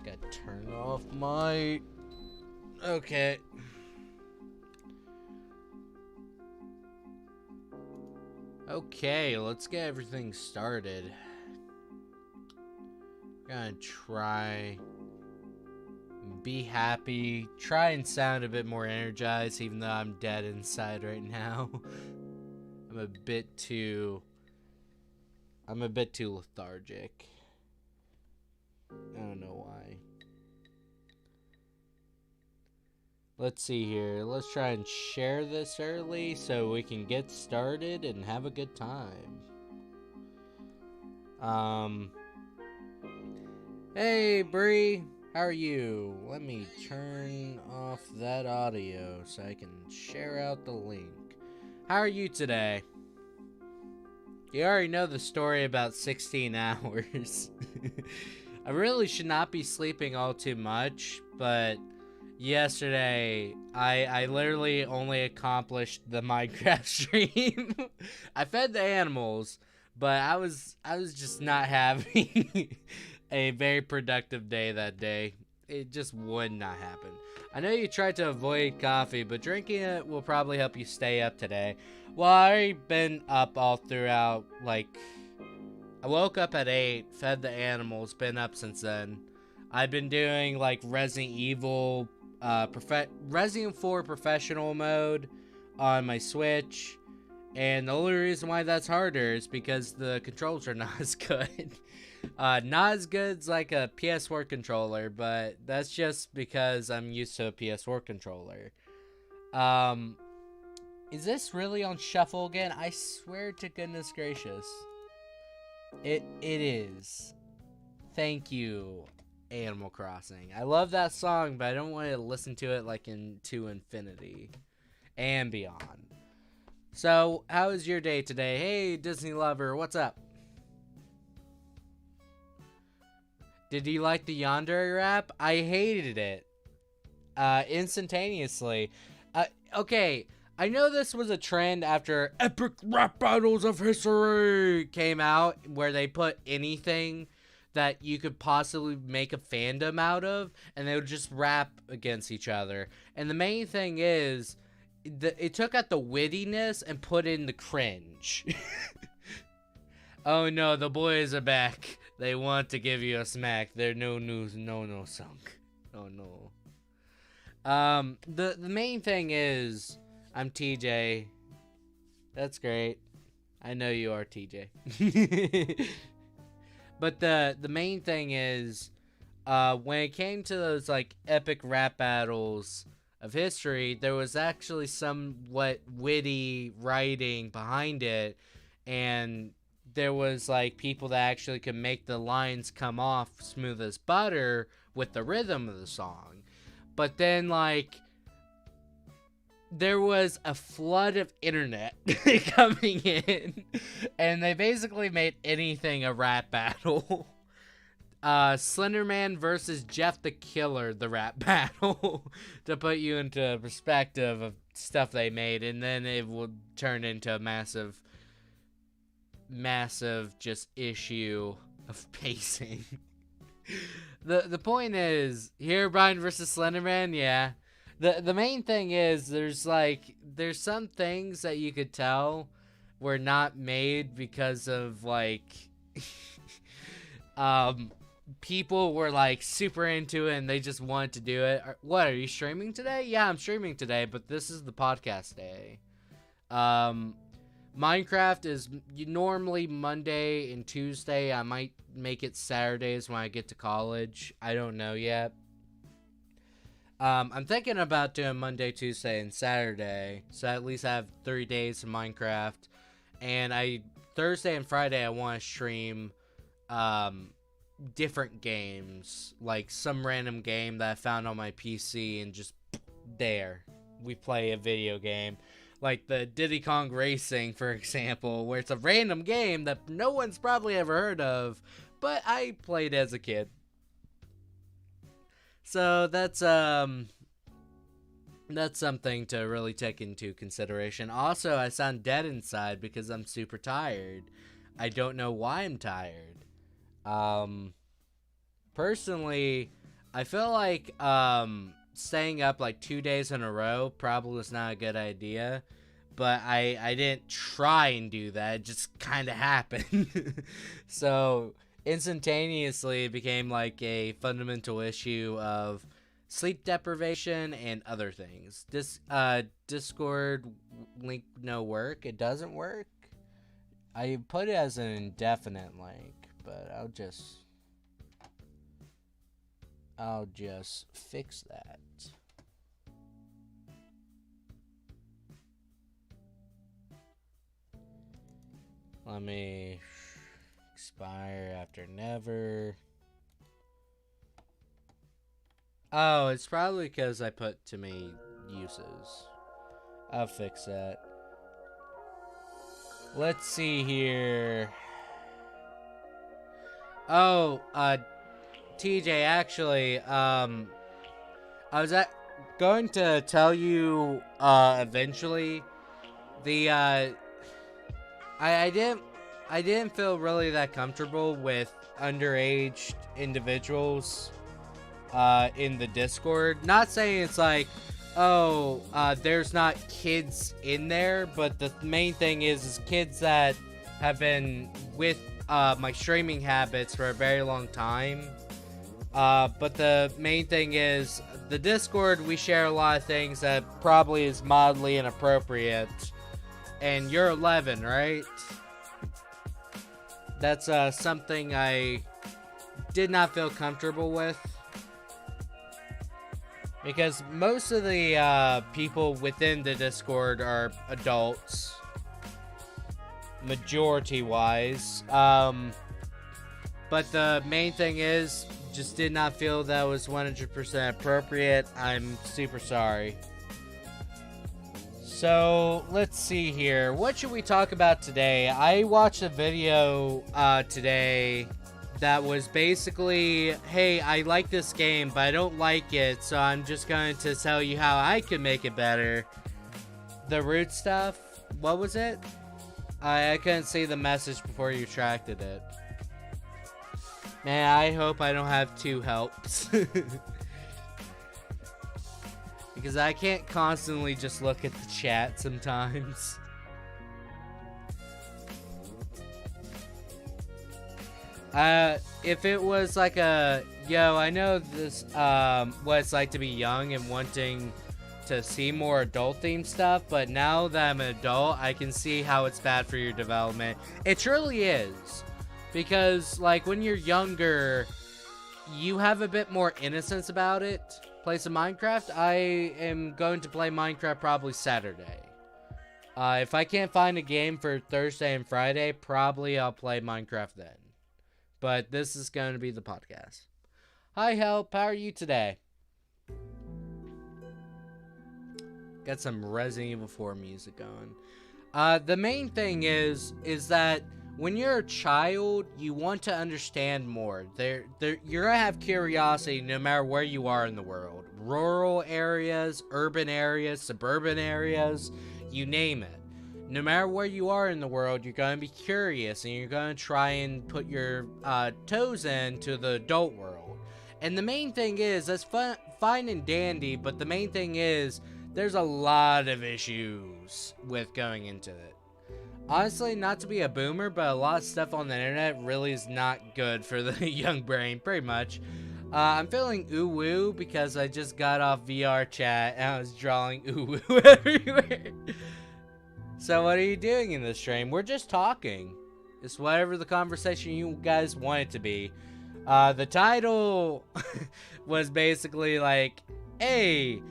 Gotta turn off my... Okay. Okay, let's get everything started. Gonna try... be happy. Try and sound a bit more energized, even though I'm dead inside right now. I'm a bit too lethargic. I don't know why. Let's see here. Let's try and share this early so we can get started and have a good time. Hey, Bree. How are you? Let me turn off that audio so I can share out the link. How are you today? You already know the story about 16 hours. I really should not be sleeping all too much, but yesterday I literally only accomplished the Minecraft stream. I fed the animals, but I was just not having a very productive day that day. It just would not happen. I know you tried to avoid coffee, but drinking it will probably help you stay up today. Well, I already been up all throughout, like, I woke up at 8, fed the animals, been up since then. I've been doing, like, Resident Evil, Resident 4 professional mode on my Switch. And the only reason why that's harder is because the controls are not as good. Not as good as like a PS4 controller, but that's just because I'm used to a PS4 controller. Is this really on shuffle again? I swear to goodness gracious. It is. Thank you, Animal Crossing. I love that song, but I don't want to listen to it like into infinity and beyond. So, how was your day today? Hey, Disney lover, what's up? Did you like the Yandere rap? I hated it. Instantaneously. Okay, I know this was a trend after Epic Rap Battles of History came out, where they put anything that you could possibly make a fandom out of, and they would just rap against each other. And the main thing is, it took out the wittiness and put in the cringe. Oh no, the boys are back. They want to give you a smack. They're no news, no sunk. Oh no. The main thing is, I'm TJ. That's great. I know you are TJ. But the main thing is, when it came to those like epic rap battles of history, there was actually somewhat witty writing behind it, and there was like people that actually could make the lines come off smooth as butter with the rhythm of the song. But then like there was a flood of internet coming in, and they basically made anything a rap battle. Slenderman versus Jeff the Killer, the rap battle, to put you into perspective of stuff they made, and then it would turn into a massive just issue of pacing. The point is, Herobrine versus Slenderman, yeah. The main thing is, there's some things that you could tell were not made because of like people were like super into it and they just wanted to do it. What, are you streaming today? Yeah, I'm streaming today, but this is the podcast day. Minecraft is normally Monday and Tuesday. I might make it Saturdays when I get to college. I don't know yet. I'm thinking about doing Monday, Tuesday, and Saturday, so at least I have 3 days of Minecraft. And Thursday and Friday I want to stream different games, like some random game that I found on my PC, and just there we play a video game. Like the Diddy Kong Racing, for example, where it's a random game that no one's probably ever heard of, but I played as a kid. So that's something to really take into consideration. Also, I sound dead inside because I'm super tired. I don't know why I'm tired. Personally, I feel like staying up like 2 days in a row probably was not a good idea, but I didn't try and do that. It just kind of happened. So instantaneously it became like a fundamental issue of sleep deprivation and other things. This Discord link no work. It doesn't work. I put it as an indefinite link, but I'll just fix that. Let me expire after never. Oh, it's probably because I put too many uses. I'll fix that. Let's see here. Oh, TJ, actually, I was going to tell you, eventually, I didn't feel really that comfortable with underage individuals, in the Discord. Not saying it's like, oh, there's not kids in there, but the main thing is kids that have been with my streaming habits for a very long time. But the main thing is, the Discord, we share a lot of things that probably is mildly inappropriate. And you're 11, right? That's something I did not feel comfortable with. Because most of the people within the Discord are adults, majority-wise. But the main thing is, just did not feel that was 100% appropriate. I'm super sorry. So, let's see here. What should we talk about today? I watched a video today that was basically, hey, I like this game, but I don't like it, so I'm just going to tell you how I can make it better. The root stuff, what was it? I couldn't see the message before you retracted it. Man, I hope I don't have two helps. Because I can't constantly just look at the chat sometimes. If it was like a, yo, I know this, what it's like to be young and wanting to see more adult-themed stuff, but now that I'm an adult, I can see how it's bad for your development. It truly is. Because, like, when you're younger, you have a bit more innocence about it. Play some Minecraft. I am going to play Minecraft probably Saturday. If I can't find a game for Thursday and Friday, probably I'll play Minecraft then. But this is going to be the podcast. Hi, Help. How are you today? Got some Resident Evil 4 music going. The main thing is that when you're a child, you want to understand more. You're gonna have curiosity no matter where you are in the world. Rural areas, urban areas, suburban areas, you name it. No matter where you are in the world, you're gonna be curious and you're gonna try and put your toes into the adult world. And the main thing is, that's fine and dandy, but the main thing is, there's a lot of issues with going into it. Honestly, not to be a boomer, but a lot of stuff on the internet really is not good for the young brain, pretty much. I'm feeling ooh-woo because I just got off VR chat and I was drawing ooh-woo everywhere. So what are you doing in this stream? We're just talking. It's whatever the conversation you guys want it to be. The title was basically like, hey,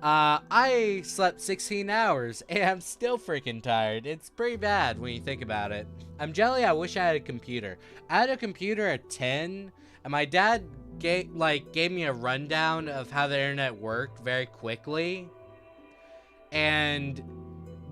I slept 16 hours, and I'm still freaking tired. It's pretty bad when you think about it. I'm jelly, I wish I had a computer. I had a computer at 10, and my dad gave me a rundown of how the internet worked very quickly. And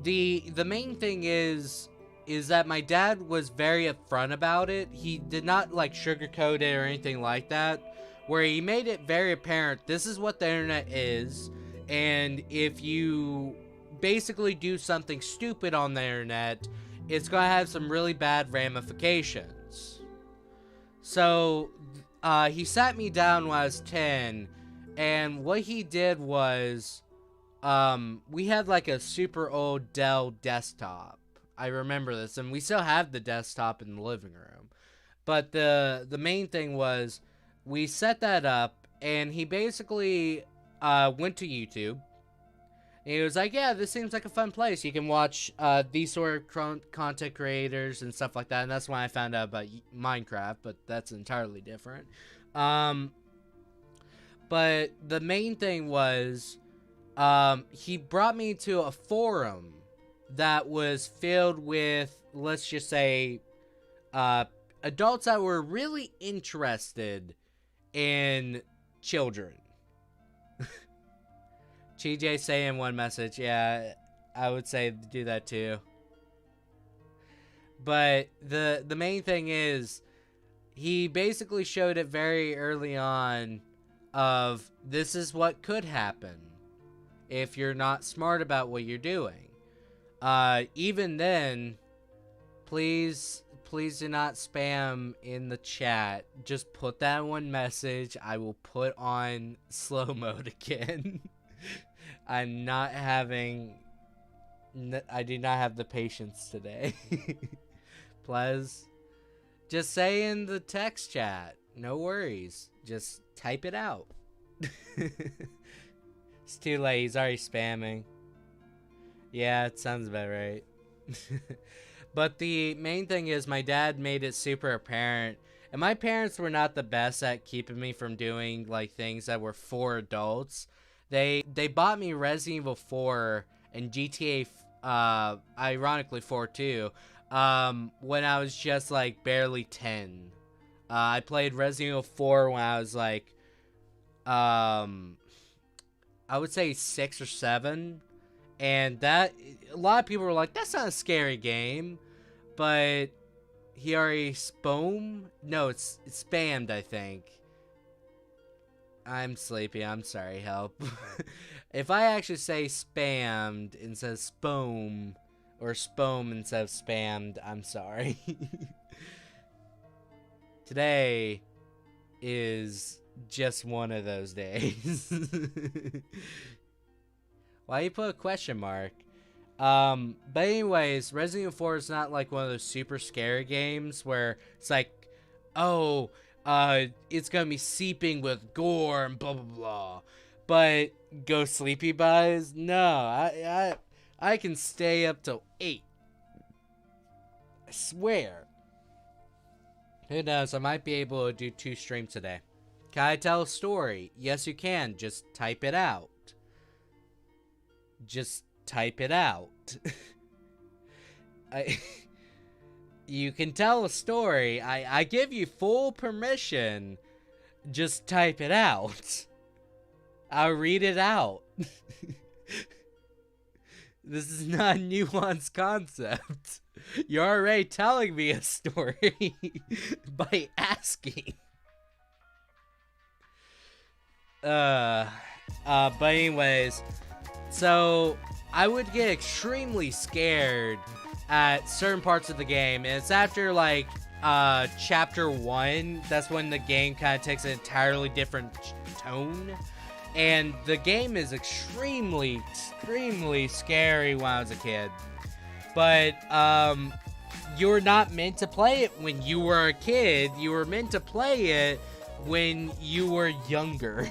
the main thing is that my dad was very upfront about it. He did not, sugarcoat it or anything like that, where he made it very apparent, this is what the internet is. And if you basically do something stupid on the internet, it's going to have some really bad ramifications. So, he sat me down when I was 10, and what he did was, we had like a super old Dell desktop. I remember this, and we still have the desktop in the living room. But the main thing was, we set that up, and he basically went to YouTube. And he was like, yeah, this seems like a fun place. You can watch these sort of content creators and stuff like that. And that's when I found out about Minecraft, but that's entirely different. But the main thing was, he brought me to a forum that was filled with, let's just say, adults that were really interested in children. TJ saying one message. Yeah, I would say do that too. But the main thing is, he basically showed it very early on of this is what could happen if you're not smart about what you're doing. Even then, please do not spam in the chat. Just put that one message. I will put on slow mode again. I'm not having... I do not have the patience today. Please. Just say in the text chat. No worries. Just type it out. It's too late. He's already spamming. Yeah, it sounds about right. But the main thing is, my dad made it super apparent. And my parents were not the best at keeping me from doing like things that were for adults. They bought me Resident Evil 4 and GTA, ironically 4 too, when I was just like barely 10. I played Resident Evil 4 when I was like, I would say 6 or 7. And that, a lot of people were like, that's not a scary game. But he already spammed? No, it's spammed, I think. I'm sleepy. I'm sorry. Help. If I actually say spammed instead of spam, or spam instead of spammed, I'm sorry. Today is just one of those days. Why you put a question mark? But anyways, Resident Evil 4 is not like one of those super scary games where it's like, oh, it's gonna be seeping with gore and blah blah blah. But go sleepy buys? No, I can stay up till 8. I swear. Who knows? I might be able to do 2 streams today. Can I tell a story? Yes, you can. Just type it out. Just type it out. You can tell a story. I give you full permission. Just type it out. I'll read it out. This is not a nuanced concept. You're already telling me a story by asking. But anyways, so I would get extremely scared at certain parts of the game, and it's after like chapter 1 that's when the game kind of takes an entirely different tone, and the game is extremely scary when I was a kid. But you're not meant to play it when you were a kid. You were meant to play it when you were younger.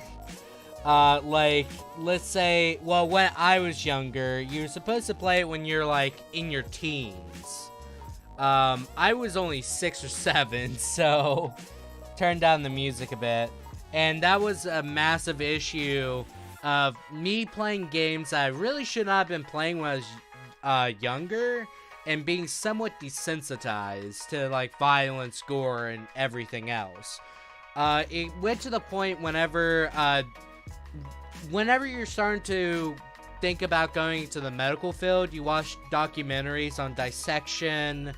Like, let's say, well, when I was younger, you were supposed to play it when you're, like, in your teens. I was only 6 or 7, so turned down the music a bit. And that was a massive issue of me playing games that I really should not have been playing when I was younger, and being somewhat desensitized to, like, violence, gore, and everything else. It went to the point whenever you're starting to think about going into the medical field, you watch documentaries on dissection,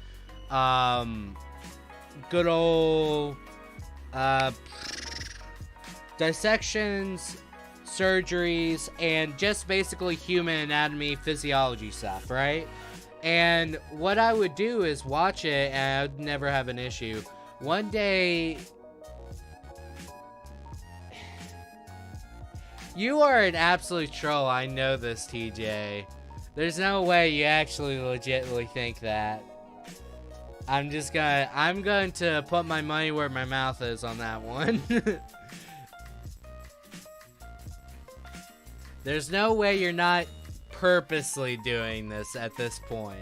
good old dissections, surgeries, and just basically human anatomy, physiology stuff, right? And what I would do is watch it, and I'd never have an issue. One day, You are an absolute troll. I know this, TJ. There's no way you actually legitimately think that. I'm going to put my money where my mouth is on that one. There's no way you're not purposely doing this at this point.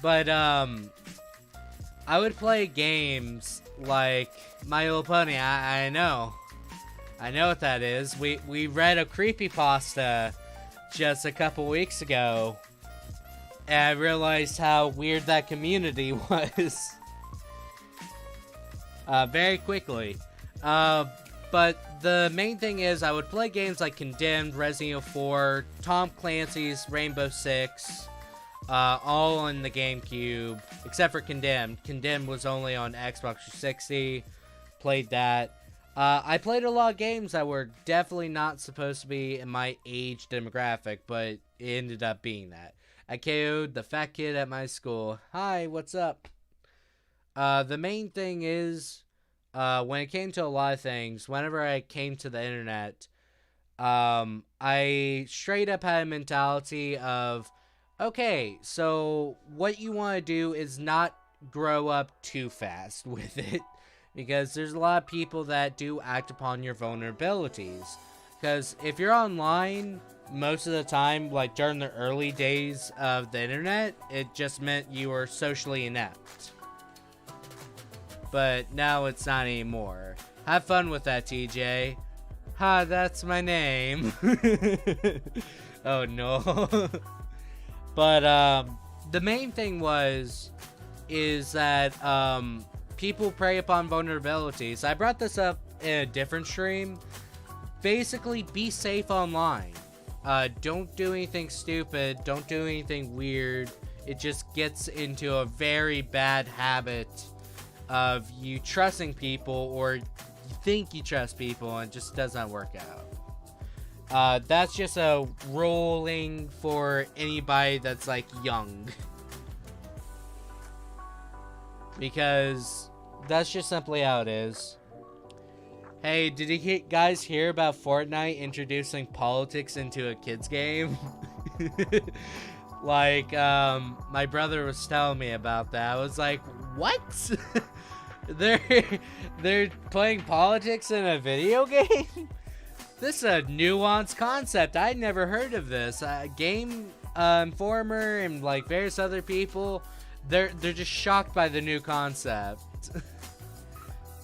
But, I would play games like My Little Pony. I know. I know what that is. We read a creepypasta just a couple weeks ago, and I realized how weird that community was. Very quickly. But the main thing is I would play games like Condemned, Resident Evil 4, Tom Clancy's Rainbow Six, all on the GameCube, except for Condemned. Condemned was only on Xbox 360. Played that. I played a lot of games that were definitely not supposed to be in my age demographic, but it ended up being that. I KO'd the fat kid at my school. Hi, what's up? The main thing is, when it came to a lot of things, whenever I came to the internet, I straight up had a mentality of, okay, so what you want to do is not grow up too fast with it. Because there's a lot of people that do act upon your vulnerabilities. Because if you're online, most of the time, like during the early days of the internet, it just meant you were socially inept. But now it's not anymore. Have fun with that, TJ. Ha, that's my name. Oh no. But the main thing is that people prey upon vulnerabilities. I brought this up in a different stream. Basically, be safe online. Don't do anything stupid. Don't do anything weird. It just gets into a very bad habit of you trusting people, or you think you trust people, and it just does not work out. That's just a ruling for anybody that's like young. Because that's just simply how it is. Hey, did you guys hear about Fortnite introducing politics into a kids game? Like, my brother was telling me about that. I was like, what? They're playing politics in a video game? This is a nuanced concept. I'd never heard of this. Game Informer and like various other people, they're just shocked by the new concept.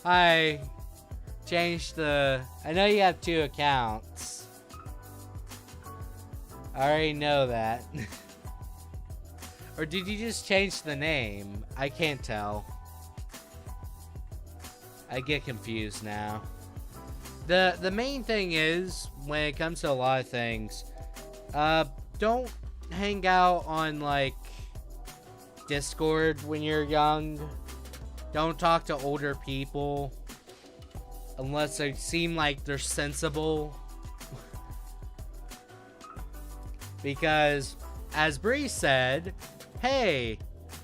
I changed I know you have 2 accounts. I already know that. Or did you just change the name? I can't tell. I get confused now. The main thing is, when it comes to a lot of things, don't hang out on like Discord when you're young. Don't talk to older people unless they seem like they're sensible. Because, as Bree said, hey,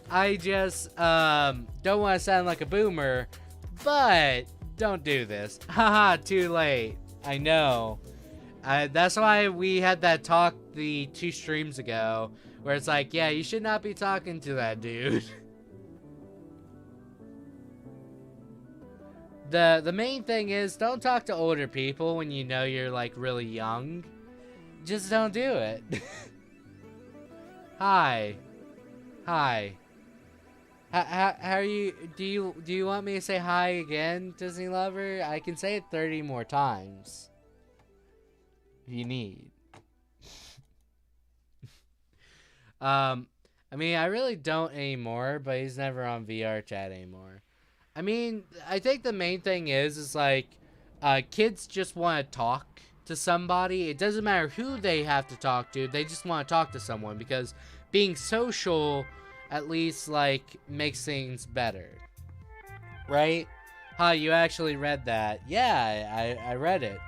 I just don't want to sound like a boomer, but don't do this. Haha, too late. I know. That's why we had that talk the 2 streams ago, where it's like, yeah, you should not be talking to that dude. The main thing is, don't talk to older people when you know you're like really young. Just don't do it. Hi. How are you? Do you want me to say hi again, Disney lover? I can say it 30 more times if you need. I mean, I really don't anymore, but he's never on VR chat anymore. I mean, I think the main thing is like, kids just want to talk to somebody. It doesn't matter who they have to talk to. They just want to talk to someone, because being social at least like makes things better, right? Huh, you actually read that? Yeah, I read it.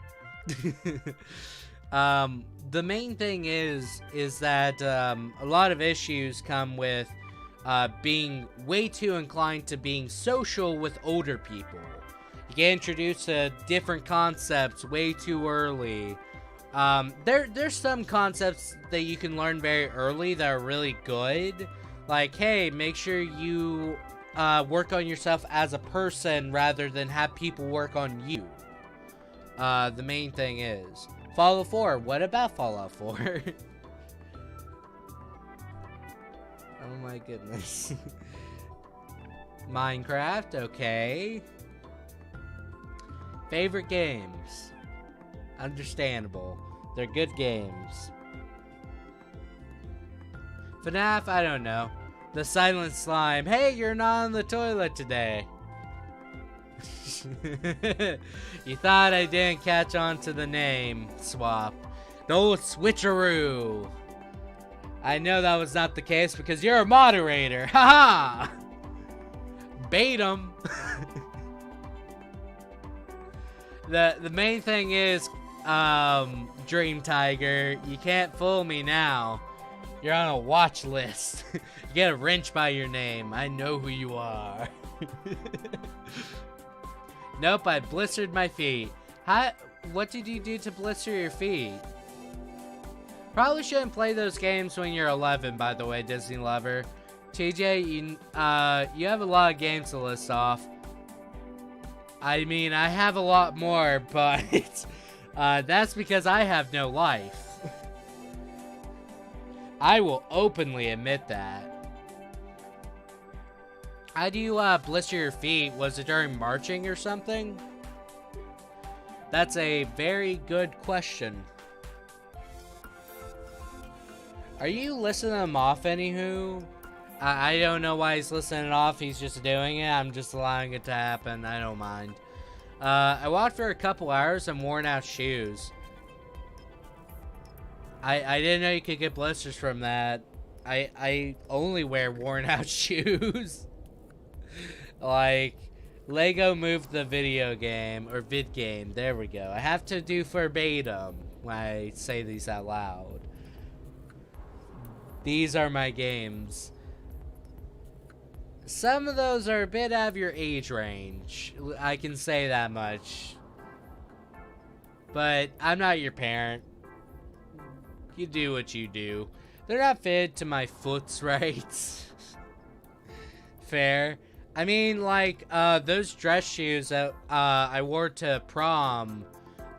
The main thing is that a lot of issues come with being way too inclined to being social with older people. You get introduced to different concepts way too early. There's some concepts that you can learn very early that are really good. Like, hey, make sure you work on yourself as a person rather than have people work on you. The main thing is Fallout 4. What about Fallout 4? Oh my goodness. Minecraft, okay. Favorite games. Understandable. They're good games. FNAF, I don't know. The Silent Slime. Hey, you're not on the toilet today. You thought I didn't catch on to the name swap. The old switcheroo. I know that was not the case because you're a moderator. Haha! Bait 'em. The main thing is, Dream Tiger, you can't fool me now. You're on a watch list. You get a wrench by your name. I know who you are. Nope, I blistered my feet. What did you do to blister your feet? Probably shouldn't play those games when you're 11, by the way, Disney lover. TJ, you have a lot of games to list off. I mean, I have a lot more, but that's because I have no life. I will openly admit that. How do you blister your feet? Was it during marching or something? That's a very good question. Are you listening him off, anywho? I don't know why he's listening off. He's just doing it. I'm just allowing it to happen. I don't mind. I walked for a couple hours and worn out shoes. I didn't know you could get blisters from that. I only wear worn out shoes. Like, Lego moved the video game, or vid game. There we go. I have to do verbatim when I say these out loud. These are my games. Some of those are a bit out of your age range. I can say that much. But I'm not your parent. You do what you do. They're not fitted to my foot's right. Fair. I mean, like, those dress shoes that I wore to prom,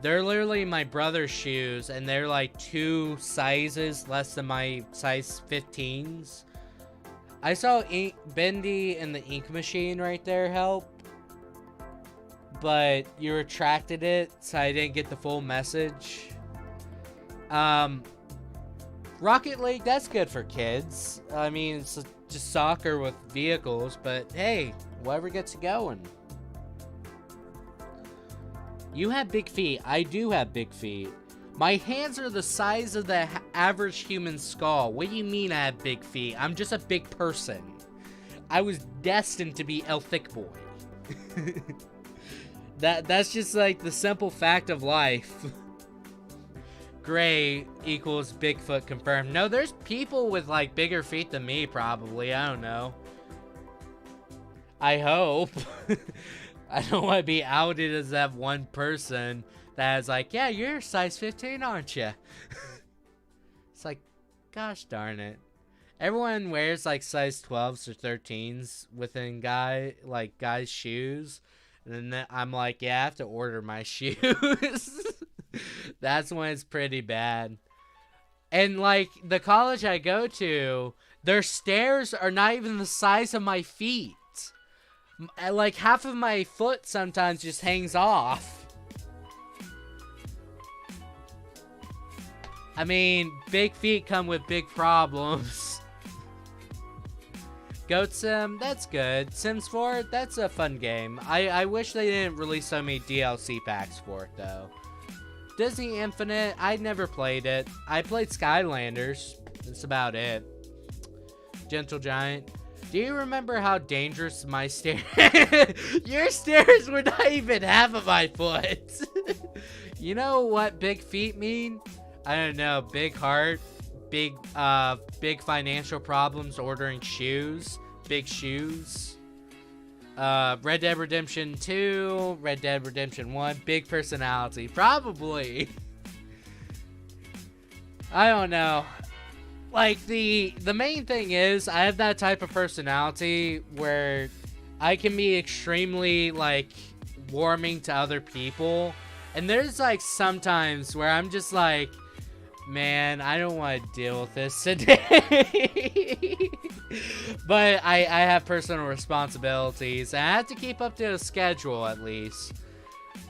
they're literally my brother's shoes, and they're like 2 sizes less than my size 15s. I saw Bendy and the ink machine right there help, but you retracted it, so I didn't get the full message. Rocket League, that's good for kids. I mean, it's just soccer with vehicles, but hey, whatever gets you going. You have big feet. I do have big feet. My hands are the size of the average human skull. What do you mean I have big feet? I'm just a big person. I was destined to be El Thick Boy. That's just like the simple fact of life. Gray equals Bigfoot confirmed. No, there's people with like bigger feet than me probably. I don't know. I hope. I don't want to be outed as that one person that's like, yeah, you're size 15, aren't you? It's like, gosh darn it. Everyone wears like size 12s or 13s within guys' shoes. And then I'm like, yeah, I have to order my shoes. That's when it's pretty bad. And like the college I go to, their stairs are not even the size of my feet. Like half of my foot sometimes just hangs off. I mean, big feet come with big problems. Goat Sim, that's good. Sims 4, that's a fun game. I wish they didn't release so many DLC packs for it, though. Disney Infinite, I never played it. I played Skylanders. That's about it. Gentle Giant. Do you remember how dangerous my stairs... Your stairs were not even half of my foot. You know what big feet mean? I don't know. Big heart. Big financial problems ordering shoes. Big shoes. Red Dead Redemption 2, Red Dead Redemption 1, big personality. Probably. I don't know. Like, the main thing is, I have that type of personality where I can be extremely, like, warming to other people. And there's, like, sometimes where I'm just like, man, I don't want to deal with this today. But I have personal responsibilities. And I have to keep up to a schedule, at least.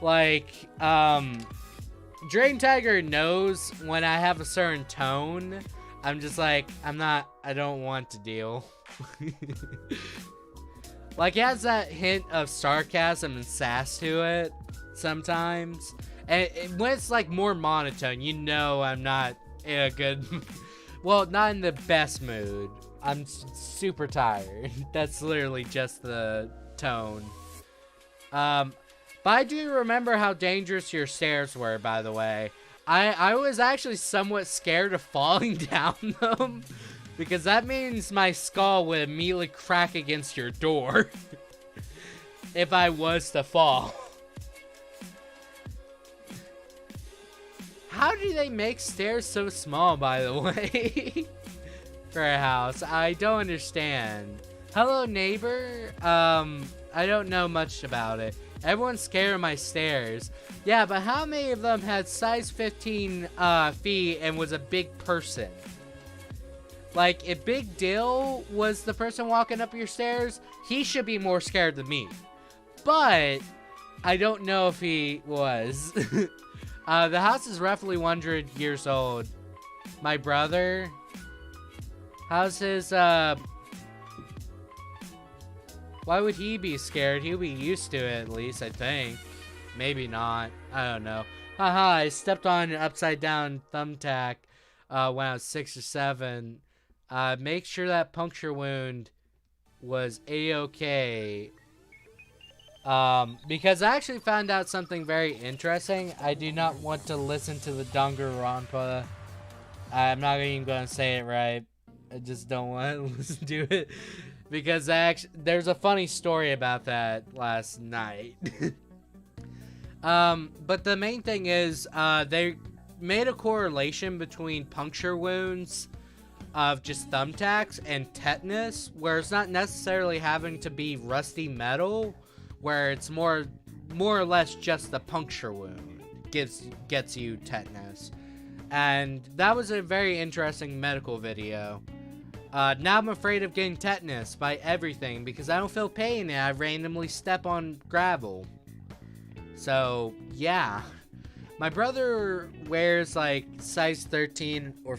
Like, Dream Tiger knows when I have a certain tone. I'm just like, I don't want to deal. Like, it has that hint of sarcasm and sass to it sometimes. And when it's, like, more monotone, you know I'm not in a good... well, not in the best mood. I'm super tired. That's literally just the tone. But I do remember how dangerous your stairs were, by the way. I was actually somewhat scared of falling down them. Because that means my skull would immediately crack against your door. If I was to fall. How do they make stairs so small, by the way? For a house. I don't understand. Hello, neighbor. I don't know much about it. Everyone's scared of my stairs. Yeah, but how many of them had size 15 feet and was a big person? Like, if Big Dill was the person walking up your stairs, he should be more scared than me. But I don't know if he was. The house is roughly 100 years old. My brother, how's his, why would he be scared? He'll be used to it, at least, I think. Maybe not. I don't know. Haha, I stepped on an upside down thumbtack when I was 6 or 7. Make sure that puncture wound was a-okay. Because I actually found out something very interesting. I do not want to listen to the Danganronpa. I'm not even going to say it right. I just don't want to listen to it. Because there's a funny story about that last night. But the main thing is, they made a correlation between puncture wounds of just thumbtacks and tetanus, where it's not necessarily having to be rusty metal, where it's more or less just the puncture wound gets you tetanus. And that was a very interesting medical video. Now I'm afraid of getting tetanus by everything because I don't feel pain and I randomly step on gravel. So, yeah. My brother wears like size 13 or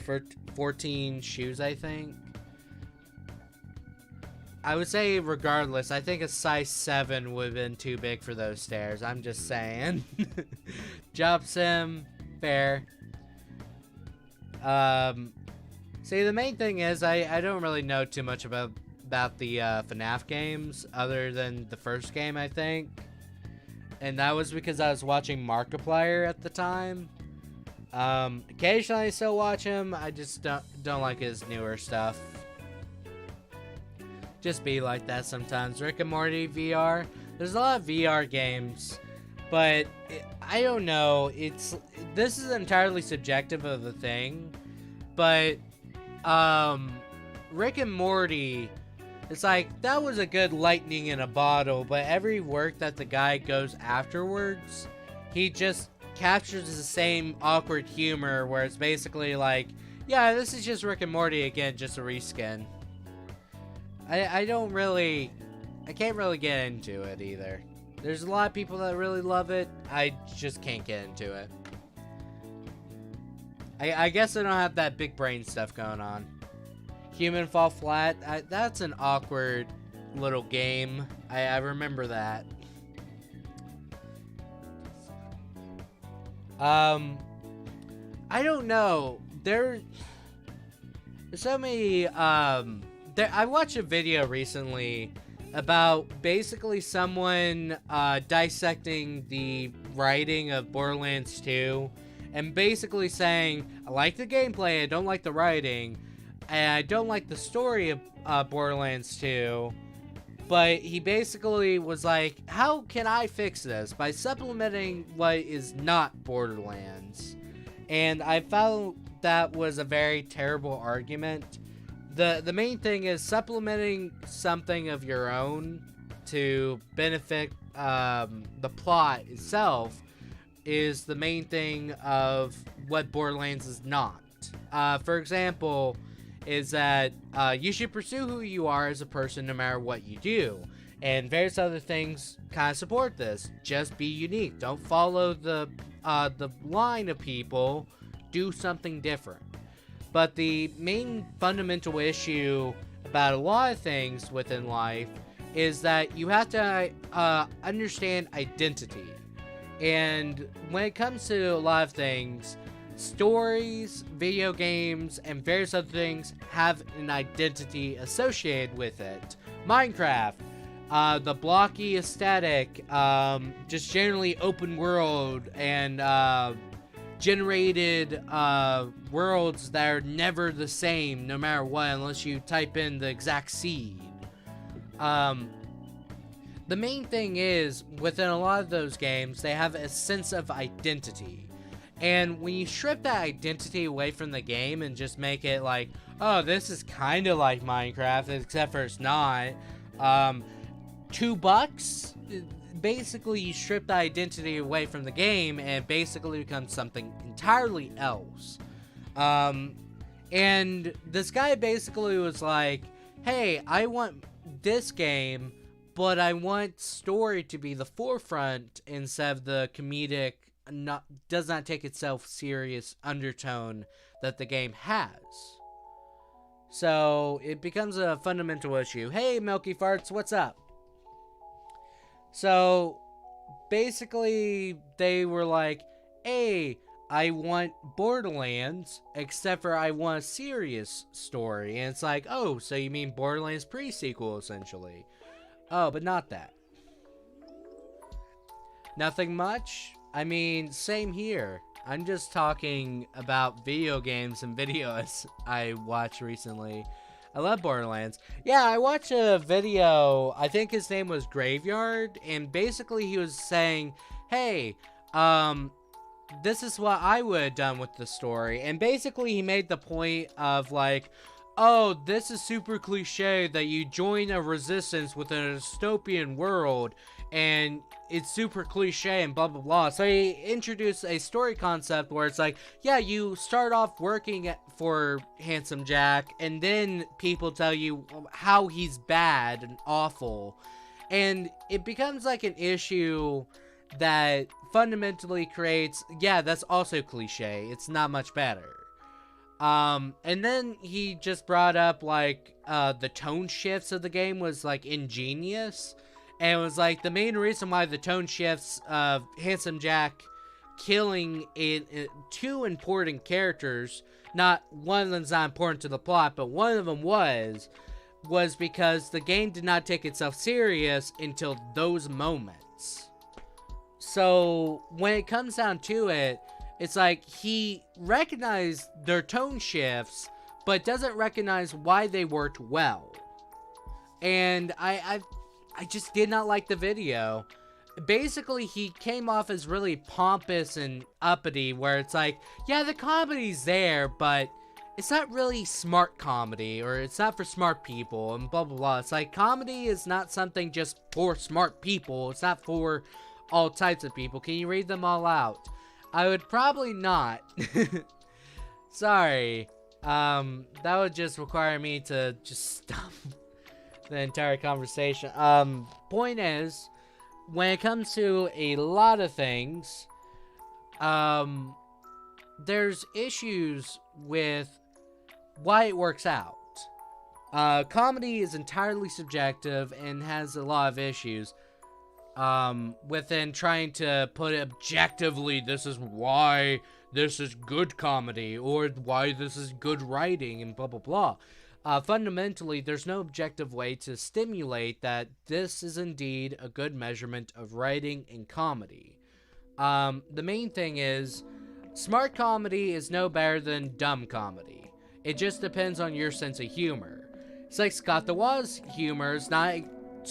14 shoes, I think. I would say regardless, I think a size 7 would have been too big for those stairs. I'm just saying. Job sim, fair. See, the main thing is I don't really know too much about the FNAF games other than the first game, I think. And that was because I was watching Markiplier at the time. Occasionally I still watch him. I just don't like his newer stuff. Just be like that sometimes. Rick and Morty VR. There's a lot of VR games, but I don't know. This is entirely subjective of the thing, but Rick and Morty, it's like that was a good lightning in a bottle, but every work that the guy goes afterwards, he just captures the same awkward humor where it's basically like, yeah, this is just Rick and Morty again, just a reskin. I can't really get into it either. There's a lot of people that really love it. I just can't get into it. I guess I don't have that big brain stuff going on. Human Fall Flat, that's an awkward little game. I remember that. I don't know. There's so many, I watched a video recently about basically someone dissecting the writing of Borderlands 2 and basically saying, I like the gameplay, I don't like the writing, and I don't like the story of Borderlands 2 But he basically was like, how can I fix this? By supplementing what is not Borderlands. And I found that was a very terrible argument. The main thing is supplementing something of your own to benefit the plot itself is the main thing of what Borderlands is not. For example, is that you should pursue who you are as a person no matter what you do. And various other things kind of support this. Just be unique. Don't follow the line of people. Do something different. But the main fundamental issue about a lot of things within life is that you have to understand identity. And when it comes to a lot of things, stories, video games, and various other things have an identity associated with it. Minecraft, the blocky aesthetic, just generally open world, and generated worlds that are never the same no matter what unless you type in the exact seed. The main thing is, within a lot of those games, they have a sense of identity. And when you strip that identity away from the game and just make it like, oh, this is kind of like Minecraft, except for it's not, $2, basically you strip the identity away from the game and it basically becomes something entirely else. And this guy basically was like, hey, I want this game, but I want story to be the forefront instead of the comedic, does not take itself serious undertone that the game has. So it becomes a fundamental issue. Hey, Milky Farts, what's up? So basically they were like, hey, I want Borderlands, except for I want a serious story. And it's like, oh, so you mean Borderlands pre-sequel, essentially. Oh, but not that. Nothing much? I mean, same here. I'm just talking about video games and videos I watched recently. I love Borderlands. Yeah, I watched a video, I think his name was Graveyard, and basically he was saying, hey, this is what I would have done with the story. And basically he made the point of like, oh, this is super cliche that you join a resistance within a dystopian world, and it's super cliche and blah blah blah. So he introduced a story concept where it's like, yeah, you start off working for Handsome Jack, and then people tell you how he's bad and awful, and it becomes like an issue that fundamentally creates, yeah, that's also cliche. It's not much better. And then he just brought up, like, the tone shifts of the game was, like, ingenious. And it was, like, the main reason why the tone shifts of Handsome Jack killing two important characters, not one of them's not important to the plot, but one of them was because the game did not take itself serious until those moments. So, when it comes down to it, it's like he recognized their tone shifts, but doesn't recognize why they worked well. And I just did not like the video. Basically, he came off as really pompous and uppity, where it's like, yeah, the comedy's there, but it's not really smart comedy, or it's not for smart people, and blah, blah, blah. It's like, comedy is not something just for smart people. It's not for all types of people. Can you read them all out? I would probably not. Sorry. That would just require me to just stop the entire conversation. Point is, when it comes to a lot of things, there's issues with why it works out. Comedy is entirely subjective and has a lot of issues. Within trying to put it objectively, this is why this is good comedy, or why this is good writing, and blah, blah, blah. Fundamentally, there's no objective way to stimulate that this is indeed a good measurement of writing and comedy. The main thing is, smart comedy is no better than dumb comedy. It just depends on your sense of humor. It's like Scott the Woz humor is not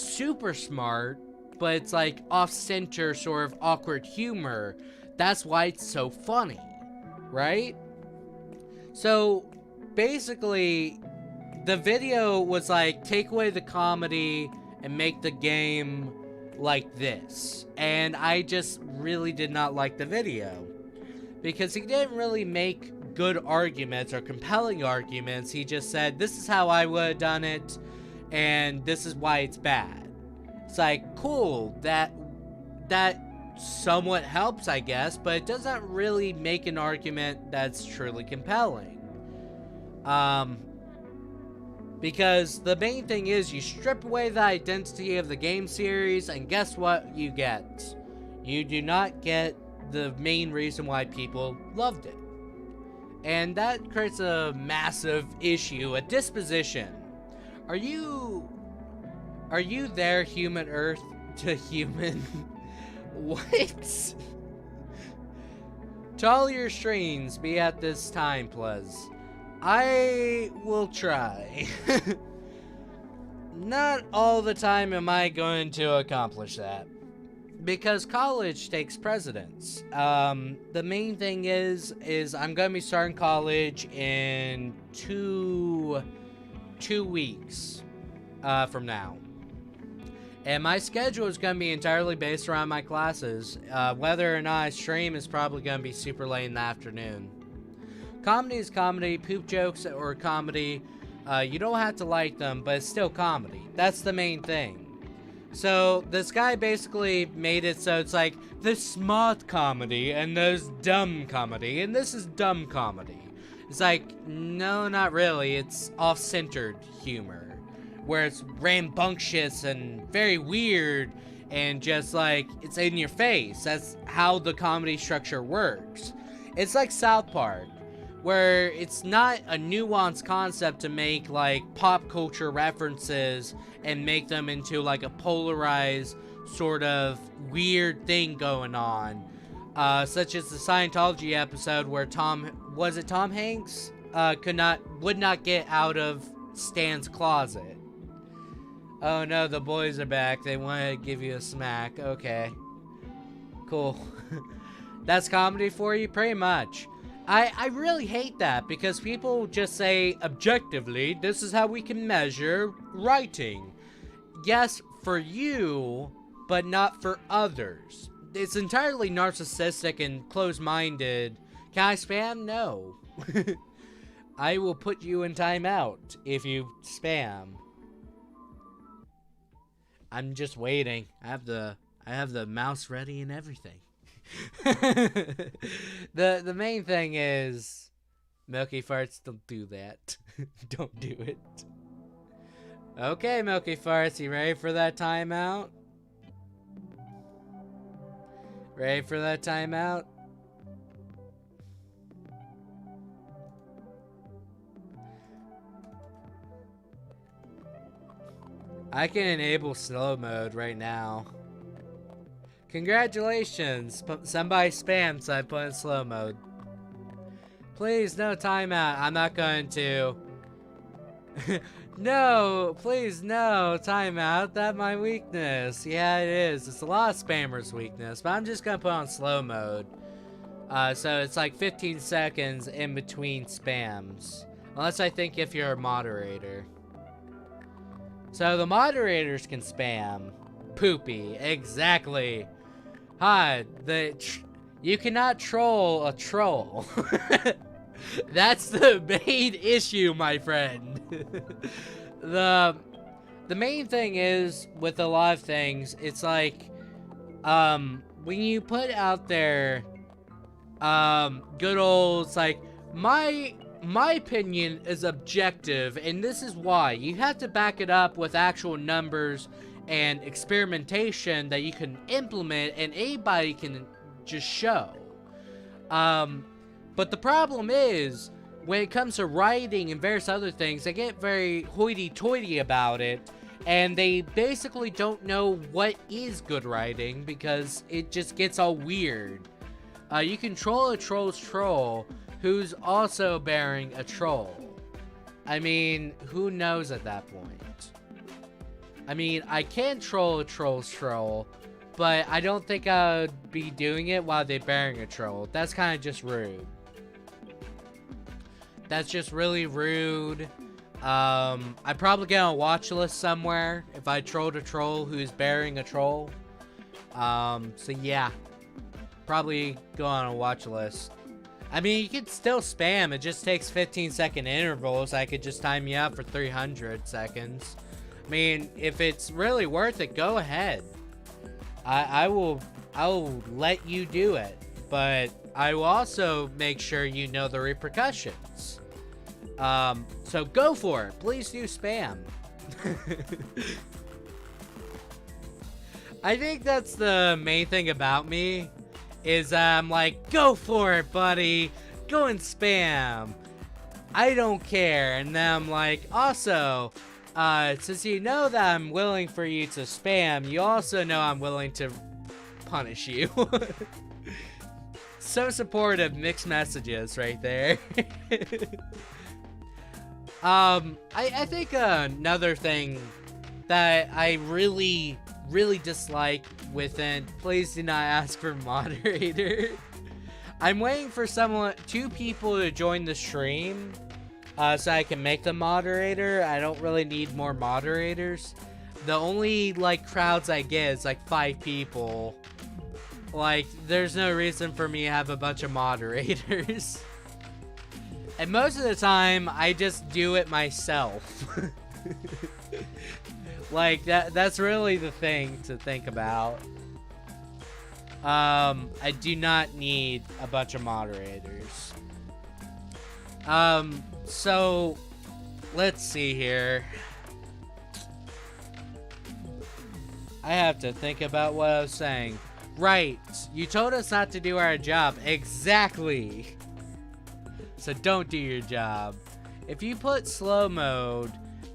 super smart, but it's like off-center sort of awkward humor. That's why it's so funny, right? So basically, the video was like, take away the comedy and make the game like this. And I just really did not like the video, because he didn't really make good arguments or compelling arguments. He just said, this is how I would have done it, and this is why it's bad. It's like, cool, that somewhat helps, I guess, but it doesn't really make an argument that's truly compelling. Because the main thing is, you strip away the identity of the game series, and guess what you get? You do not get the main reason why people loved it. And that creates a massive issue, a disposition. Are you there, human Earth to human? What? To all your streams, be at this time, please. I will try. Not all the time am I going to accomplish that, because college takes precedence. The main thing is I'm going to be starting college in two weeks from now. And my schedule is going to be entirely based around my classes. Whether or not I stream is probably going to be super late in the afternoon. Comedy is comedy. Poop jokes or comedy, you don't have to like them, but it's still comedy. That's the main thing. So this guy basically made it so it's like, there's smart comedy and there's dumb comedy, and this is dumb comedy. It's like, no, not really. It's off-centered humor, where it's rambunctious and very weird and just like, it's in your face. That's how the comedy structure works. It's like South Park, where it's not a nuanced concept to make like pop culture references and make them into like a polarized sort of weird thing going on. Such as the Scientology episode where Tom Hanks would not get out of Stan's closet. Oh no, the boys are back. They want to give you a smack. Okay. Cool. That's comedy for you? Pretty much. I really hate that, because people just say, objectively, this is how we can measure writing. Yes, for you, but not for others. It's entirely narcissistic and closed-minded. Can I spam? No. I will put you in timeout if you spam. I'm just waiting. I have the mouse ready and everything. The main thing is, Milky Farts, don't do that. Don't do it. Okay, Milky Farts, you ready for that timeout? Ready for that timeout? I can enable slow mode right now. Congratulations! Somebody spammed, so I put in slow mode. Please, no timeout. I'm not going to. No, please, no timeout. That's my weakness. Yeah, it is. It's a lot of spammers' weakness, but I'm just gonna put on slow mode. So it's like 15 seconds in between spams. Unless I think if you're a moderator. So the moderators can spam. Poopy, exactly. Hi, you cannot troll a troll. That's the main issue, my friend. The main thing is, with a lot of things, it's like, when you put out there, good old, it's like, my opinion is objective, and this is why. You have to back it up with actual numbers and experimentation that you can implement and anybody can just show. But the problem is, when it comes to writing and various other things, they get very hoity-toity about it, and they basically don't know what is good writing because it just gets all weird. You can troll a troll's troll who's also bearing a troll. I mean, who knows at that point? I mean, I can troll a troll's troll, but I don't think I would be doing it while they're bearing a troll. That's kind of just rude. That's just really rude. I'd probably get on a watch list somewhere if I trolled a troll who's bearing a troll. So yeah. Probably go on a watch list. I mean, you could still spam. It just takes 15-second intervals. I could just time you up for 300 seconds. I mean, if it's really worth it, go ahead. I will let you do it. But I will also make sure you know the repercussions. So go for it. Please do spam. I think that's the main thing about me. Is I'm like, go for it, buddy. Go and spam. I don't care. And then I'm like, also, since you know that I'm willing for you to spam, you also know I'm willing to punish you. So supportive, mixed messages right there. I think another thing that I really dislike within, please do not ask for moderator. I'm waiting for two people to join the stream so I can make them moderator. I don't really need more moderators. The only like crowds I get is like 5 people. Like, there's no reason for me to have a bunch of moderators. And most of the time I just do it myself. Like, that's really the thing to think about. I do not need a bunch of moderators. So, let's see here. I have to think about what I was saying. Right, you told us not to do our job. Exactly. So don't do your job. If you put slow mode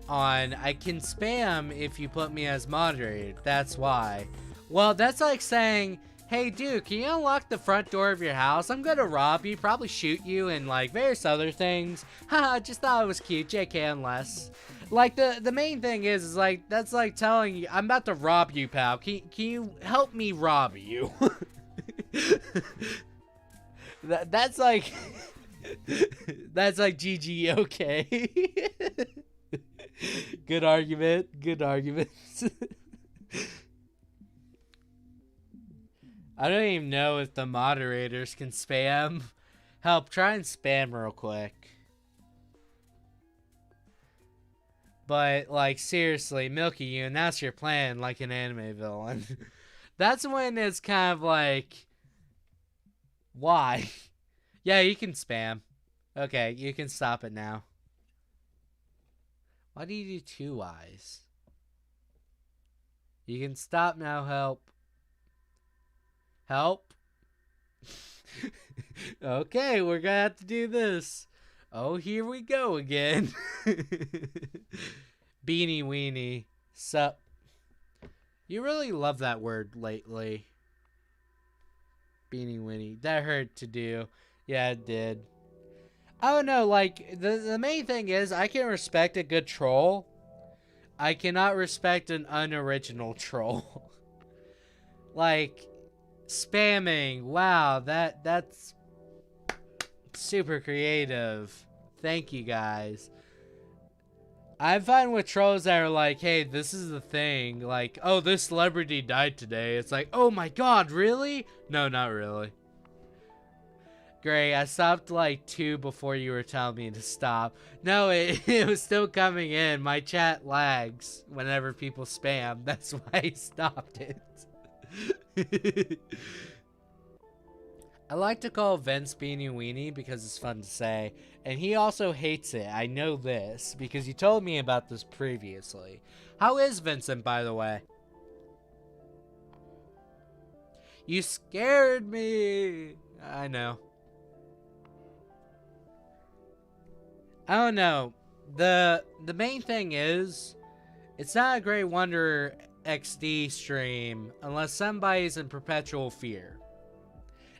on, I can spam if you put me as moderator. That's why. Well, that's like saying, hey dude, can you unlock the front door of your house? I'm gonna rob you, probably shoot you, and like various other things. Haha, just thought it was cute. JK, unless. Like, the main thing is like, that's like telling you, I'm about to rob you, pal. Can you help me rob you? That's like, that's like GG, okay. Good argument. Good argument. I don't even know if the moderators can spam. Help, try and spam real quick. But, like, seriously, Milky You, and that's your plan, like an anime villain. That's when it's kind of like, why? Yeah, you can spam. Okay, you can stop it now. Why do you do 2 eyes? You can stop now, help. Help? Okay, we're gonna have to do this. Oh, here we go again. Beanie weenie. Sup. You really love that word lately. Beanie weenie. That hurt to do. Yeah, it did. I don't know, like, the main thing is, I can respect a good troll. I cannot respect an unoriginal troll. Like, spamming. Wow, that's super creative. Thank you, guys. I find with trolls that are like, hey, this is the thing. Like, oh, this celebrity died today. It's like, oh my god, really? No, not really. Great, I stopped like 2 before you were telling me to stop. No, it was still coming in. My chat lags whenever people spam. That's why I stopped it. I like to call Vince Beanie Weenie because it's fun to say. And he also hates it. I know this because you told me about this previously. How is Vincent, by the way? You scared me. I know. I don't know. The main thing is, it's not a Great Wonder XD stream unless somebody's in perpetual fear.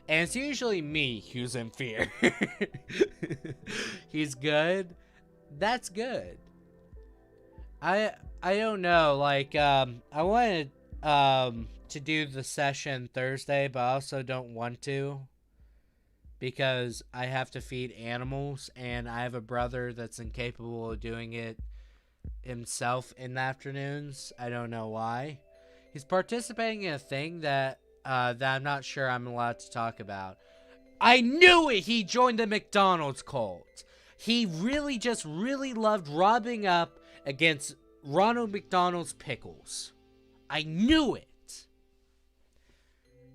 And it's usually me who's in fear. He's good. That's good. I I don't know. Like, I wanted to do the session Thursday, but I also don't want to because I have to feed animals, and I have a brother that's incapable of doing it himself in the afternoons. I don't know why. He's participating in a thing that I'm not sure I'm allowed to talk about. I knew it! He joined the McDonald's cult. He really loved rubbing up against Ronald McDonald's pickles. I knew it!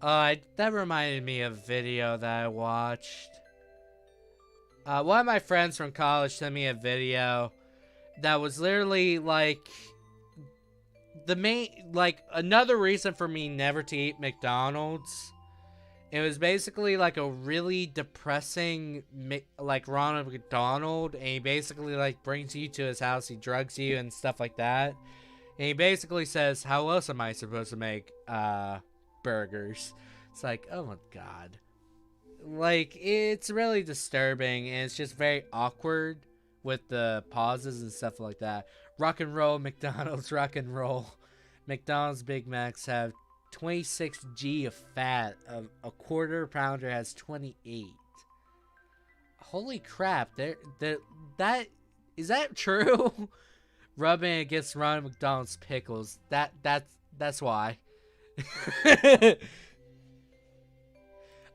That reminded me of a video that I watched. One of my friends from college sent me a video that was literally like another reason for me never to eat McDonald's. It was basically like a really depressing like Ronald McDonald, and he basically like brings you to his house, he drugs you and stuff like that. And he basically says, "How else am I supposed to make burgers?" It's like, oh my god. Like, it's really disturbing, and it's just very awkward with the pauses and stuff like that. Rock and roll, McDonald's, rock and roll. McDonald's Big Macs have 26g of fat. A quarter pounder has 28. Holy crap! Is that true? Rubbing against Ronald McDonald's pickles. That's why.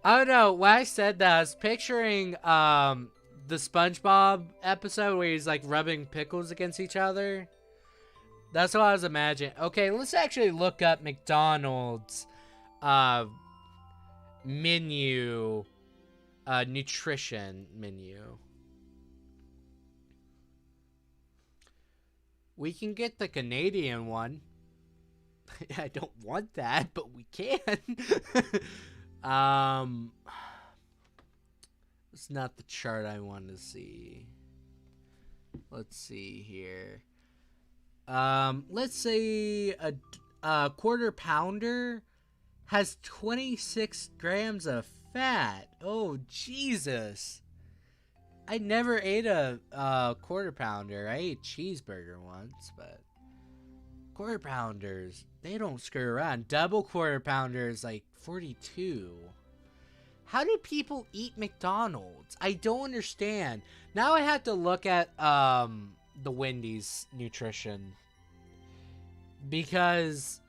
I don't know. When I said that, I was picturing the SpongeBob episode where he's like rubbing pickles against each other. That's what I was imagining. Okay, let's actually look up McDonald's menu, nutrition menu. We can get the Canadian one. I don't want that, but we can. It's not the chart I want to see. Let's see here. Let's say a quarter pounder has 26 grams of fat. Oh, Jesus. I never ate a quarter pounder. I ate a cheeseburger once, but quarter pounders, they don't screw around. Double quarter pounder is like 42. How do people eat McDonald's? I don't understand. Now I have to look at the Wendy's nutrition, because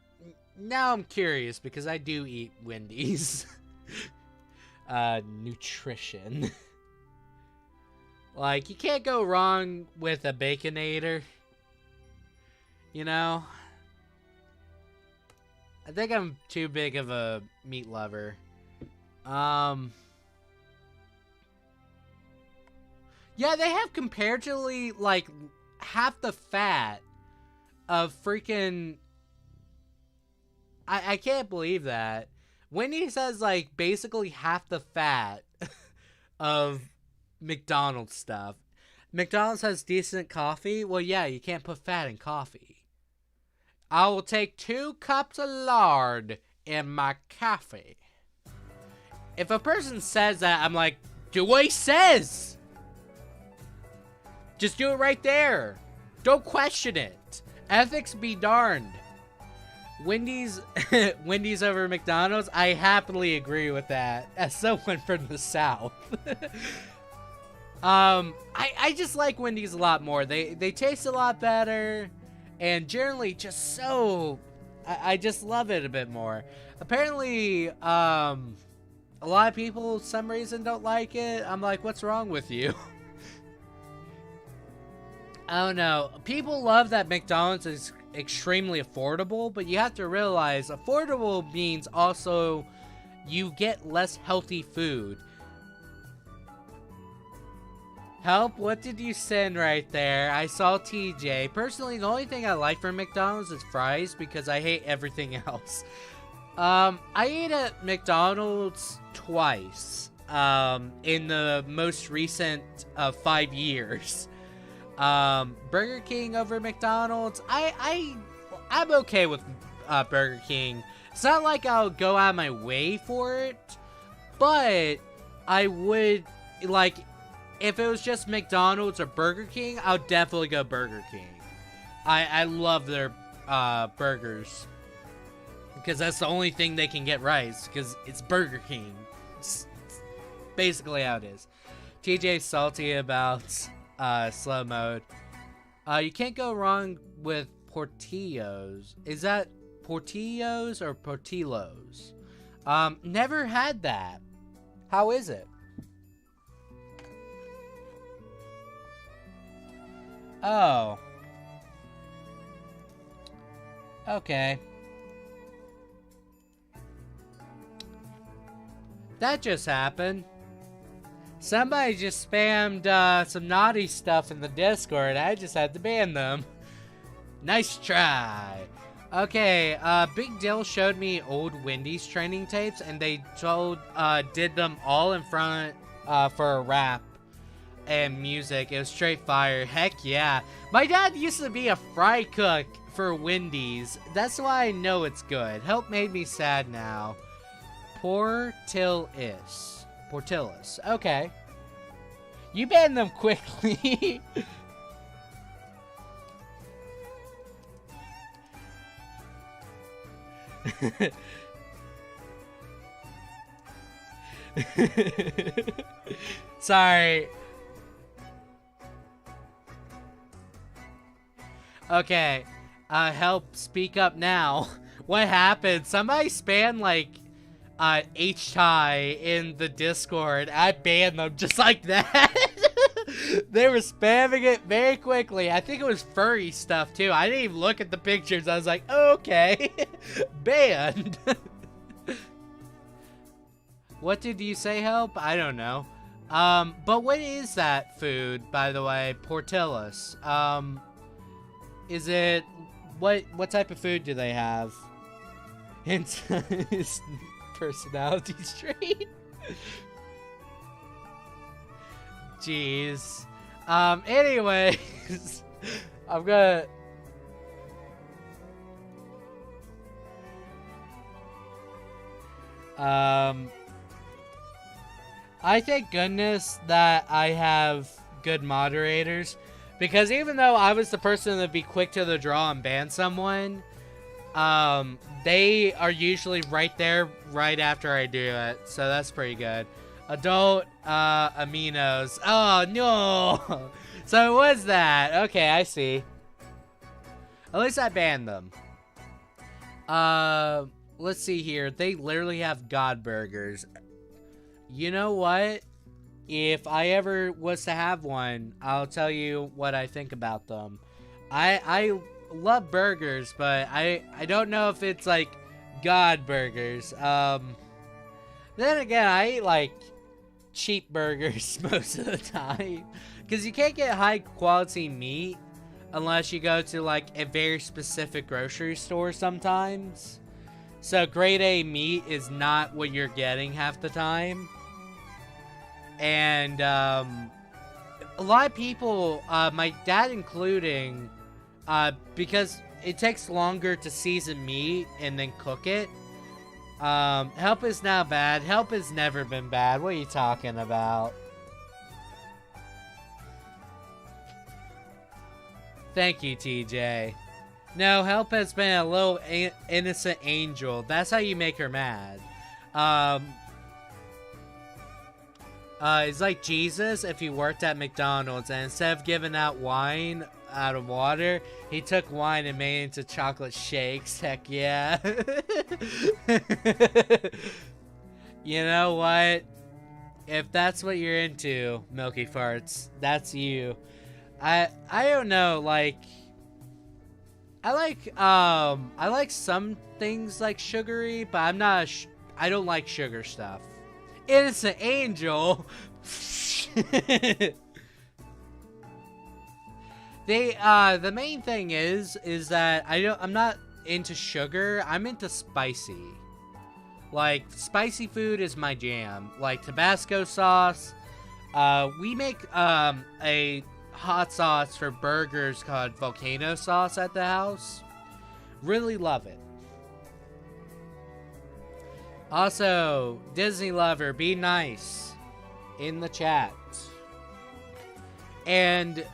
now I'm curious, because I do eat Wendy's nutrition. Like, you can't go wrong with a Baconator, you know? I think I'm too big of a meat lover. Yeah, they have comparatively, like, half the fat of freaking... I can't believe that. Wendy's has, like, basically half the fat of McDonald's stuff. McDonald's has decent coffee. Well, yeah, you can't put fat in coffee. I will take 2 cups of lard in my coffee. If a person says that, I'm like, do what he says. Just do it right there. Don't question it. Ethics be darned. Wendy's over McDonald's, I happily agree with that as someone from the South. I just like Wendy's a lot more. They taste a lot better, and generally just so... I just love it a bit more. Apparently, a lot of people, for some reason, don't like it. I'm like, what's wrong with you? I don't know. People love that McDonald's is extremely affordable, but you have to realize affordable means also you get less healthy food. Help, what did you send right there? I saw TJ. Personally, the only thing I like from McDonald's is fries, because I hate everything else. I ate at McDonald's twice in the most recent 5 years. Burger King over McDonald's. I'm okay with Burger King. It's not like I'll go out of my way for it, but I would, like, if it was just McDonald's or Burger King, I'll definitely go Burger King. I love their burgers. Because that's the only thing they can get right. Because it's Burger King. It's basically how it is. TJ's salty about slow mode. You can't go wrong with Portillos. Is that Portillos or Portillos? Never had that. How is it? Oh. Okay. That just happened. Somebody just spammed some naughty stuff in the Discord. I just had to ban them. Nice try. Okay, Big Dill showed me old Wendy's training tapes, and they did them all in front for a rap and music. It was straight fire. Heck yeah. My dad used to be a fry cook for Wendy's. That's why I know it's good. Help made me sad now. Portillis. Okay. You banned them quickly. Sorry. Okay. Help, speak up now. What happened? Somebody spammed like H-Tie in the Discord. I banned them just like that. They were spamming it very quickly. I think it was furry stuff too. I didn't even look at the pictures. I was like, okay. Banned. What did you say, Help? I don't know. But what is that food, by the way? Portillos. Is it... What type of food do they have? His personality trait? Jeez. Anyways, I'm gonna... I thank goodness that I have good moderators, because even though I was the person that'd be quick to the draw and ban someone, they are usually right there right after I do it, so that's pretty good. Adult aminos. Oh no! So it was that. Okay, I see. At least I banned them. Let's see here. They literally have God burgers. You know what? If I ever was to have one, I'll tell you what I think about them. I love burgers, but I don't know if it's like God burgers. Then again, I eat like cheap burgers most of the time, because you can't get high quality meat unless you go to like a very specific grocery store sometimes. So grade A meat is not what you're getting half the time. And a lot of people, my dad including, because it takes longer to season meat and then cook it. Help is now bad. Help has never been bad. What are you talking about? Thank you, TJ. No, Help has been a little innocent angel. That's how you make her mad. It's like Jesus if he worked at McDonald's, and instead of giving out wine out of water, he took wine and made it into chocolate shakes. Heck yeah. You know what? If that's what you're into, Milky Farts, that's you. I don't know, like, I like some things like sugary, but I'm not I don't like sugar stuff. Innocent angel. The main thing is that I'm not into sugar. I'm into spicy. Like, spicy food is my jam. Like Tabasco sauce. We make a hot sauce for burgers called volcano sauce at the house. Really love it. Also, Disney lover, be nice in the chat. And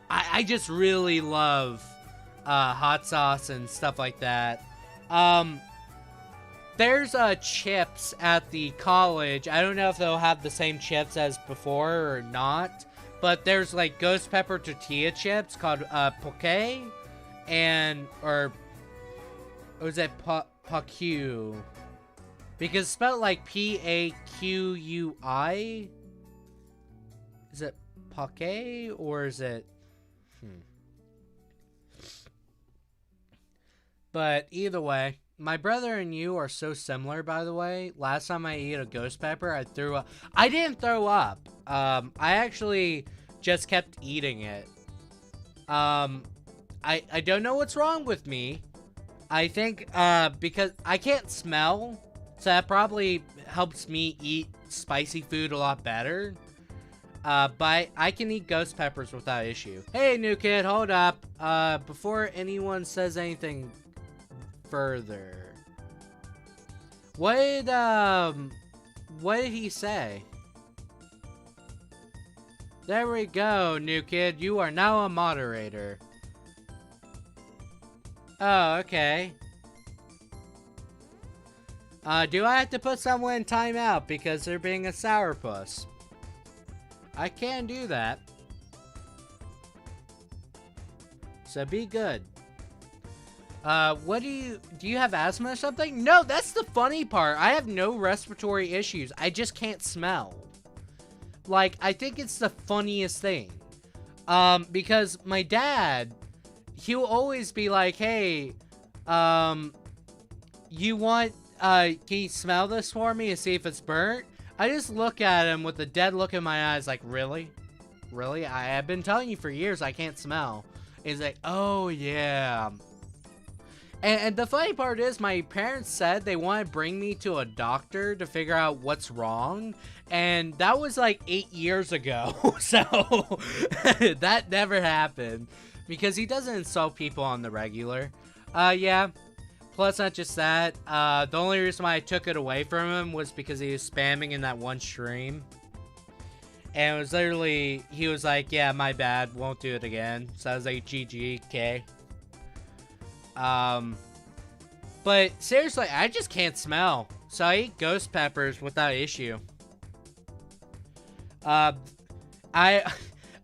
I just really love hot sauce and stuff like that. There's chips at the college. I don't know if they'll have the same chips as before or not, but there's like ghost pepper tortilla chips called poke, and or was it PAQ? Because it's spelled like PAQUI. Is it poke or is it? But either way, my brother and you are so similar, by the way. Last time I ate a ghost pepper, I threw up. I didn't throw up. I actually just kept eating it. I don't know what's wrong with me. I think because I can't smell, so that probably helps me eat spicy food a lot better. But I can eat ghost peppers without issue. Hey, new kid, hold up. Before anyone says anything further, what did he say? There we go, new kid. You are now a moderator. Oh, okay. Do I have to put someone in timeout because they're being a sourpuss? I can do that. So be good. What do you have asthma or something? No, that's the funny part. I have no respiratory issues. I just can't smell. Like, I think it's the funniest thing. Because my dad, he'll always be like, hey, you want, can you smell this for me and see if it's burnt? I just look at him with a dead look in my eyes like, really? Really? I have been telling you for years I can't smell. He's like, oh, yeah. And the funny part is, my parents said they want to bring me to a doctor to figure out what's wrong. And that was like 8 years ago. So, that never happened. Because he doesn't insult people on the regular. Yeah. Plus, not just that. The only reason why I took it away from him was because he was spamming in that one stream. And it was literally, he was like, yeah, my bad, won't do it again. So I was like, GG, okay. But seriously, I just can't smell. So I eat ghost peppers without issue. I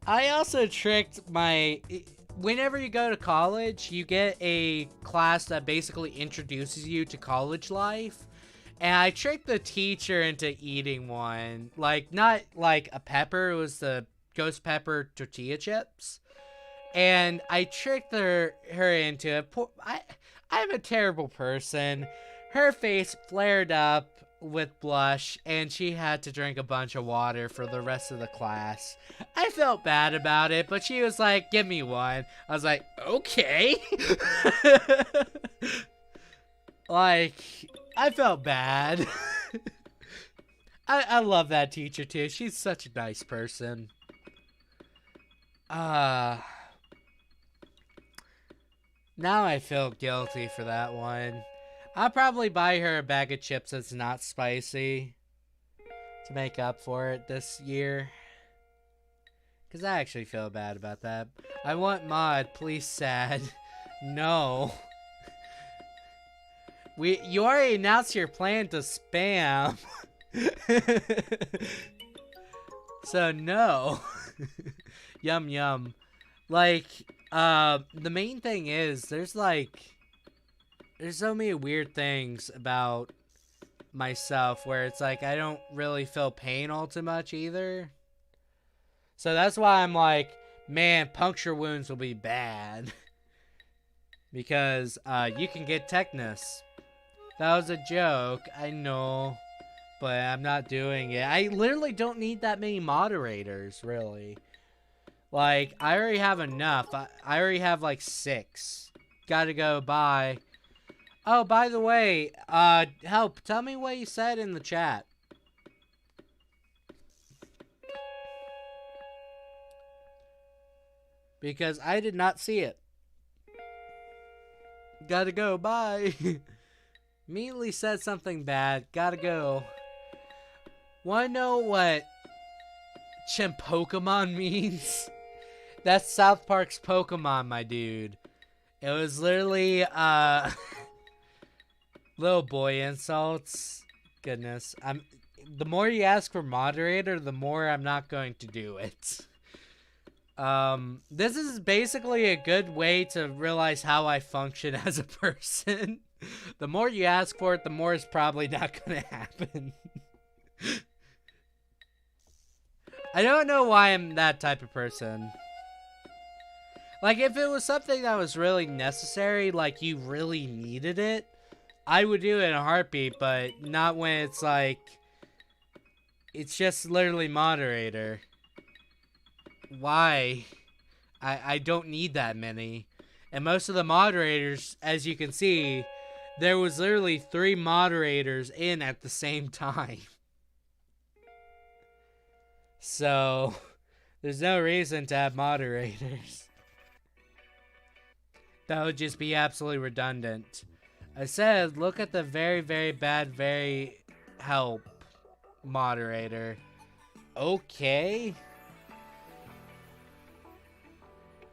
also tricked my... Whenever you go to college, you get a class that basically introduces you to college life. And I tricked the teacher into eating one. Like, not like a pepper, it was the ghost pepper tortilla chips. And I tricked her into it. I'm a terrible person. Her face flared up with blush, and she had to drink a bunch of water for the rest of the class. I felt bad about it, but she was like, give me one. I was like, okay. Like, I felt bad. I love that teacher too. She's such a nice person. Now I feel guilty for that one. I'll probably buy her a bag of chips that's not spicy to make up for it this year. Because I actually feel bad about that. I want mod, please sad. No. You already announced your plan to spam. So no. Yum yum. Like, the main thing is, there's so many weird things about myself where it's like, I don't really feel pain all too much either. So that's why I'm like, man, puncture wounds will be bad. Because, you can get tetanus. That was a joke, I know. But I'm not doing it. I literally don't need that many moderators, really. Like, I already have enough. I already have like 6. Gotta go, bye. Oh, by the way, help, tell me what you said in the chat. Because I did not see it. Gotta go, bye. Immediately said something bad, gotta go. Wanna know what Chimpokemon means? That's South Park's Pokemon, my dude. It was literally, little boy insults. Goodness. The more you ask for moderator, the more I'm not going to do it. This is basically a good way to realize how I function as a person. The more you ask for it, the more it's probably not gonna happen. I don't know why I'm that type of person. Like, if it was something that was really necessary, like you really needed it, I would do it in a heartbeat, but not when it's like, it's just literally moderator. Why? I don't need that many. And most of the moderators, as you can see, there was literally 3 moderators in at the same time. So, there's no reason to have moderators. That would just be absolutely redundant. I said, look at the very, very bad, very help moderator. Okay.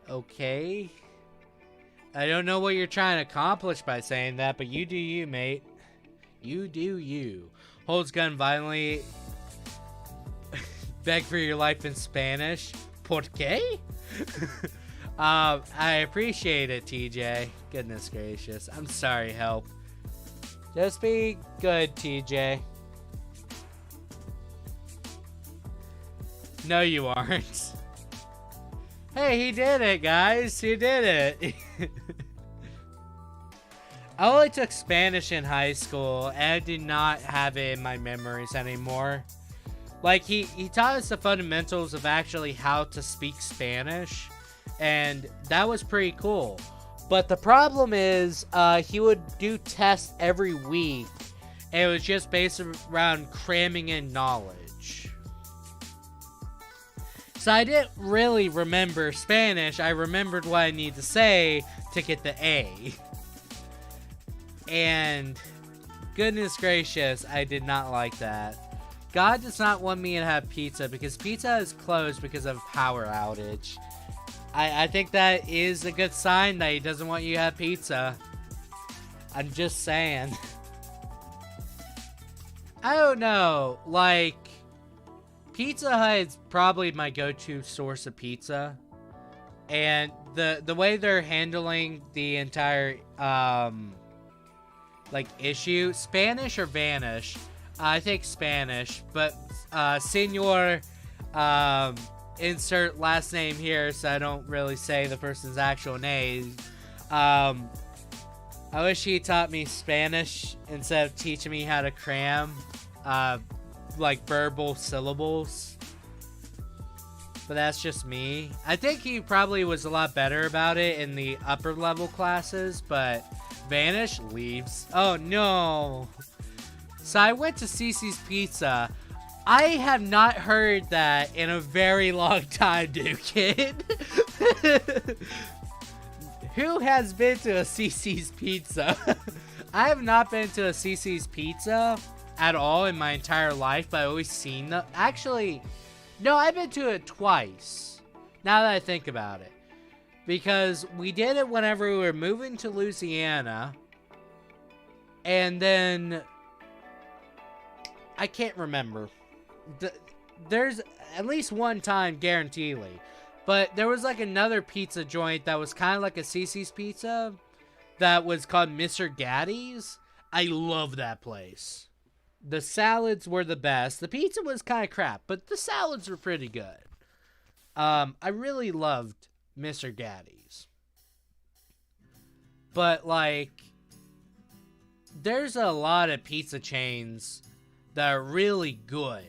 Okay. I don't know what you're trying to accomplish by saying that, but you do you, mate. You do you. Holds gun violently. Beg for your life in Spanish. ¿Por qué? I appreciate it, TJ. Goodness gracious. I'm sorry, help. Just be good, TJ. No, you aren't. Hey, he did it, guys. He did it. I only took Spanish in high school, and I did not have it in my memories anymore. Like, he taught us the fundamentals of actually how to speak Spanish, and that was pretty cool. But the problem is, he would do tests every week, and it was just based around cramming in knowledge. So I didn't really remember Spanish. I remembered what I need to say to get the A. And goodness gracious, I did not like that. God does not want me to have pizza because pizza is closed because of power outage. I think that is a good sign that he doesn't want you to have pizza. I'm just saying. I don't know. Like, Pizza Hut is probably my go-to source of pizza. And the way they're handling the entire, like, issue. Spanish or Vanish? I think Spanish. But, Senor, insert last name here so I don't really say the person's actual name. I wish he taught me Spanish instead of teaching me how to cram, like, verbal syllables. But that's just me. I think he probably was a lot better about it in the upper level classes, but Vanish leaves. Oh, no. So I went to Cece's Pizza. I have not heard that in a very long time, dude, kid. Who has been to a Cece's Pizza? I have not been to a Cece's Pizza at all in my entire life, but I've always seen them. Actually, no, I've been to it twice, now that I think about it. Because we did it whenever we were moving to Louisiana, and then I can't remember. There's at least one time, guaranteedly. But there was like another pizza joint that was kind of like a Cece's Pizza that was called Mr. Gatti's. I love that place. The salads were the best. The pizza was kind of crap, but the salads were pretty good. I really loved Mr. Gatti's. But, like, there's a lot of pizza chains that are really good.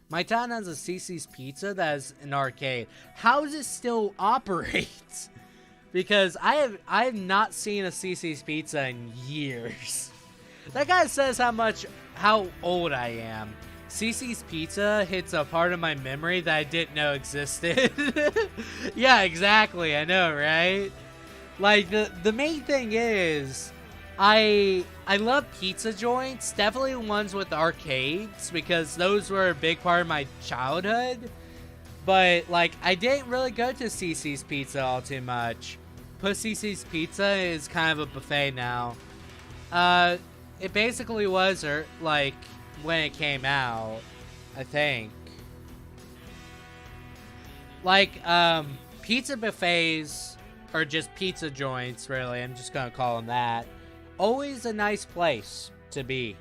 My town has a Cece's Pizza that is an arcade. How does it still operate? Because I have not seen a Cece's Pizza in years. That guy says how old I am. Cece's Pizza hits a part of my memory that I didn't know existed. Yeah, exactly. I know, right? Like, the main thing is, I love pizza joints, definitely ones with arcades, because those were a big part of my childhood. But, like, I didn't really go to Cece's Pizza all too much. Pussy Sees Pizza is kind of a buffet now. It basically was, like, when it came out, I think. Like, pizza buffets, or just pizza joints, really, I'm just gonna call them that, always a nice place to be.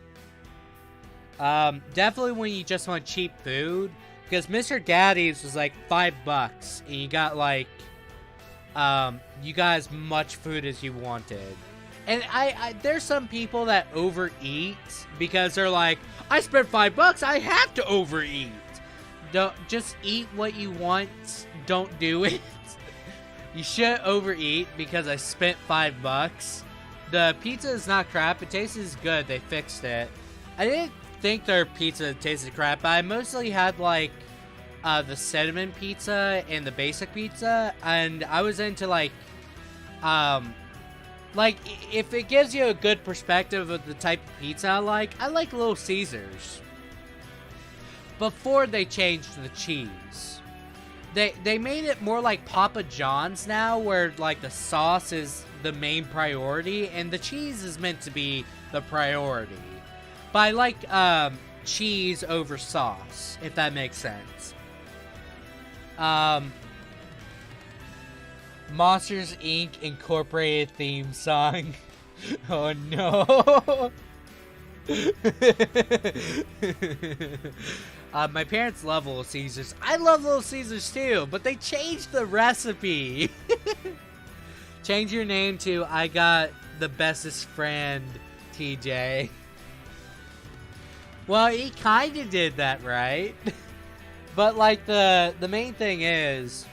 Definitely when you just want cheap food, because Mr. Gatti's was like $5, and you got like, you got as much food as you wanted. And there's some people that overeat because they're like, I spent $5, I have to overeat. Don't just eat what you want. Don't do it. You should overeat because I spent $5. The pizza is not crap. It tastes good. They fixed it. I didn't think their pizza tasted crap, but I mostly had like the cinnamon pizza and the basic pizza, and I was into like if it gives you a good perspective of the type of pizza I like Little Caesars. Before they changed the cheese, they made it more like Papa John's now, where like the sauce is the main priority and the cheese is meant to be the priority. But I like cheese over sauce, if that makes sense. Monsters Inc. Incorporated theme song. Oh no. My parents love Little Caesars. I love Little Caesars too, but they changed the recipe. Change your name to I got the bestest friend, TJ. Well, he kind of did that, right? But like the main thing is,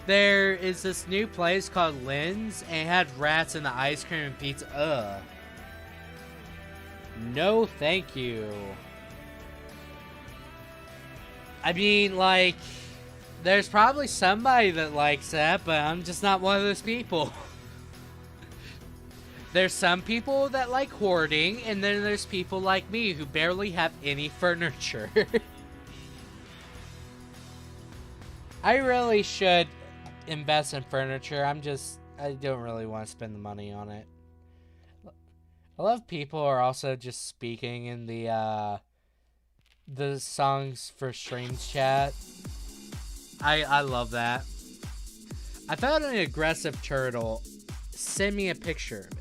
there is this new place called Lynn's, and it had rats in the ice cream and pizza. Ugh. No, thank you. I mean, like, there's probably somebody that likes that, but I'm just not one of those people. There's some people that like hoarding, and then there's people like me who barely have any furniture. I really should invest in furniture. I don't really want to spend the money on it. I love people are also just speaking in the songs for streams chat. I love that. I found an aggressive turtle. Send me a picture of it.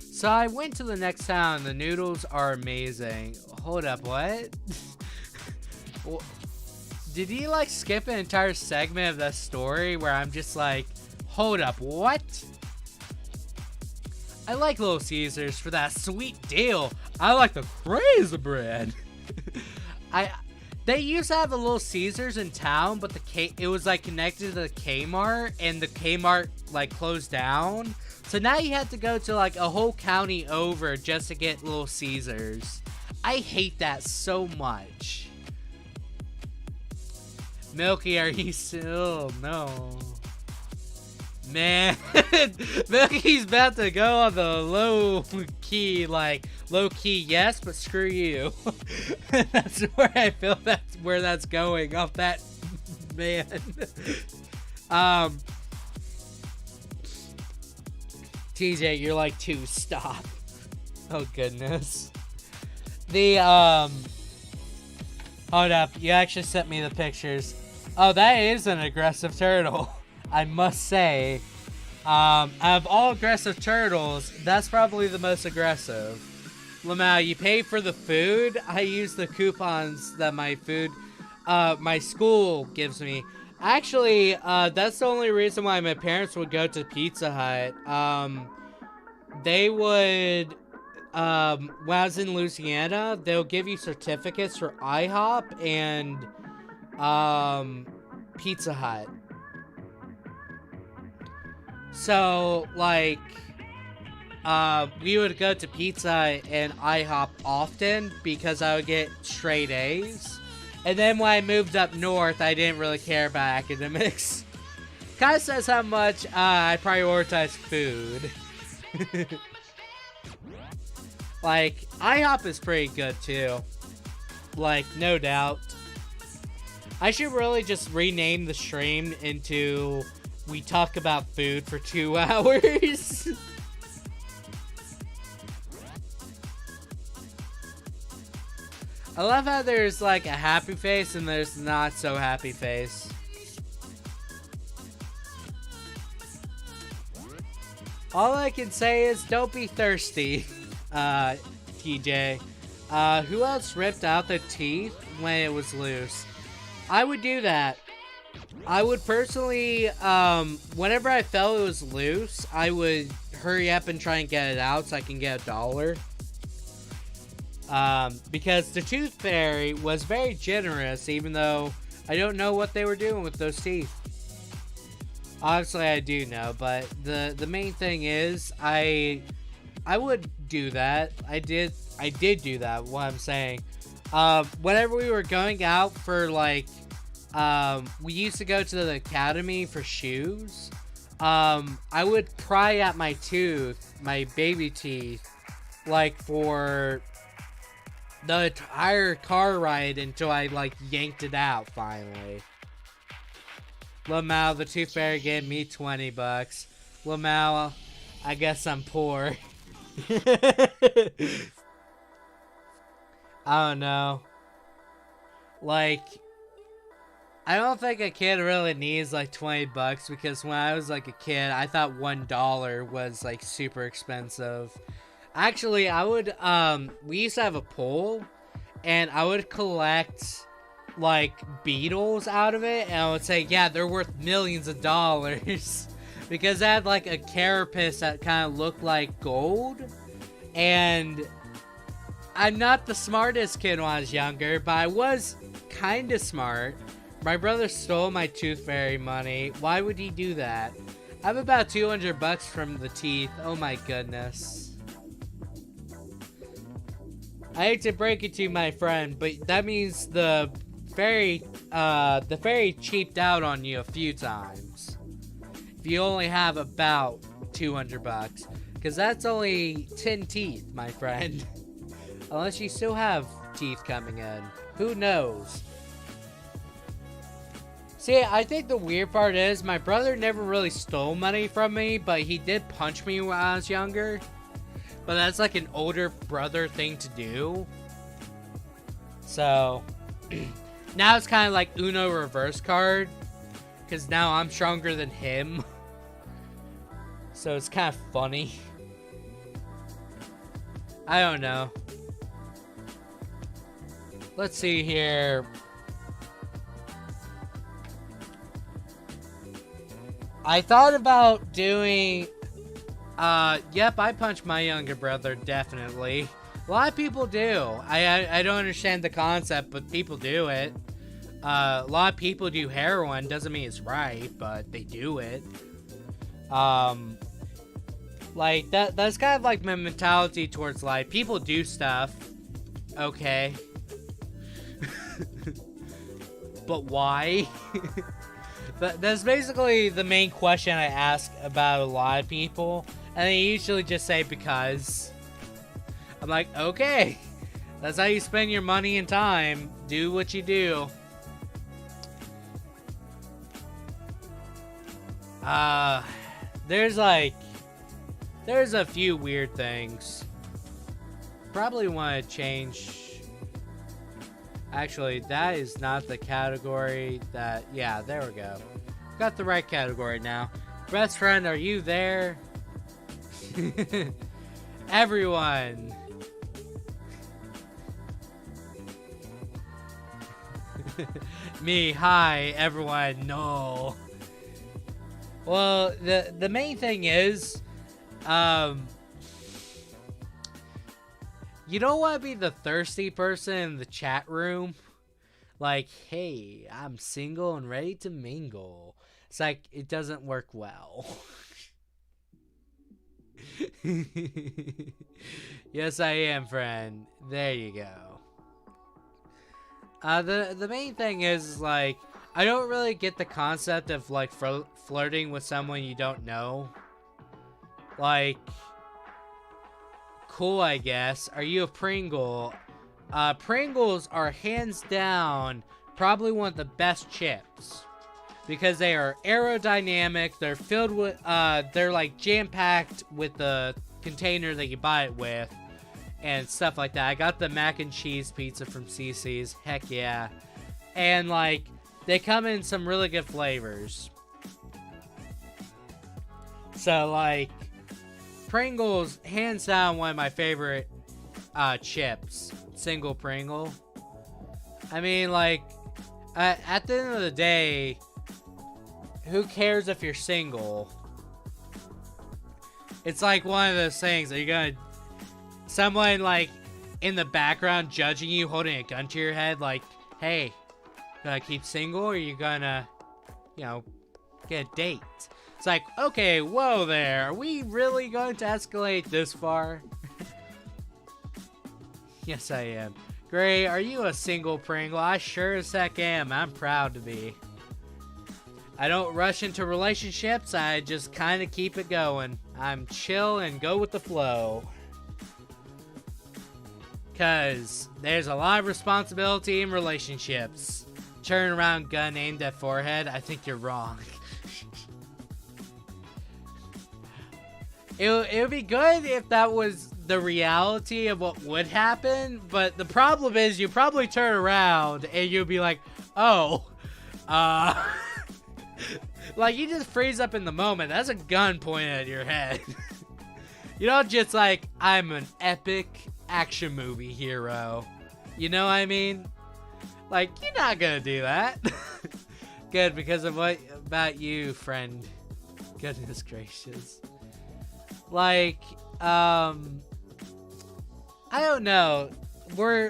So I went to the next town. The noodles are amazing. Hold up, what? Did he like skip an entire segment of that story where I'm just like, hold up, what? I like Little Caesars for that sweet deal. I like the crazy bread. They used to have a Little Caesars in town, but it was like connected to the Kmart, and the Kmart like closed down. So now you have to go to like a whole county over just to get Little Caesars. I hate that so much. Milky, are you still? No. Man, Milky's about to go on the low key yes, but screw you. That's where I feel that's where that's going off that man. TJ, you're like 2, stop. Oh goodness. Hold up, you actually sent me the pictures. Oh, that is an aggressive turtle. I must say, out of all aggressive turtles, that's probably the most aggressive. Lamau, you pay for the food. I use the coupons that my school gives me. Actually, that's the only reason why my parents would go to Pizza Hut. They would, when I was in Louisiana, they'll give you certificates for IHOP and, Pizza Hut. So, like, we would go to Pizza Hut and IHOP often because I would get straight A's. And then when I moved up north, I didn't really care about academics. Kind of says how much I prioritize food. Like, IHOP is pretty good too. Like, no doubt. I should really just rename the stream into we talk about food for 2 hours. I love how there's like a happy face and there's not so happy face. All I can say is don't be thirsty, TJ. Who else ripped out their teeth when it was loose? I would do that. I would personally, whenever I felt it was loose, I would hurry up and try and get it out so I can get $1. Because the Tooth Fairy was very generous, even though I don't know what they were doing with those teeth. Obviously, I do know, but the main thing is, I would do that. I did do that. What I'm saying, whenever we were going out for like, we used to go to the academy for shoes. I would pry at my tooth, my baby teeth, like for the entire car ride until I like yanked it out finally. Lamau, the Tooth Fairy gave me $20. Lamau, I guess I'm poor. I don't know. Like, I don't think a kid really needs like $20 because when I was like a kid, I thought $1 was like super expensive. Actually, I would, we used to have a pool and I would collect like beetles out of it, and I would say, yeah, they're worth millions of dollars because I had like a carapace that kind of looked like gold. And I'm not the smartest kid when I was younger, but I was kind of smart. My brother stole my Tooth Fairy money. Why would he do that? I have about $200 from the teeth. Oh my goodness. I hate to break it to you, my friend, but that means the fairy cheaped out on you a few times. If you only have about $200, because that's only 10 teeth, my friend. Unless you still have teeth coming in. Who knows? See, I think the weird part is my brother never really stole money from me, but he did punch me when I was younger. But that's like an older brother thing to do. So now it's kind of like Uno reverse card, because now I'm stronger than him. So it's kind of funny. I don't know. Let's see here. I thought about doing... yep, I punched my younger brother, definitely. A lot of people do. I don't understand the concept, but people do it. A lot of people do heroin. Doesn't mean it's right, but they do it. Like, that's kind of like my mentality towards life. People do stuff. Okay. But why? That's basically the main question I ask about a lot of people. And they usually just say because. I'm like, okay. That's how you spend your money and time. Do what you do. There's a few weird things. Probably want to change. Actually, that is not the category that... Yeah, there we go. Got the right category now. Best friend, are you there? Everyone. Me, hi, everyone, no. Well, the main thing is, you don't want to be the thirsty person in the chat room. Like, hey, I'm single and ready to mingle. It's like, it doesn't work well. Yes, I am, friend. There you go. The main thing is, like, I don't really get the concept of, like, flirting with someone you don't know. Like... Cool, I guess. Are you a Pringle? Pringles are hands down probably one of the best chips. because they are aerodynamic. They're filled with, they're like jam-packed with the container that you buy it with and stuff like that. I got the mac and cheese pizza from CC's. Heck yeah. And like, they come in some really good flavors. So like, Pringles, hands down, one of my favorite chips. Single Pringle. I mean, like, at the end of the day, who cares if you're single? It's like one of those things. Are you gonna... Someone, like, in the background judging you, holding a gun to your head, like, hey, gonna keep single, or are you gonna, you know, get a date? It's like, okay, whoa there. Are we really going to escalate this far? Yes, I am. Gray, are you a single Pringle? I sure as heck am. I'm proud to be. I don't rush into relationships. I just kind of keep it going. I'm chill and go with the flow. Because there's a lot of responsibility in relationships. Turn around, gun aimed at forehead. I think you're wrong. It would be good if that was the reality of what would happen, but the problem is you probably turn around and you'll be like, oh, like you just freeze up in the moment. That's a gun pointed at your head. You don't just like, I'm an epic action movie hero. You know what I mean? Like, you're not gonna do that. Good, because of what about you, friend? Goodness gracious. Like, I don't know. A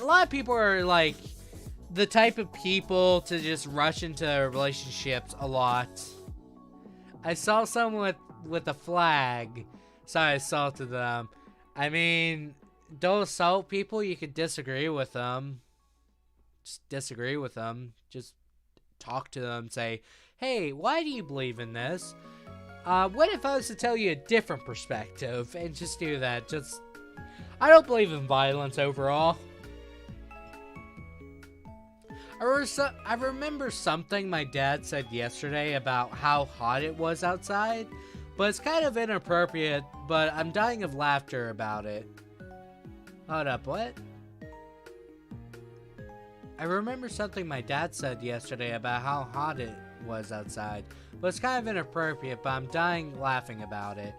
lot of people are like the type of people to just rush into relationships a lot. I saw someone with a flag, so I assaulted them. I mean, don't assault people. You could disagree with them. Just disagree with them. Just talk to them. Say, hey, why do you believe in this? What if I was to tell you a different perspective? And just do that. Just, I don't believe in violence overall. I remember something my dad said yesterday about how hot it was outside. But it's kind of inappropriate, but I'm dying of laughter about it. Hold up, what? I remember something my dad said yesterday about how hot it was outside. But it's kind of inappropriate, but I'm dying laughing about it.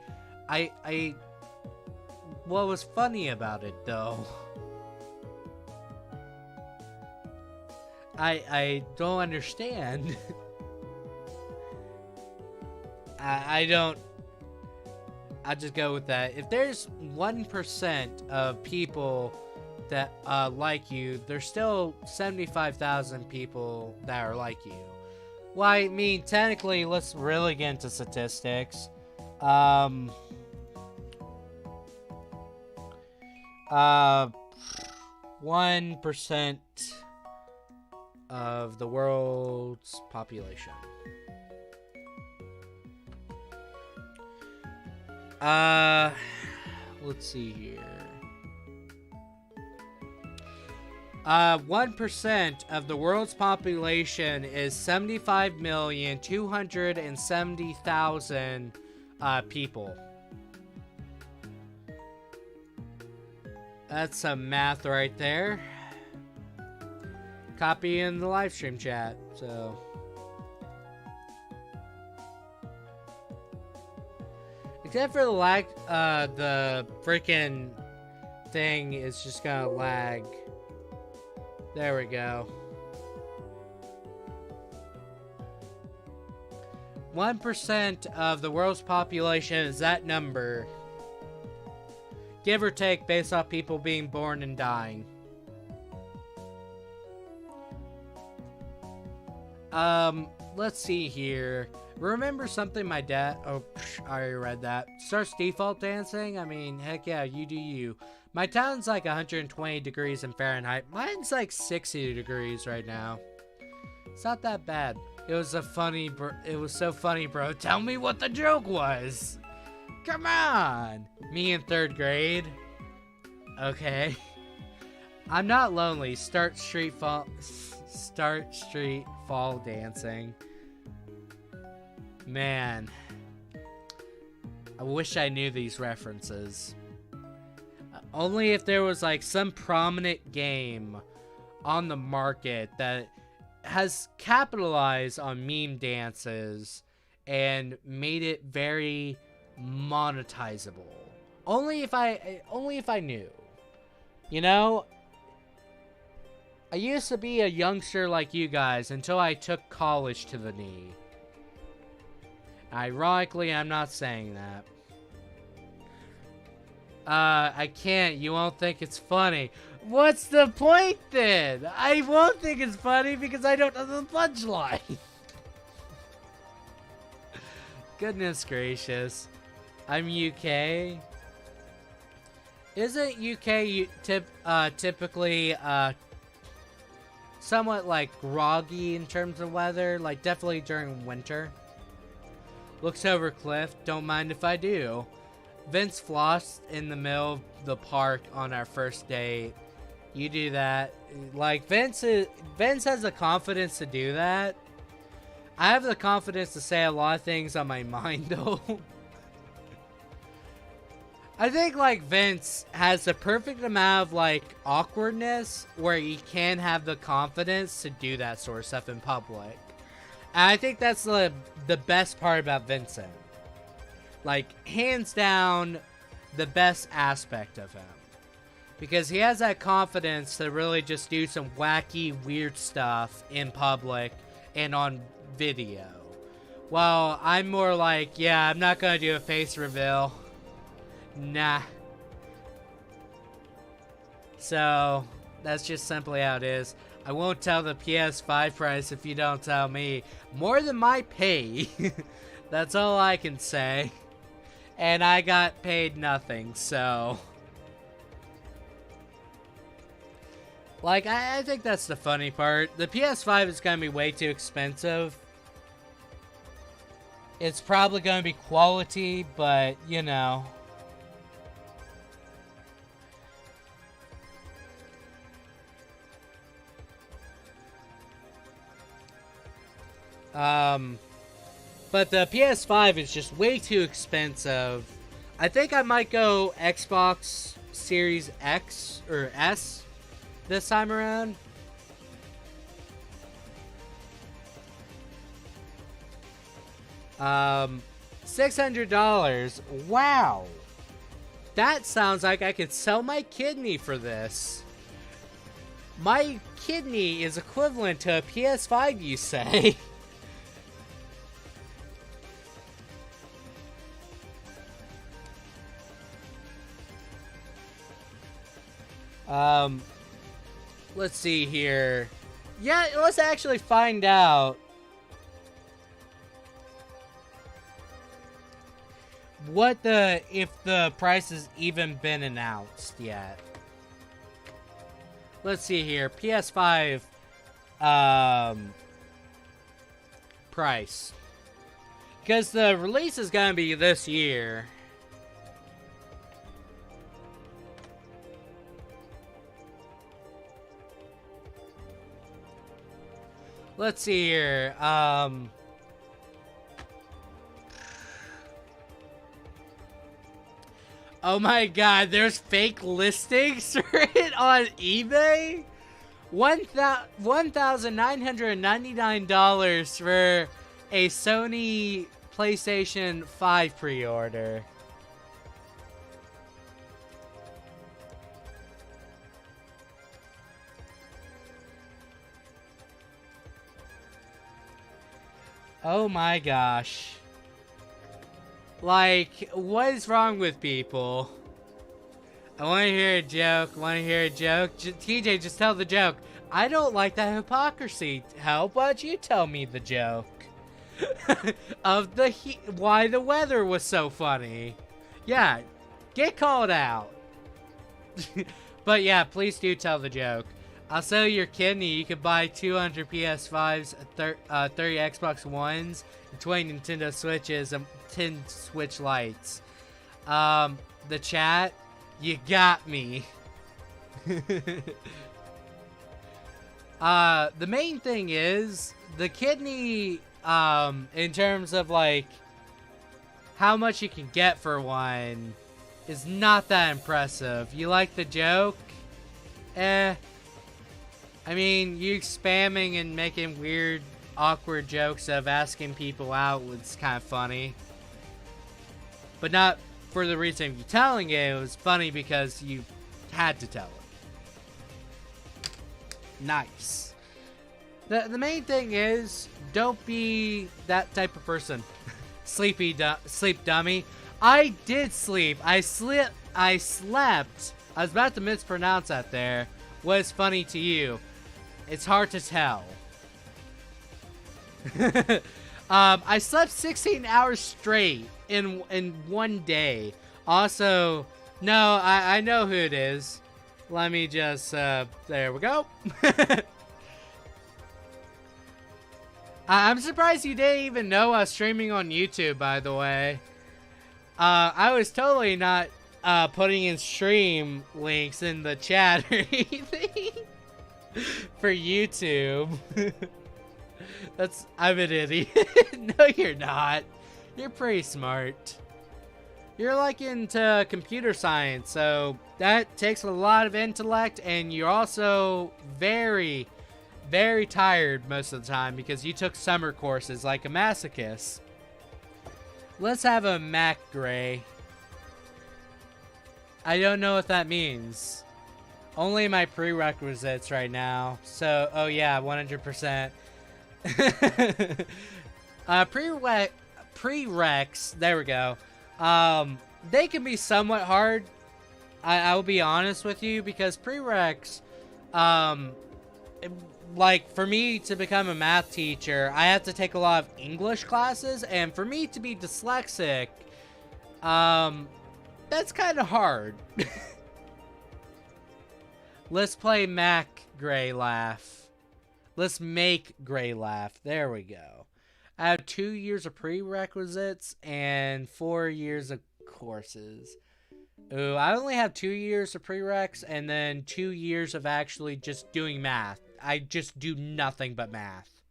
What was funny about it, though? I don't understand. I don't... I'll just go with that. If there's 1% of people that like you, there's still 75,000 people that are like you. Well, I mean, technically, let's really get into statistics. 1% of the world's population. Let's see here. 1% of the world's population is 75,270,000 people. That's some math right there. Copy in the live stream chat, so. Except for the lag, the freaking thing is just gonna lag. There we go. 1% of the world's population is that number. Give or take based off people being born and dying. Let's see here. Remember something my dad... Oh, I already read that. Starts default dancing? I mean, heck yeah, you do you. My town's like 120 degrees in Fahrenheit. Mine's like 60 degrees right now. It's not that bad. It was so funny, bro. Tell me what the joke was. Come on. Me in 3rd grade. Okay. I'm not lonely. Start street fall dancing. Man, I wish I knew these references. Only if there was like some prominent game on the market that has capitalized on meme dances and made it very monetizable. Only if I knew. You know, I used to be a youngster like you guys until I took college to the knee. Ironically, I'm not saying that. I can't. You won't think it's funny. What's the point then? I won't think it's funny because I don't know the punchline. Goodness gracious. I'm UK. Isn't UK typically somewhat like groggy in terms of weather? Like definitely during winter. Looks over cliff. Don't mind if I do. Vince flossed in the middle of the park on our first date. You do that. Like, Vince has the confidence to do that. I have the confidence to say a lot of things on my mind, though. I think, like, Vince has the perfect amount of, like, awkwardness where he can have the confidence to do that sort of stuff in public. And I think that's the best part about Vincent. Like, hands down, the best aspect of him. Because he has that confidence to really just do some wacky, weird stuff in public and on video. Well, I'm more like, yeah, I'm not gonna do a face reveal. Nah. So, that's just simply how it is. I won't tell the PS5 price if you don't tell me. More than my pay. That's all I can say. And I got paid nothing, so... Like, I think that's the funny part. The PS5 is going to be way too expensive. It's probably going to be quality, but, you know... But the PS5 is just way too expensive. I think I might go Xbox Series X or S this time around. $600. Wow. That sounds like I could sell my kidney for this. My kidney is equivalent to a PS5, you say? Let's see here. Yeah, let's actually find out if the price has even been announced yet. Let's see here. PS5 price. Because the release is gonna be this year. Let's see here. Oh my god, there's fake listings for it on eBay? $1,999 for a Sony PlayStation 5 pre-order. Oh my gosh. Like, what is wrong with people? I want to hear a joke. TJ, just tell the joke. I don't like that hypocrisy. How about you tell me the joke? Of why the weather was so funny. Yeah, get called out. But yeah, please do tell the joke. I'll sell your kidney. You could buy 200 PS5s, 30 Xbox Ones, and 20 Nintendo Switches, and 10 Switch Lites. The chat, you got me. The main thing is the kidney, in terms of like how much you can get for one, is not that impressive. You like the joke? I mean, you spamming and making weird, awkward jokes of asking people out was kind of funny. But not for the reason of you telling it. It was funny because you had to tell it. Nice. The main thing is, don't be that type of person. Sleep dummy. I did sleep. I slept. I was about to mispronounce that there. What is funny to you? It's hard to tell. I slept 16 hours straight in one day. Also, no, I know who it is. Let me just, there we go. I'm surprised you didn't even know I was streaming on YouTube, by the way. I was totally not putting in stream links in the chat or anything for YouTube. I'm an idiot. No, you're not. You're pretty smart. You're like into computer science, so that takes a lot of intellect, and you're also very, very tired most of the time because you took summer courses like a masochist. Let's have a Mac Gray. I don't know what that means. Only my prerequisites right now. So, oh yeah, 100%. Prereqs, there we go. They can be somewhat hard. I will be honest with you, because prereqs, like for me to become a math teacher, I have to take a lot of English classes, and for me to be dyslexic, that's kind of hard. Let's play Mac Gray laugh. Let's make Gray laugh. There we go. I have 2 years of prerequisites and 4 years of courses. Ooh, I only have 2 years of prereqs and then 2 years of actually just doing math. I just do nothing but math.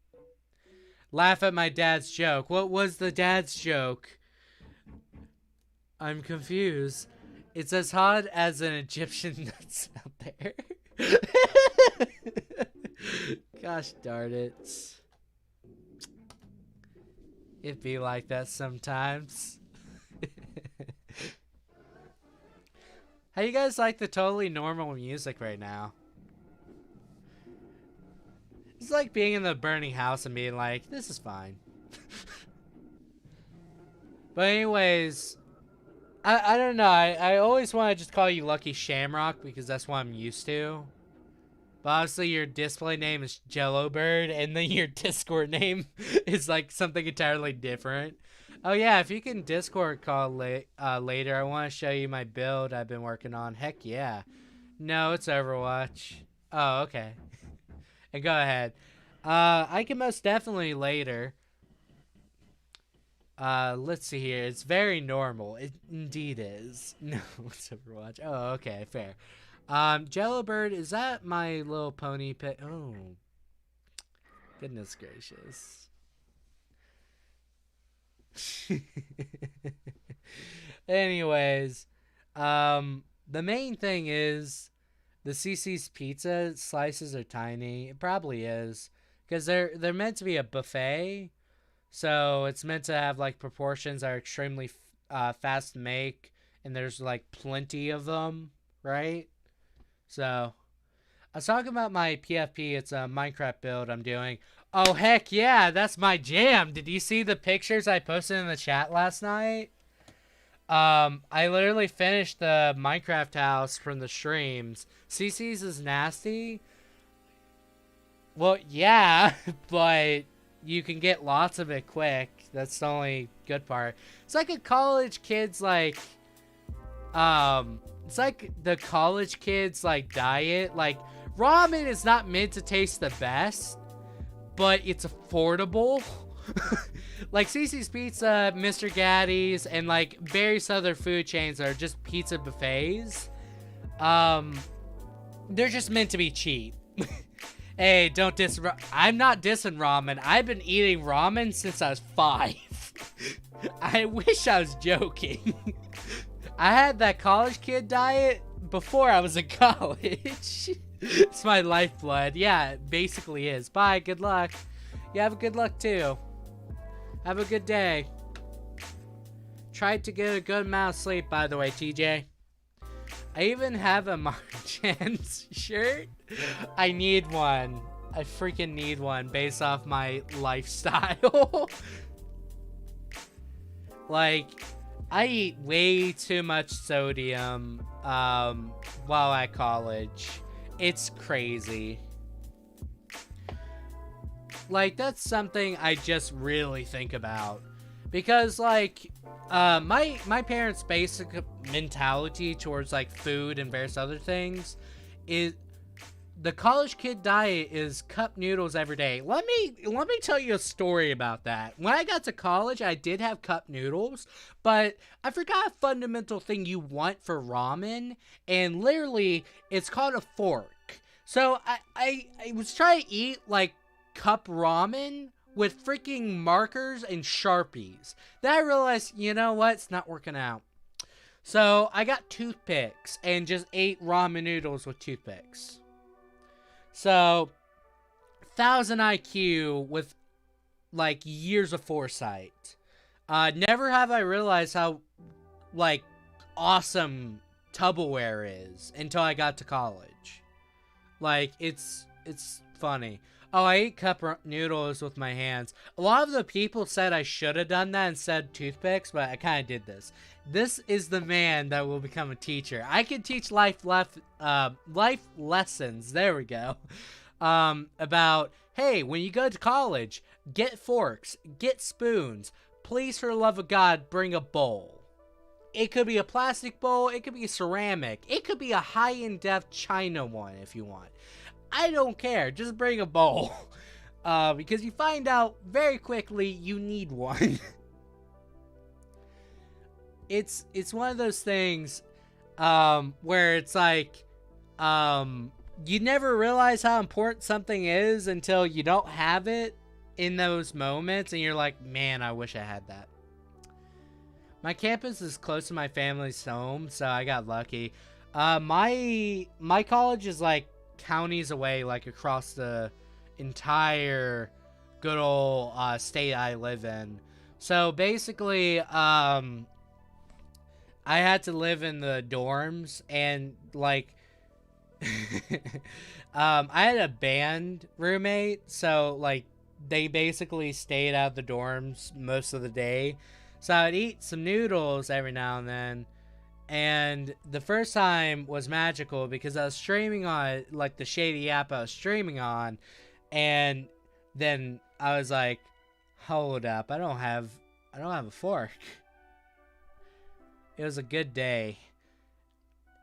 Laugh at my dad's joke. What was the dad's joke? I'm confused. It's as hot as an Egyptian nuts out there. Gosh darn it. It be like that sometimes. How you guys like the totally normal music right now? It's like being in the burning house and being like, this is fine. But anyways, I don't know. I always want to just call you Lucky Shamrock because that's what I'm used to. But honestly, your display name is Jello Bird, and then your Discord name is like something entirely different. Oh yeah, if you can Discord call later, I want to show you my build I've been working on. Heck yeah. No, it's Overwatch. Oh, okay. And go ahead. I can most definitely later. Let's see here. It's very normal. It indeed is. No, it's Overwatch. Oh, okay, fair. Jello Bird, is that my little pony pet? Oh, goodness gracious. Anyways, the main thing is the CC's pizza slices are tiny. It probably is because they're meant to be a buffet, so it's meant to have like proportions that are extremely fast to make, and there's like plenty of them, right? So, I was talking about my PFP. It's a Minecraft build I'm doing. Oh, heck yeah, that's my jam. Did you see the pictures I posted in the chat last night? I literally finished the Minecraft house from the streams. CC's is nasty. Well, yeah, but you can get lots of it quick. That's the only good part. It's like a college kid's like, it's like the college kids like diet. Like ramen is not meant to taste the best, but it's affordable. Like CC's Pizza, Mr. Gaddy's, and like various other food chains are just pizza buffets. they're just meant to be cheap. Hey, don't diss. I'm not dissing ramen. I've been eating ramen since I was 5. I wish I was joking. I had that college kid diet before I was in college. It's my lifeblood. Yeah, it basically is. Bye. Good luck. You have a good luck too. Have a good day. Tried to get a good amount of sleep, by the way, TJ. I even have a Marchand shirt. I need one. I freaking need one based off my lifestyle. Like, I eat way too much sodium while at college. It's crazy. Like, that's something I just really think about. Because, like, my parents' basic mentality towards, like, food and various other things is the college kid diet is cup noodles every day. Let me tell you a story about that. When I got to college, I did have cup noodles, but I forgot a fundamental thing you want for ramen, and literally, it's called a fork. So, I was trying to eat, like, cup ramen with freaking markers and Sharpies. Then I realized, you know what? It's not working out. So I got toothpicks and just ate ramen noodles with toothpicks. So 1,000 IQ with like years of foresight. Never have I realized how like awesome Tupperware is until I got to college. Like it's funny. Oh, I ate cup noodles with my hands. A lot of the people said I should have done that and said toothpicks, but I kind of did this. This is the man that will become a teacher. I can teach life lessons. There we go. About, hey, when you go to college, get forks, get spoons. Please, for the love of God, bring a bowl. It could be a plastic bowl. It could be ceramic. It could be a high-in-def China one if you want. I don't care. Just bring a bowl. Because you find out very quickly you need one. It's one of those things where it's like you never realize how important something is until you don't have it in those moments, and you're like, man, I wish I had that. My campus is close to my family's home, so I got lucky. My college is like counties away, like across the entire good old state I live in. So basically, I had to live in the dorms, and like I had a band roommate, so like they basically stayed out of the dorms most of the day. So I'd eat some noodles every now and then. And the first time was magical because I was streaming on like the shady app I was streaming on, and then I was like, hold up, I don't have a fork. It was a good day.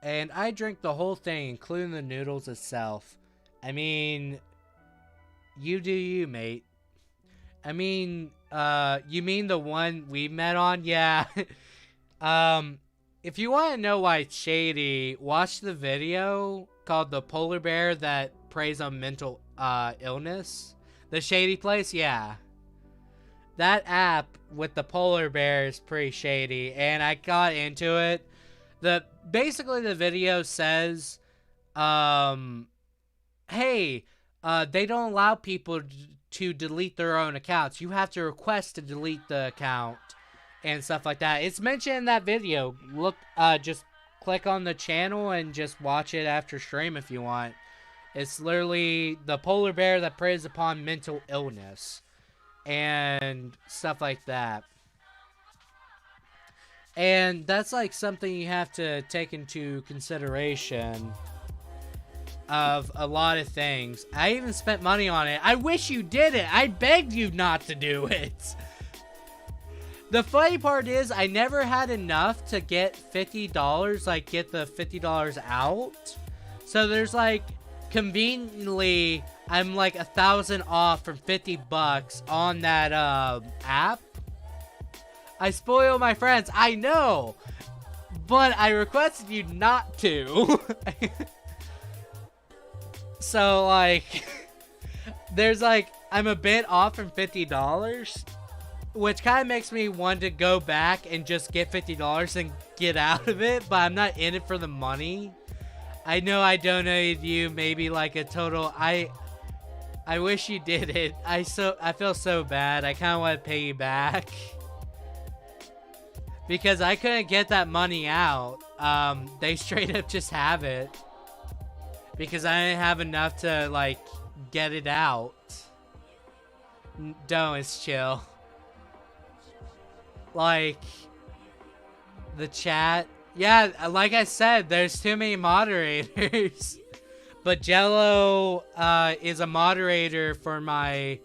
And I drank the whole thing, including the noodles itself. I mean, you do you, mate. I mean, you mean the one we met on? Yeah. If you want to know why it's shady, watch the video called The Polar Bear That Preys on Mental Illness. The Shady Place? Yeah. That app with the polar bear is pretty shady, and I got into it. Basically the video says, hey, they don't allow people to delete their own accounts. You have to request to delete the account. And stuff like that. It's mentioned in that video. Look, just click on the channel and just watch it after stream if you want. It's literally the polar bear that preys upon mental illness and stuff like that. And that's like something you have to take into consideration of a lot of things. I even spent money on it. I wish you did it. I begged you not to do it. The funny part is, I never had enough to get $50, like, get the $50 out. So there's, like, conveniently, I'm, like, 1,000 off from $50 on that, app. I spoil my friends, I know! But I requested you not to. So, like, there's, like, I'm a bit off from $50, which kind of makes me want to go back and just get $50 and get out of it, but I'm not in it for the money. I know I donated you maybe, like, a total... I wish you did it. I feel so bad. I kind of want to pay you back. Because I couldn't get that money out. They straight up just have it. Because I didn't have enough to, like, get it out. Don't, it's chill. Like, the chat. Yeah, like I said, there's too many moderators. But Jello is a moderator for my...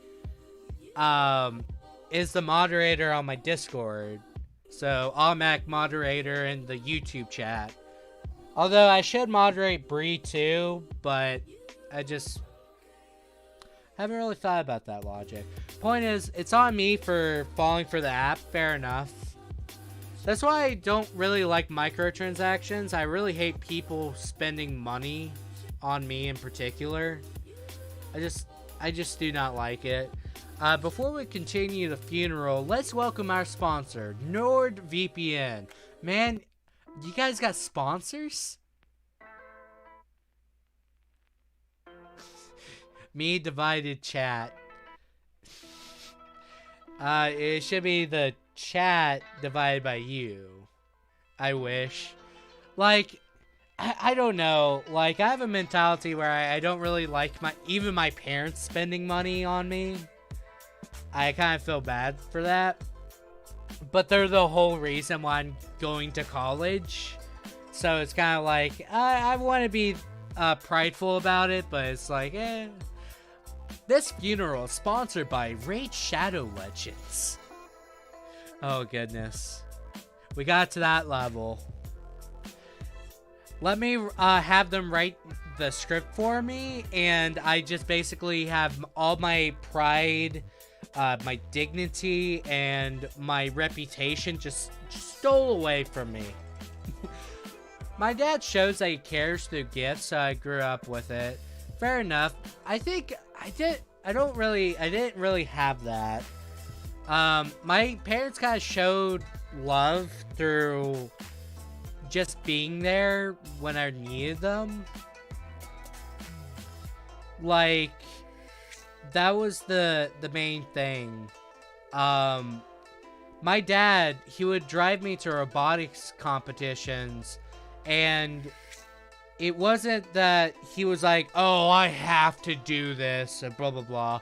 is the moderator on my Discord. So, automatic moderator in the YouTube chat. Although I should moderate Bree too, but I just haven't really thought about that logic. Point is, it's on me for falling for the app, fair enough. That's why I don't really like microtransactions. I really hate people spending money on me in particular. I just do not like it. Before we continue the funeral, let's welcome our sponsor, NordVPN. Man, you guys got sponsors? Me divided chat. It should be the chat divided by you. I wish. Like, I don't know. Like, I have a mentality where I don't really like even my parents spending money on me. I kind of feel bad for that. But they're the whole reason why I'm going to college. So it's kind of like, I want to be prideful about it, but it's like, eh. This funeral is sponsored by Raid Shadow Legends. Oh, goodness. We got to that level. Let me have them write the script for me, and I just basically have all my pride... my dignity and my reputation just stole away from me. My dad shows that he cares through gifts, so I grew up with it. Fair enough. I think I didn't really have that. My parents kind of showed love through just being there when I needed them. Like, that was the main thing. My dad, he would drive me to robotics competitions, and it wasn't that he was like, oh, I have to do this, and blah, blah, blah.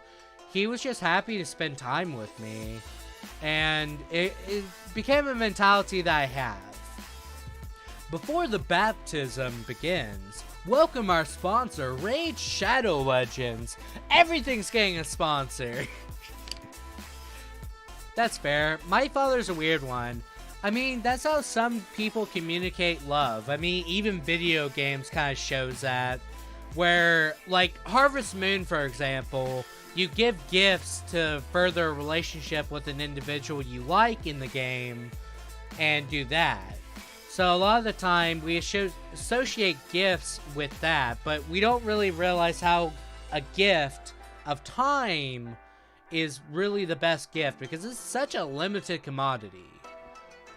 He was just happy to spend time with me, and it became a mentality that I have. Before the baptism begins, welcome our sponsor, Raid Shadow Legends. Everything's getting a sponsor. That's fair. My father's a weird one. I mean, that's how some people communicate love. I mean, even video games kind of shows that. Where, like, Harvest Moon, for example, you give gifts to further a relationship with an individual you like in the game, and do that. So a lot of the time, we associate gifts with that, but we don't really realize how a gift of time is really the best gift, because it's such a limited commodity.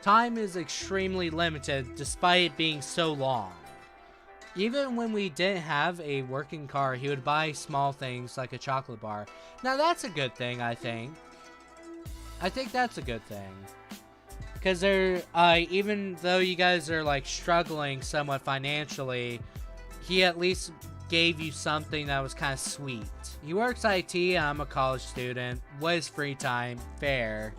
Time is extremely limited, despite it being so long. Even when we didn't have a working car, he would buy small things like a chocolate bar. Now that's a good thing, I think. I think that's a good thing. Because even though you guys are, like, struggling somewhat financially, he at least gave you something that was kind of sweet. He works IT, I'm a college student. What is free time? Fair.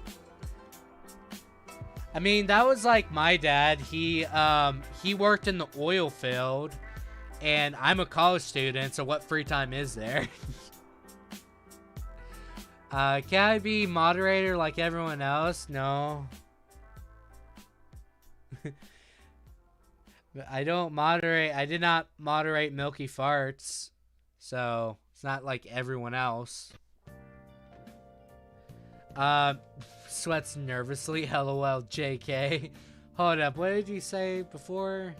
I mean, that was like my dad. He worked in the oil field, and I'm a college student, so what free time is there? Can I be moderator like everyone else? No. I don't moderate. I did not moderate Milky Farts, so it's not like everyone else. Sweats nervously. LOL, JK. Hold up. What did you say before?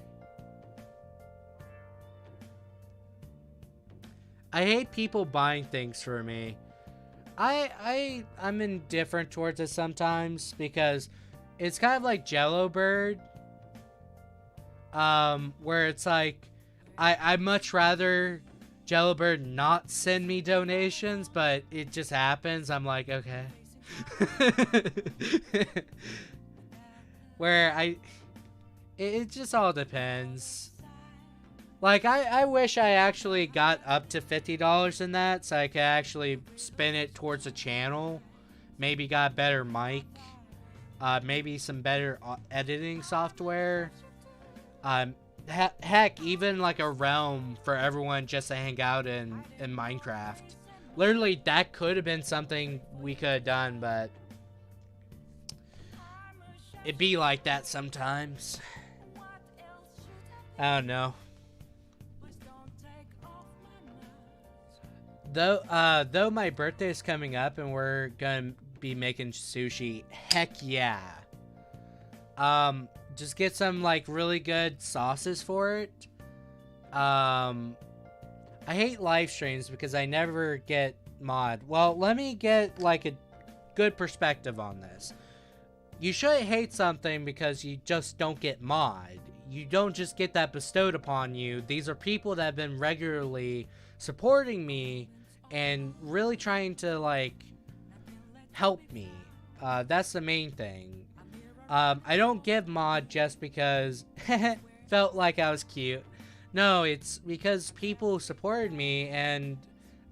I hate people buying things for me. I'm indifferent towards it sometimes because it's kind of like Jello Bird, where it's like I'd much rather Jello Bird not send me donations, but it just happens. I'm like, okay. Where it just all depends. Like, I wish I actually got up to $50 in that, so I could actually spin it towards a channel. Maybe got a better mic. Maybe some better editing software. Heck, even like a realm for everyone just to hang out in Minecraft. Literally, that could have been something we could have done, but it be like that sometimes. I don't know. Though my birthday is coming up and we're gonna be making sushi, heck yeah. Just get some like really good sauces for it. I hate live streams because I never get mod. Well, let me get like a good perspective on this. You shouldn't hate something because you just don't get mod. You don't just get that bestowed upon you. These are people that have been regularly supporting me and really trying to like help me. That's the main thing. I don't give mod just because felt like I was cute. No, it's because people supported me and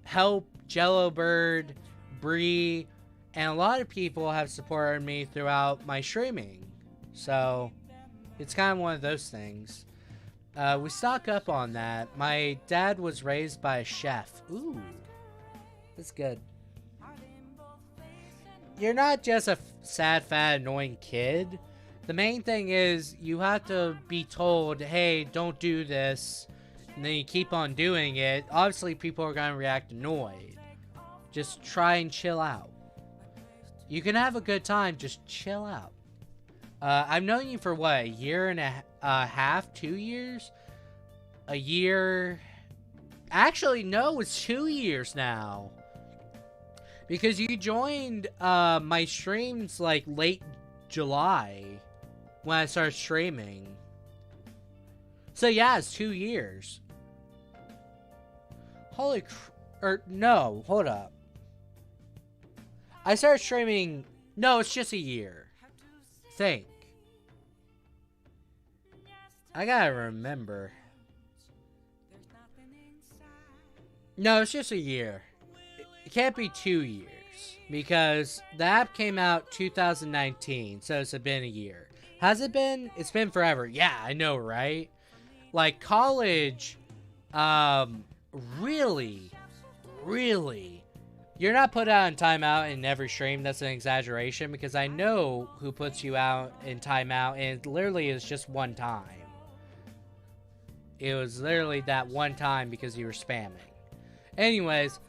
helped Jello Bird, Bree, and a lot of people have supported me throughout my streaming. So, it's kind of one of those things. We stock up on that. My dad was raised by a chef. Ooh, that's good. You're not just a sad, fat, annoying kid. The main thing is you have to be told, hey, don't do this, and then you keep on doing it. Obviously, people are going to react annoyed. Just try and chill out. You can have a good time, just chill out. I've known you for what, a year and a half, 2 years? A year? Actually, no, it's 2 years now. Because you joined my streams like late July when I started streaming. So yeah, it's 2 years. No, hold up. I started streaming, no, it's just a year. Think. I gotta remember. No, it's just a year. It can't be 2 years. Because the app came out 2019, so it's been a year. Has it been? It's been forever. Yeah, I know, right? Like, college, really, you're not put out in timeout in every stream. That's an exaggeration, because I know who puts you out in timeout, and it literally is just one time. It was literally that one time because you were spamming. Anyways,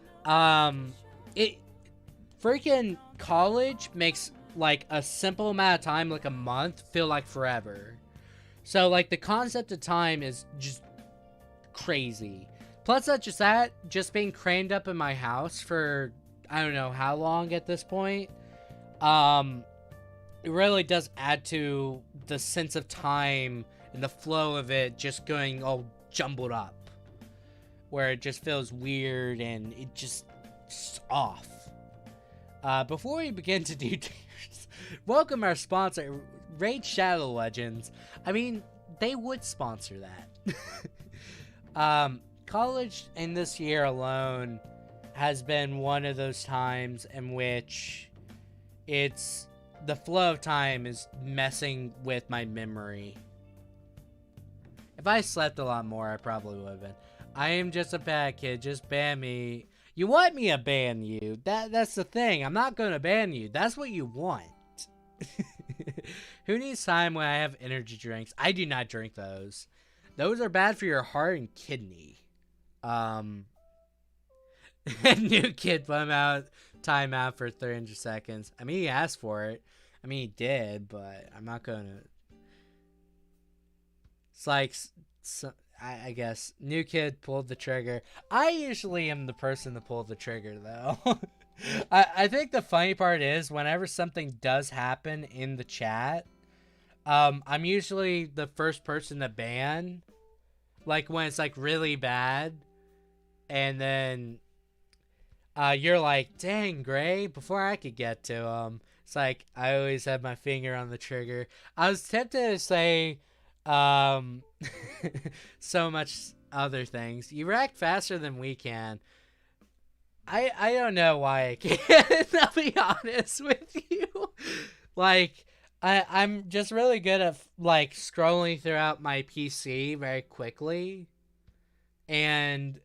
freaking college makes like a simple amount of time, like a month, feel like forever. So like the concept of time is just crazy. Plus just being crammed up in my house for I don't know how long at this point. It really does add to the sense of time and the flow of it just going all jumbled up. Where it just feels weird and it just off. Before we begin to do tiers, welcome our sponsor, Raid Shadow Legends. I mean, they would sponsor that. College in this year alone has been one of those times in which the flow of time is messing with my memory. If I slept a lot more, I probably would have been. I am just a bad kid. Just ban me. You want me to ban you. That's the thing. I'm not going to ban you. That's what you want. Who needs time when I have energy drinks? I do not drink those. Those are bad for your heart and kidney. New kid time out for 300 seconds. I mean, he asked for it. I mean, he did, but I'm not going to. It's like I guess new kid pulled the trigger. I usually am the person to pull the trigger, though. I think the funny part is whenever something does happen in the chat, I'm usually the first person to ban. Like when it's like really bad, and then you're like, dang, Gray, before I could get to him. It's like, I always have my finger on the trigger. I was tempted to say, so much other things. You react faster than we can. I don't know why I can't, I'll be honest with you. Like, I'm just really good at, like, scrolling throughout my PC very quickly. And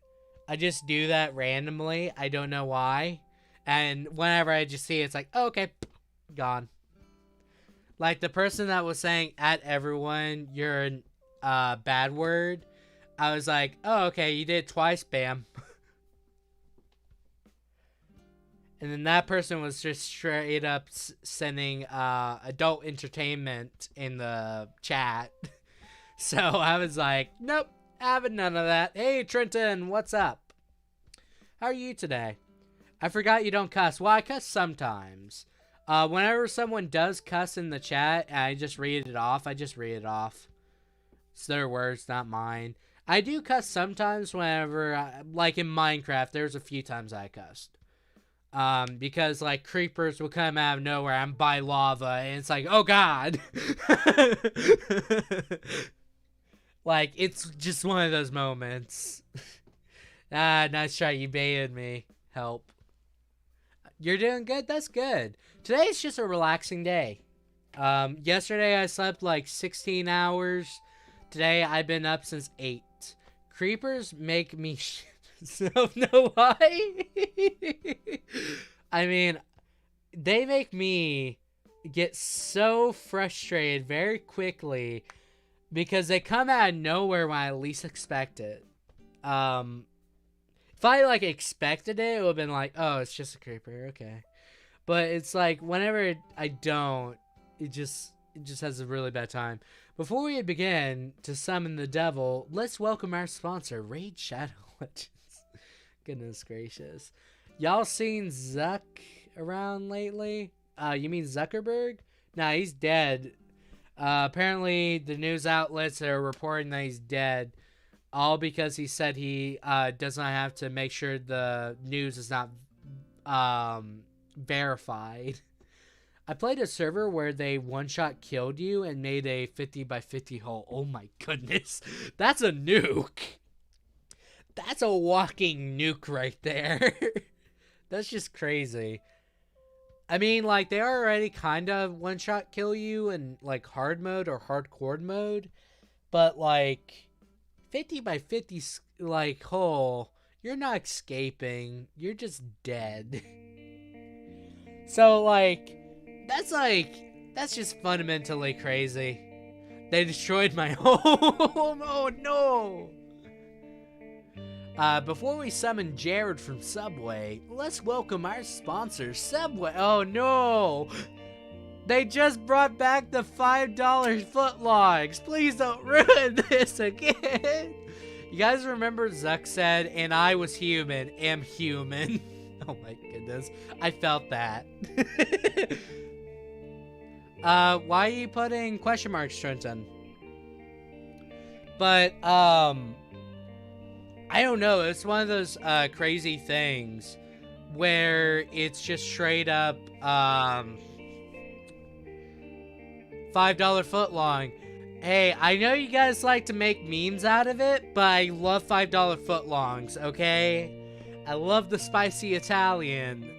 I just do that randomly. I don't know why. And whenever I just see it, it's like, oh, okay, gone. Like the person that was saying at everyone, you're a bad word. I was like, oh, okay, you did it twice, bam. And then that person was just straight up sending adult entertainment in the chat. So I was like, nope, having none of that. Hey, Trenton, what's up? How are you today? I forgot you don't cuss. Well, I cuss sometimes. Whenever someone does cuss in the chat, and I just read it off. I just read it off. It's their words, not mine. I do cuss sometimes whenever, like in Minecraft, there's a few times I cussed. Because like creepers will come out of nowhere. I'm by lava, and it's like, oh god. Like, it's just one of those moments. Nice try. You baited me. Help. You're doing good? That's good. Today's just a relaxing day. Yesterday I slept like 16 hours. Today I've been up since 8. Creepers make me so know why. I mean, they make me get so frustrated very quickly because they come out of nowhere when I least expect it. If I like expected it, it would have been like, oh, it's just a creeper, okay. But it's like whenever I don't, it just has a really bad time. Before we begin to summon the devil, let's welcome our sponsor, Raid Shadow Legends. Goodness gracious. Y'all seen Zuck around lately? You mean Zuckerberg? Nah, he's dead. Apparently, the news outlets are reporting that he's dead. All because he said he does not have to make sure the news is not verified. I played a server where they one-shot killed you and made a 50 by 50 hole. Oh my goodness. That's a nuke. That's a walking nuke right there. That's just crazy. I mean, like, they already kind of one-shot kill you in, like, hard mode or hardcore mode. But, like, 50 by 50, like, hole, you're not escaping. You're just dead. So, like, that's just fundamentally crazy. They destroyed my home. Oh, no. Before we summon Jared from Subway, let's welcome our sponsor, Subway. Oh, no. They just brought back the $5 footlogs. Please don't ruin this again. You guys remember Zuck said, and I was human, am human. Oh my goodness. I felt that. Why are you putting question marks, Trenton? But, I don't know. It's one of those crazy things where it's just straight up $5 footlong. Hey, I know you guys like to make memes out of it, but I love $5 footlongs, okay? I love the spicy Italian.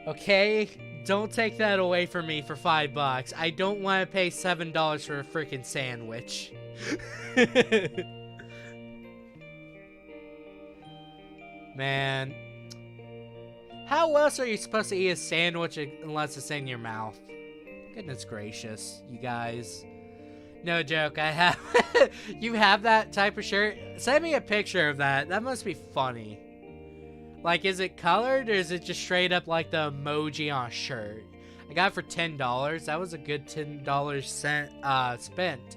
Okay? Don't take that away from me for $5. I don't want to pay $7 for a freaking sandwich. Man. How else are you supposed to eat a sandwich unless it's in your mouth? Goodness gracious, you guys. No joke, I have... You have that type of shirt? Send me a picture of that. That must be funny. Like, is it colored or is it just straight up like the emoji on a shirt? I got it for $10. That was a good $10 spent.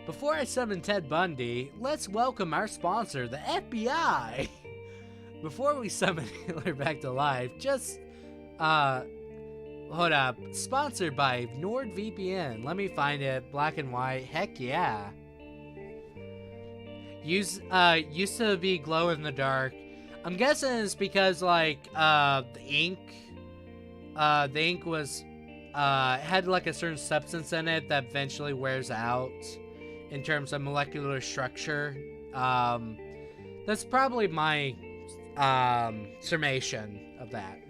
Before I summon Ted Bundy, let's welcome our sponsor, the FBI. Before we summon Hitler back to life, just, hold up. Sponsored by NordVPN. Let me find it. Black and white. Heck yeah. Used to be glow in the dark. I'm guessing it's because, like, the ink was, had, like, a certain substance in it that eventually wears out in terms of molecular structure. That's probably my, summation of that.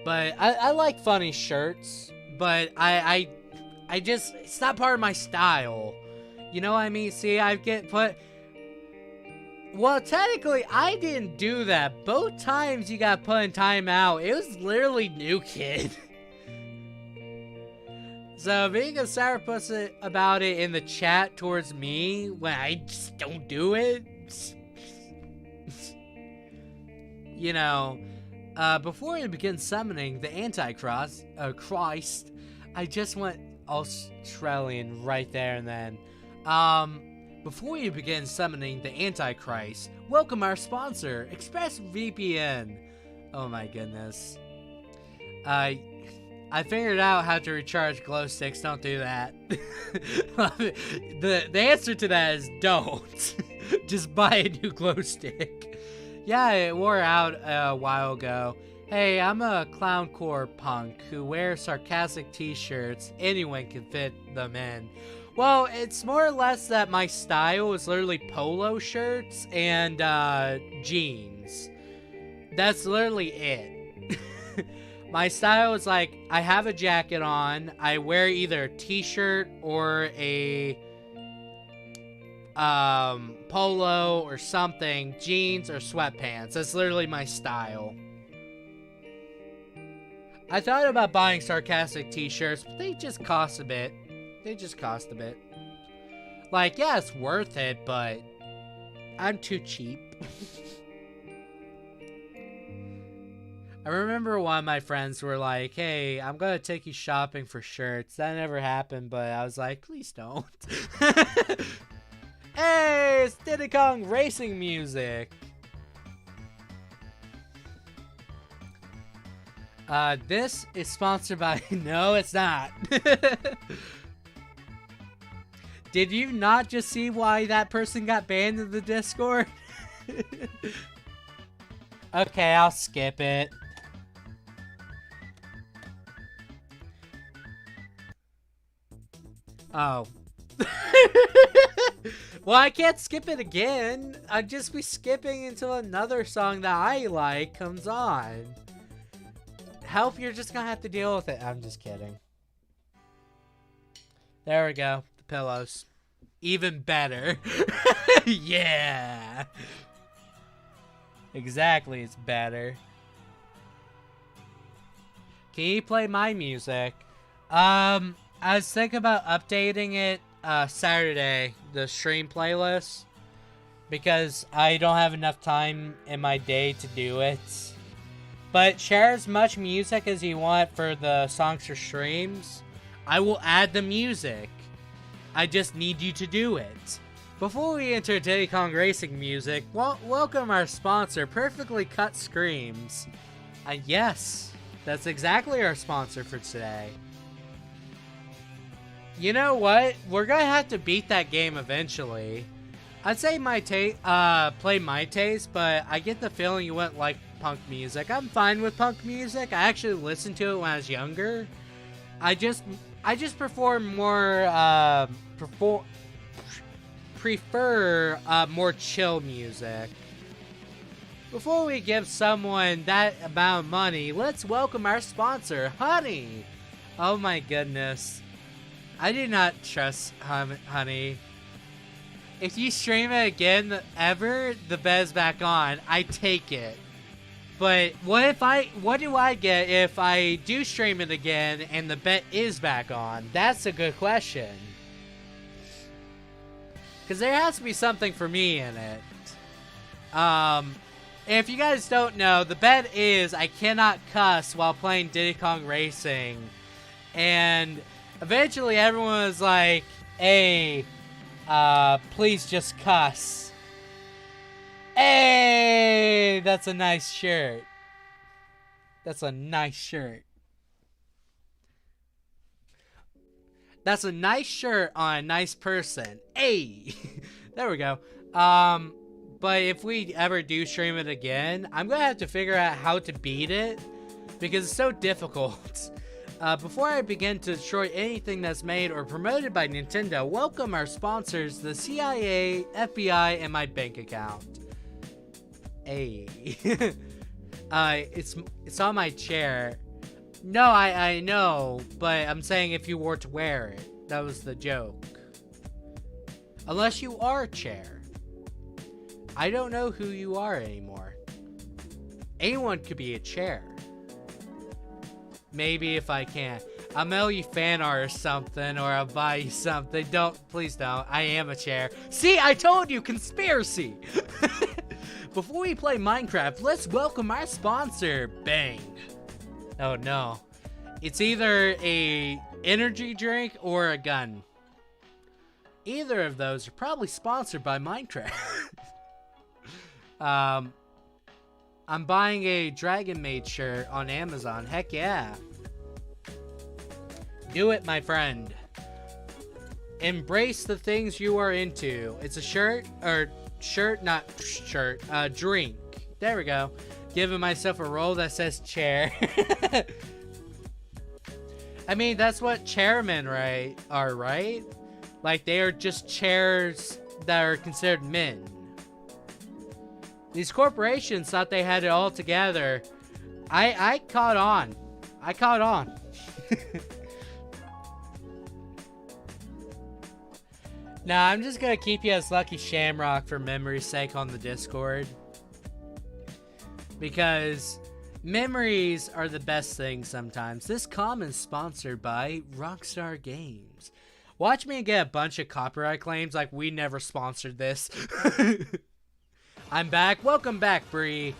But I like funny shirts, but I just, it's not part of my style. You know what I mean? See, well, technically, I didn't do that. Both times you got put in timeout, it was literally New Kid. So being a sourpuss about it in the chat towards me when I just don't do it, you know, before we begin summoning the Antichrist, Christ, I just went Australian right there and then. Before you begin summoning the Antichrist, welcome our sponsor, ExpressVPN. Oh my goodness. I figured out how to recharge glow sticks. Don't do that. The answer to that is don't. Just buy a new glow stick. Yeah, it wore out a while ago. Hey, I'm a clowncore punk who wears sarcastic t-shirts. Anyone can fit them in. Well, it's more or less that my style is literally polo shirts and jeans. That's literally it. My style is like, I have a jacket on, I wear either a t-shirt or a polo or something, jeans or sweatpants. That's literally my style. I thought about buying sarcastic t-shirts, but they just cost a bit. Like, yeah, it's worth it, but I'm too cheap. I remember one of my friends were like, hey, I'm gonna take you shopping for shirts. That never happened, but I was like, please don't. Hey, it's Diddy Kong Racing music. This is sponsored by... No, it's not. Did you not just see why that person got banned in the Discord? Okay, I'll skip it. Oh. Well, I can't skip it again. I'd just be skipping until another song that I like comes on. Help, you're just gonna have to deal with it. I'm just kidding. There we go. The pillows. Even better. Yeah. Exactly, it's better. Can you play my music? I was thinking about updating it Saturday, the stream playlist, because I don't have enough time in my day to do it. But share as much music as you want for the songs for streams. I will add the music. I just need you to do it. Before we enter Diddy Kong Racing music, welcome our sponsor, Perfectly Cut Screams. Yes, that's exactly our sponsor for today. You know what? We're gonna have to beat that game eventually. I'd say play my taste, but I get the feeling you wouldn't like punk music. I'm fine with punk music. I actually listened to it when I was younger. I just prefer more more chill music. Before we give someone that amount of money, let's welcome our sponsor, Honey. Oh my goodness. I do not trust Honey. If you stream it again ever, the bed's back on. I take it. But what do I get if I do stream it again and the bet is back on? That's a good question. Because there has to be something for me in it. If you guys don't know, the bet is I cannot cuss while playing Diddy Kong Racing. And eventually everyone was like, Hey, please just cuss. Hey, that's a nice shirt. That's a nice shirt. That's a nice shirt on a nice person. Hey, there we go. But if we ever do stream it again, I'm gonna have to figure out how to beat it because it's so difficult. Before I begin to destroy anything that's made or promoted by Nintendo, welcome our sponsors, the CIA, FBI, and my bank account. Hey. It's on my chair. No, I know, but I'm saying if you were to wear it. That was the joke. Unless you are a chair. I don't know who you are anymore. Anyone could be a chair. Maybe if I can. I'll mail you fan art or something, or I'll buy you something. Please don't. I am a chair. See, I told you, conspiracy! Before we play Minecraft, let's welcome our sponsor, Bang. Oh no. It's either a energy drink or a gun. Either of those are probably sponsored by Minecraft. I'm buying a Dragon Maid shirt on Amazon. Heck yeah. Do it, my friend. Embrace the things you are into. It's a shirt, drink. There we go. Giving myself a roll that says chair. I mean, that's what chairmen are, right? Like, they are just chairs that are considered men. These corporations thought they had it all together. I caught on. I caught on. Nah, I'm just gonna keep you as Lucky Shamrock for memory's sake on the Discord. Because memories are the best thing sometimes. This comm is sponsored by Rockstar Games. Watch me get a bunch of copyright claims like we never sponsored this. I'm back. Welcome back, Bree.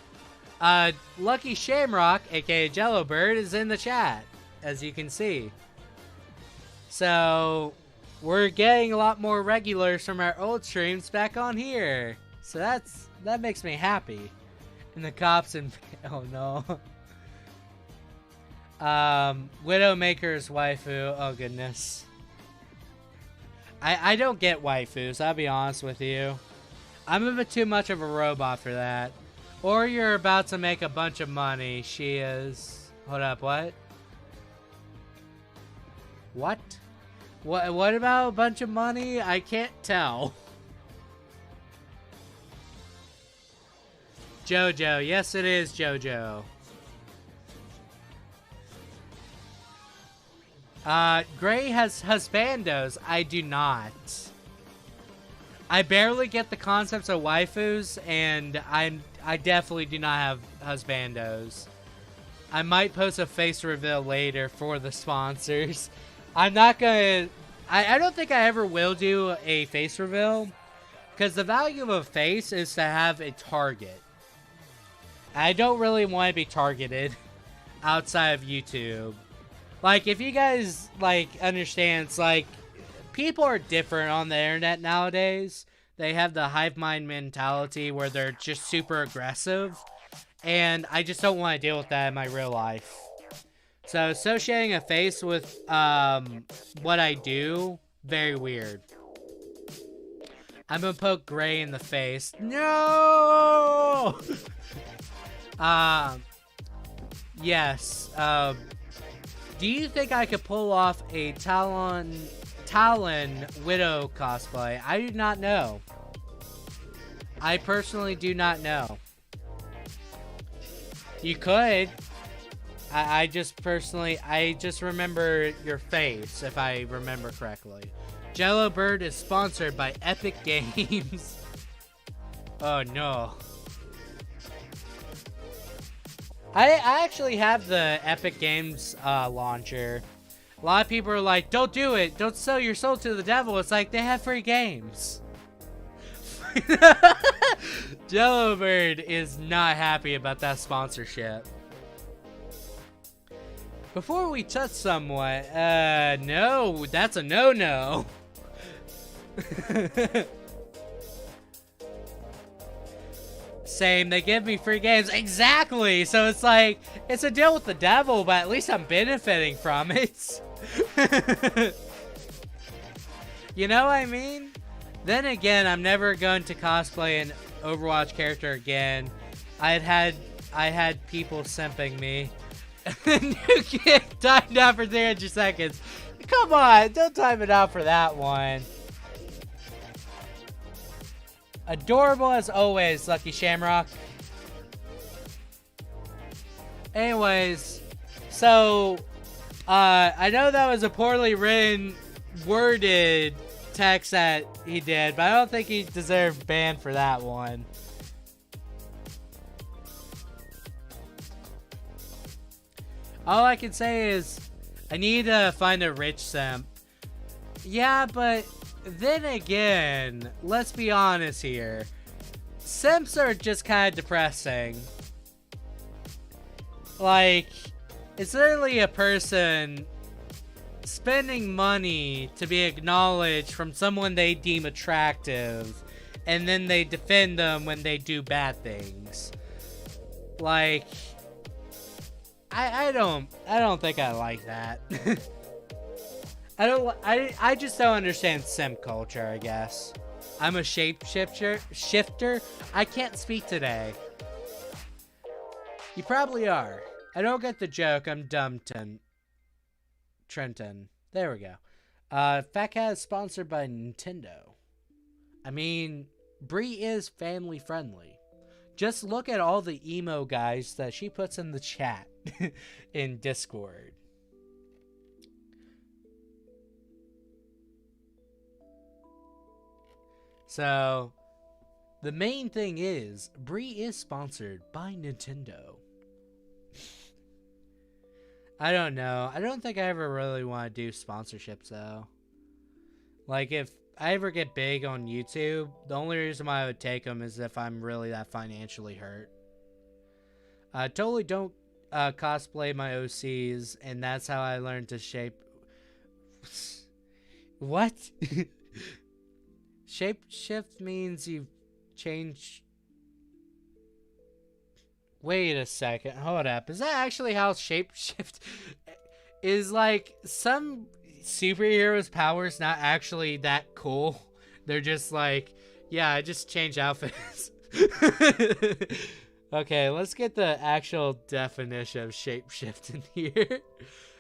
Lucky Shamrock, aka Jello Bird, is in the chat, as you can see. So, we're getting a lot more regulars from our old streams back on here. So that makes me happy. And the cops and oh no. Widowmaker's waifu. Oh goodness. I don't get waifus, I'll be honest with you. I'm a bit too much of a robot for that. Or you're about to make a bunch of money. She is. Hold up, what? What? What about a bunch of money? I can't tell. Jojo. Yes, it is Jojo. Gray has husbandos. I do not. I barely get the concepts of waifus, and I definitely do not have husbandos. I might post a face reveal later for the sponsors. I'm not gonna... I don't think I ever will do a face reveal, because the value of a face is to have a target. I don't really want to be targeted outside of YouTube. Like, if you guys, like, understand, it's like, people are different on the internet nowadays. They have the hive mind mentality where they're just super aggressive. And I just don't want to deal with that in my real life. So, associating a face with what I do, very weird. I'm gonna poke Gray in the face. No! Yes. Do you think I could pull off a Talon Widow cosplay? I do not know. I personally do not know. You could. I just remember your face, if I remember correctly. Jello Bird is sponsored by Epic Games. Oh no. I actually have the Epic Games launcher. A lot of people are like, don't do it. Don't sell your soul to the devil. It's like, they have free games. Jello Bird is not happy about that sponsorship. Before we touch someone, no, that's a no-no. Same, they give me free games. Exactly! So it's like, it's a deal with the devil, but at least I'm benefiting from it. You know what I mean? Then again, I'm never going to cosplay an Overwatch character again. I had people simping me. New kid timed out for 300 seconds. Come on, don't time it out for that one. Adorable as always, Lucky Shamrock. Anyways, so I know that was a poorly written, worded text that he did, but I don't think he deserved ban for that one. All I can say is, I need to find a rich simp. Yeah, but then again, let's be honest here. Simps are just kind of depressing. Like, it's literally a person spending money to be acknowledged from someone they deem attractive, and then they defend them when they do bad things. Like, I don't think I like that. I just don't understand simp culture, I guess. I'm a shifter. I can't speak today. You probably are. I don't get the joke. I'm dumb, Trenton. There we go. Fat Cat is sponsored by Nintendo. I mean, Bree is family friendly. Just look at all the emo guys that she puts in the chat in Discord. So, the main thing is, Bree is sponsored by Nintendo. I don't know. I don't think I ever really want to do sponsorships, though. Like, if I ever get big on YouTube, the only reason why I would take them is if I'm really that financially hurt. Totally don't cosplay my OCs, and that's how I learned to shape... What? Shapeshift means you change... Wait a second, hold up. Is that actually how shapeshift is? Like, some superheroes' powers not actually that cool. They're just like, yeah, I just change outfits. Okay, let's get the actual definition of shapeshift in here.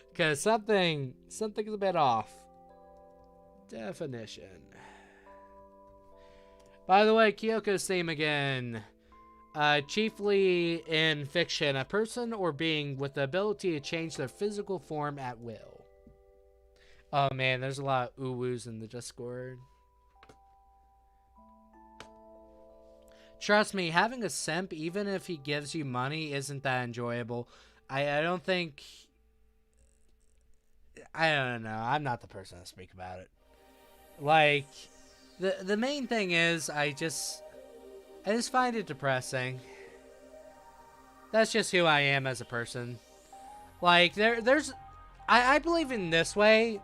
Because something's a bit off. Definition. By the way, Kyoko's theme again. Chiefly in fiction, a person or being with the ability to change their physical form at will. Oh man, there's a lot of ooh-woos in the Discord. Trust me, having a simp, even if he gives you money, isn't that enjoyable. I don't think... I don't know. I'm not the person to speak about it. Like, the main thing is, I just find it depressing. That's just who I am as a person. Like, I believe in this way.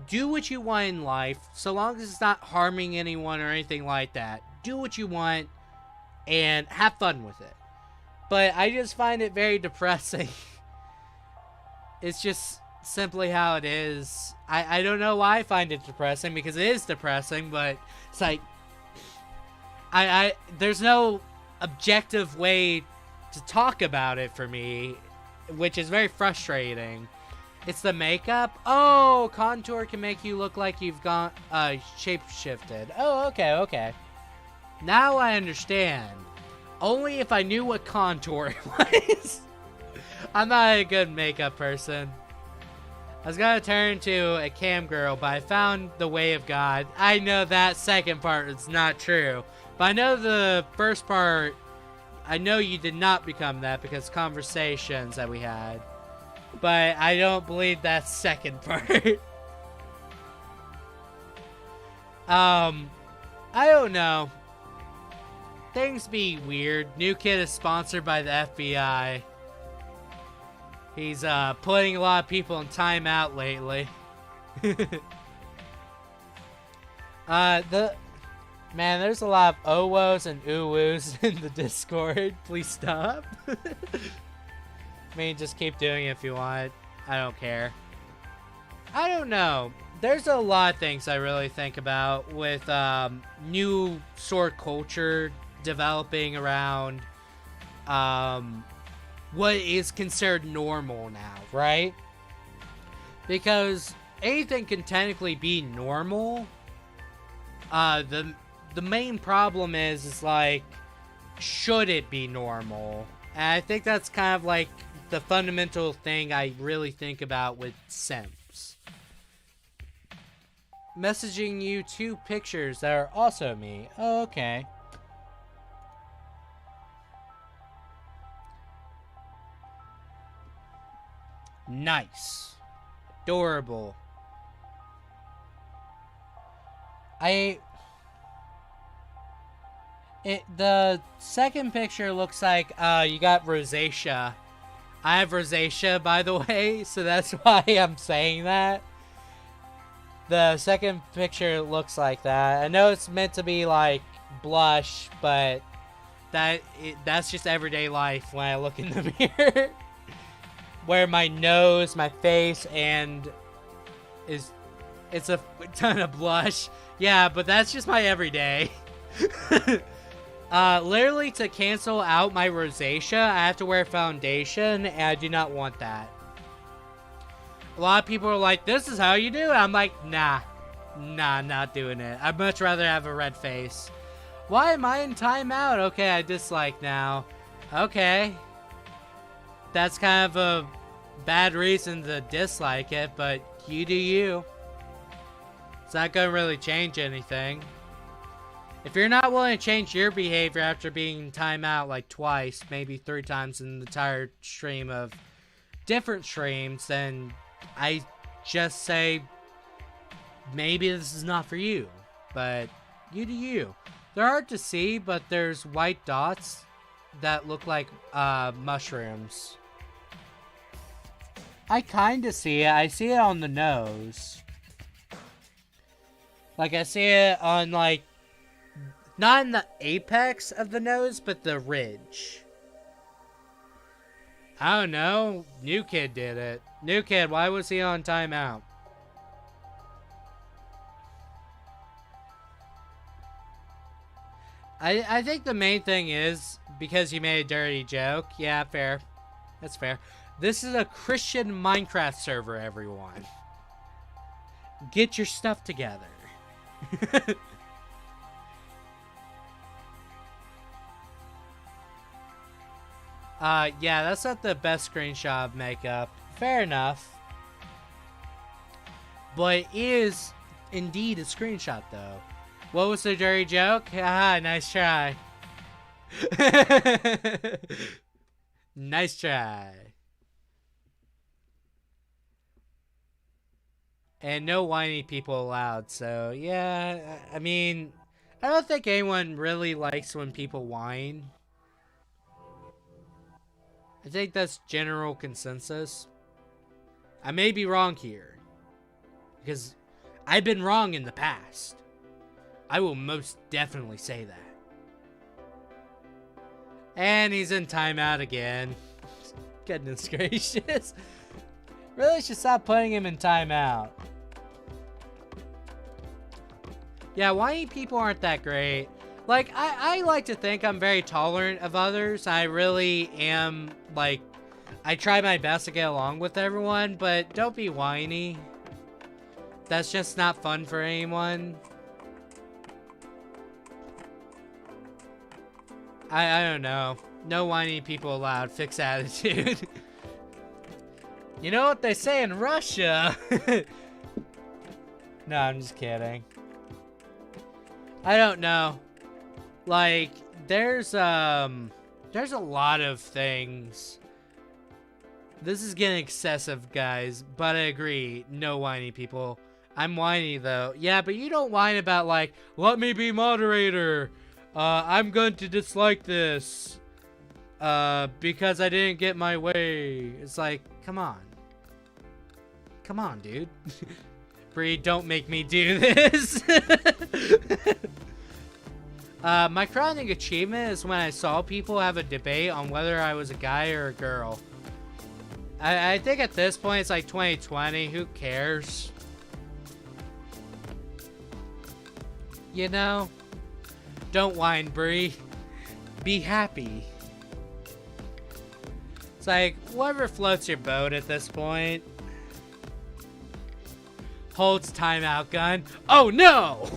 Do what you want in life, so long as it's not harming anyone or anything like that. Do what you want, and have fun with it. But I just find it very depressing. It's just simply how it is. I don't know why I find it depressing, because it is depressing, but it's like... there's no objective way to talk about it for me, which is very frustrating. It's the makeup. Oh, contour can make you look like you've gone shape-shifted. Oh, okay. Now I understand. Only if I knew what contour was. I'm not a good makeup person. I was gonna turn to a cam girl, but I found the way of God. I know that second part is not true. But I know the first part, I know you did not become that because conversations that we had. But I don't believe that second part. I don't know. Things be weird. New Kid is sponsored by the FBI. He's putting a lot of people in timeout lately. The man, there's a lot of owos and uwos in the Discord. Please stop. I mean, just keep doing it if you want. I don't care. I don't know. There's a lot of things I really think about with new sword culture developing around what is considered normal now, right? Because anything can technically be normal. The main problem is like, should it be normal? And I think that's kind of like the fundamental thing I really think about with simps. Messaging you 2 pictures that are also me. Oh, okay. Nice. Adorable. The second picture looks like you got rosacea. I have rosacea, by the way, so that's why I'm saying that. The second picture looks like that. I know it's meant to be like blush, but that's just everyday life when I look in the mirror. Where my nose, my face, and it's a ton of blush. Yeah, but that's just my everyday. Literally to cancel out my rosacea, I have to wear foundation, and I do not want that. A lot of people are like, this is how you do it. I'm like, nah, not doing it. I'd much rather have a red face. Why am I in timeout? Okay, I dislike now. Okay. That's kind of a bad reason to dislike it, but you do you. It's not gonna really change anything. If you're not willing to change your behavior after being in timeout like twice, maybe 3 times in the entire stream of different streams, then I just say maybe this is not for you. But you do you. They're hard to see, but there's white dots that look like mushrooms. I kind of see it. I see it on the nose. Like, I see it on, like, not in the apex of the nose, but the ridge. I don't know. New Kid did it. New Kid, why was he on timeout? I think the main thing is because you made a dirty joke. Yeah, fair. That's fair. This is a Christian Minecraft server, everyone. Get your stuff together. Yeah, that's not the best screenshot of makeup. Fair enough. But it is indeed a screenshot, though. What was the dirty joke? Haha, nice try. Nice try. And no whiny people allowed, so yeah, I mean, I don't think anyone really likes when people whine. I think that's general consensus. I may be wrong here, because I've been wrong in the past. I will most definitely say that. And he's in timeout again. Goodness gracious. Really should stop putting him in timeout. Yeah, whiny people aren't that great. Like, I like to think I'm very tolerant of others. I really am, like, I try my best to get along with everyone, but don't be whiny. That's just not fun for anyone. I don't know. No whiny people allowed. Fixed attitude. You know what they say in Russia? No, I'm just kidding. I don't know. Like, there's a lot of things. This is getting excessive, guys, but I agree. No whiny people. I'm whiny, though. Yeah, but you don't whine about, like, let me be moderator. I'm going to dislike this. Because I didn't get my way. It's like, come on. Come on, dude. Bree, don't make me do this. My crowning achievement is when I saw people have a debate on whether I was a guy or a girl. I think at this point it's like 2020. Who cares? You know? Don't whine, Bree. Be happy. It's like, whatever floats your boat at this point. Holds timeout gun. Oh no!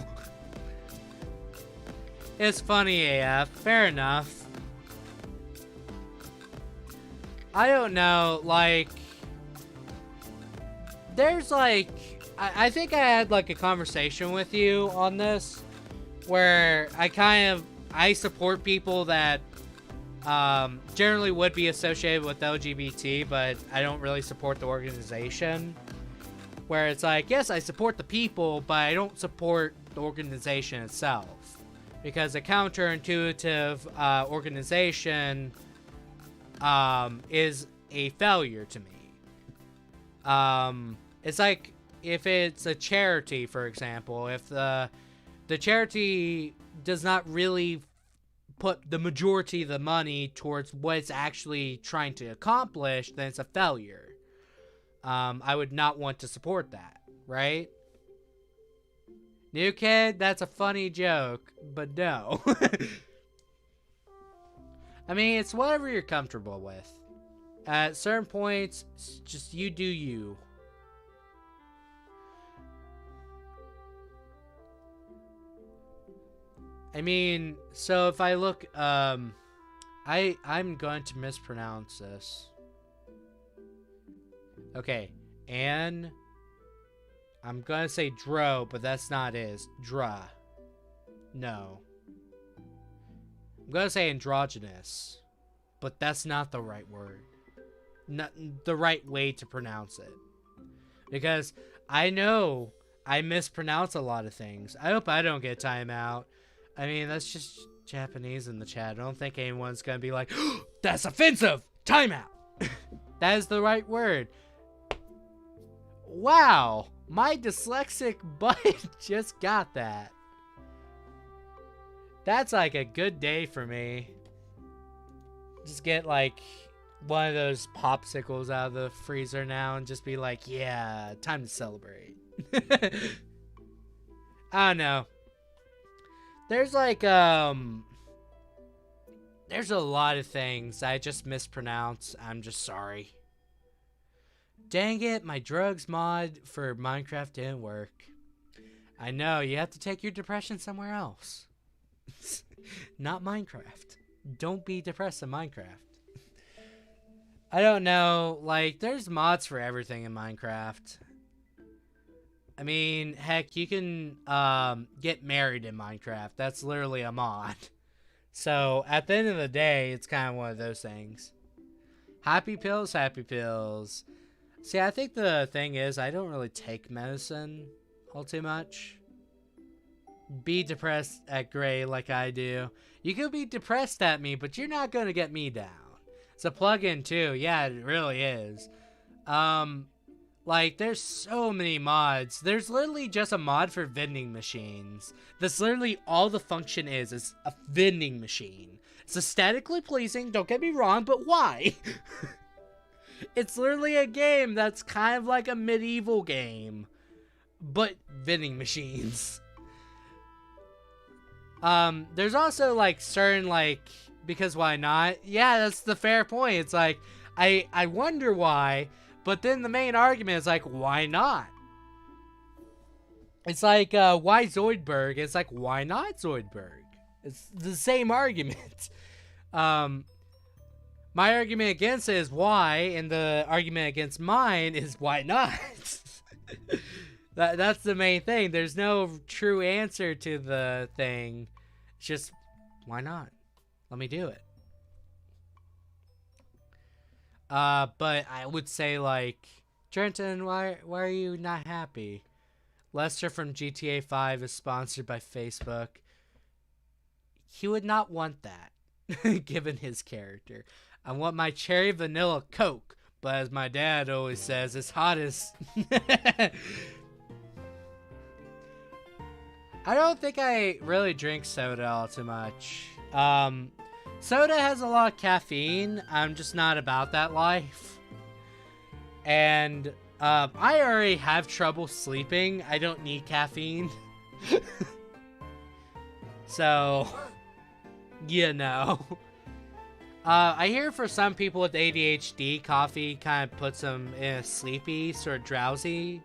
It's funny AF. Fair enough. I don't know, like... There's like... I think I had like a conversation with you on this. Where I support people that generally would be associated with LGBT, but I don't really support the organization. Where it's like, yes, I support the people, but I don't support the organization itself. Because a counterintuitive organization is a failure to me. It's like if it's a charity, for example, if the charity does not really put the majority of the money towards what it's actually trying to accomplish, then it's a failure. I would not want to support that, right? New kid, that's a funny joke, but no. I mean, it's whatever you're comfortable with. At certain points, just you do you. I mean, so if I look, I'm going to mispronounce this. Okay, Anne. I'm gonna say Dro, but that's not it. Dra. No. I'm gonna say androgynous, but that's not the right word. Not the right way to pronounce it. Because I know I mispronounce a lot of things. I hope I don't get timeout. I mean, that's just Japanese in the chat. I don't think anyone's gonna be like, oh, that's offensive! Timeout! That is the right word. Wow! My dyslexic butt just got that. That's like a good day for me. Just get like one of those popsicles out of the freezer now and just be like, yeah, time to celebrate. I don't know. There's like, there's a lot of things I just mispronounce. I'm just sorry. Dang it, my drugs mod for Minecraft didn't work. I know, you have to take your depression somewhere else. Not Minecraft. Don't be depressed in Minecraft. I don't know, like, there's mods for everything in Minecraft. I mean, heck, you can get married in Minecraft. That's literally a mod. So, at the end of the day, it's kind of one of those things. Happy pills, happy pills. See, I think the thing is, I don't really take medicine all too much. Be depressed at Gray like I do. You can be depressed at me, but you're not going to get me down. It's a plugin too. Yeah, it really is. Like, there's so many mods. There's literally just a mod for vending machines. That's literally all the function is a vending machine. It's aesthetically pleasing, don't get me wrong, but why? It's literally a game that's kind of like a medieval game, but vending machines. There's also like certain like, because why not? Yeah, that's the fair point. It's like, I wonder why, but then the main argument is like, why not? It's like, why Zoidberg? It's like, why not Zoidberg? It's the same argument. My argument against it is why, and the argument against mine is why not. That's the main thing. There's no true answer to the thing. It's just, why not? Let me do it. But I would say, like, Trenton, why are you not happy? Lester from GTA 5 is sponsored by Facebook. He would not want that, given his character. I want my cherry vanilla Coke, but as my dad always says, it's hot as... I don't think I really drink soda all too much. Soda has a lot of caffeine. I'm just not about that life. And I already have trouble sleeping. I don't need caffeine. So, you know. I hear for some people with ADHD, coffee kind of puts them in a sleepy, sort of drowsy